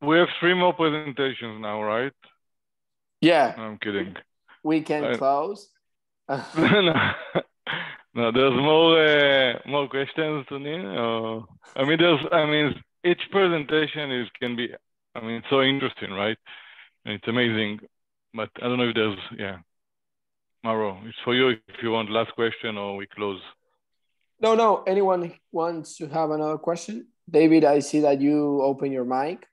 We have 3 more presentations now, right? Yeah. No, I'm kidding. We can close. No, there's more questions to me. I mean, each presentation can be, so interesting, right? And it's amazing, but I don't know if there's, Mauro, it's for you if you want last question or we close. No, anyone wants to have another question? David, I see that you open your mic.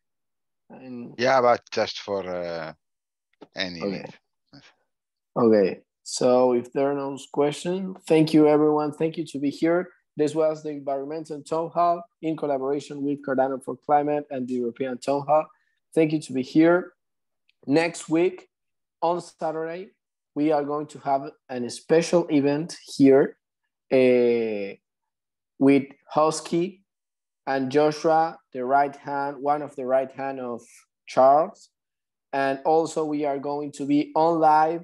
Yeah, but just for any. Okay, so if there are no questions, thank you everyone. Thank you to be here. This was the Environmental Town Hall in collaboration with Cardano for Climate and the European Town Hall. Thank you to be here. Next week on Saturday, we are going to have a special event here with Husky and Joshua, one of the right hand of Charles. And also we are going to be on live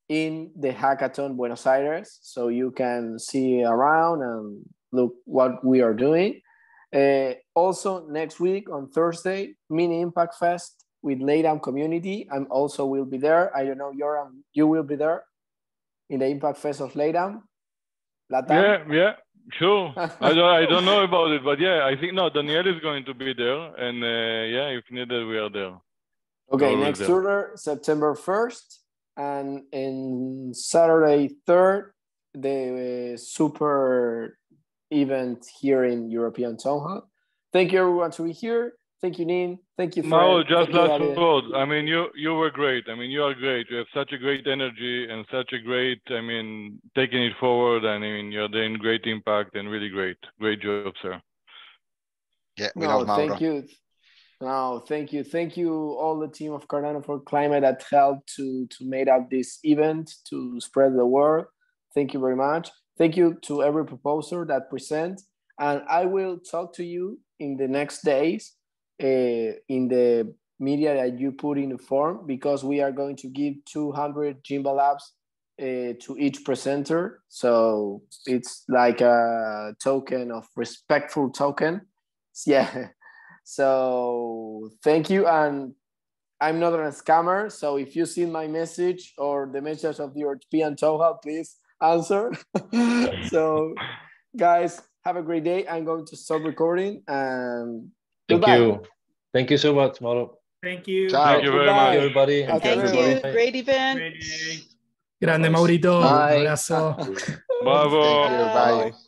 in the Hackathon Buenos Aires, so you can see around and look what we are doing. Also next week on Thursday, Mini Impact Fest with LATAM community. I'm also will be there. I don't know, Yoram, you will be there in the Impact Fest of LATAM? Yeah, sure. I don't know about it, but yeah, I think no, Daniel is going to be there, and yeah, if needed, we are there. Okay, next tour, September 1st, and in Saturday 3rd, the super event here in European Town Hall. Thank you everyone to be here. Thank you, Nin. Thank you, Fred. Mauro, just last word. I mean, you were great. I mean, you are great. You have such a great energy and such a great, I mean, taking it forward. And I mean, you're doing great impact and really great. Great job, sir. Yeah, we love Mauro. Thank you. No, thank you. Thank you all the team of Cardano for Climate that helped to make up this event, to spread the word. Thank you very much. Thank you to every proposer that present. And I will talk to you in the next days in the media that you put in the form, because we are going to give 200 Jimba Labs to each presenter. So it's like a token of respectful token. Yeah. So thank you. And I'm not a scammer. So if you see my message or the message of the European Town Hall, please answer. So guys, have a great day. I'm going to stop recording and goodbye. Thank you so much, Mauro. Thank you. Ciao. Thank you very much. Everybody. Thank you. Great event. Grande Maurito. Un abrazo. Bravo. Thank you. Bye.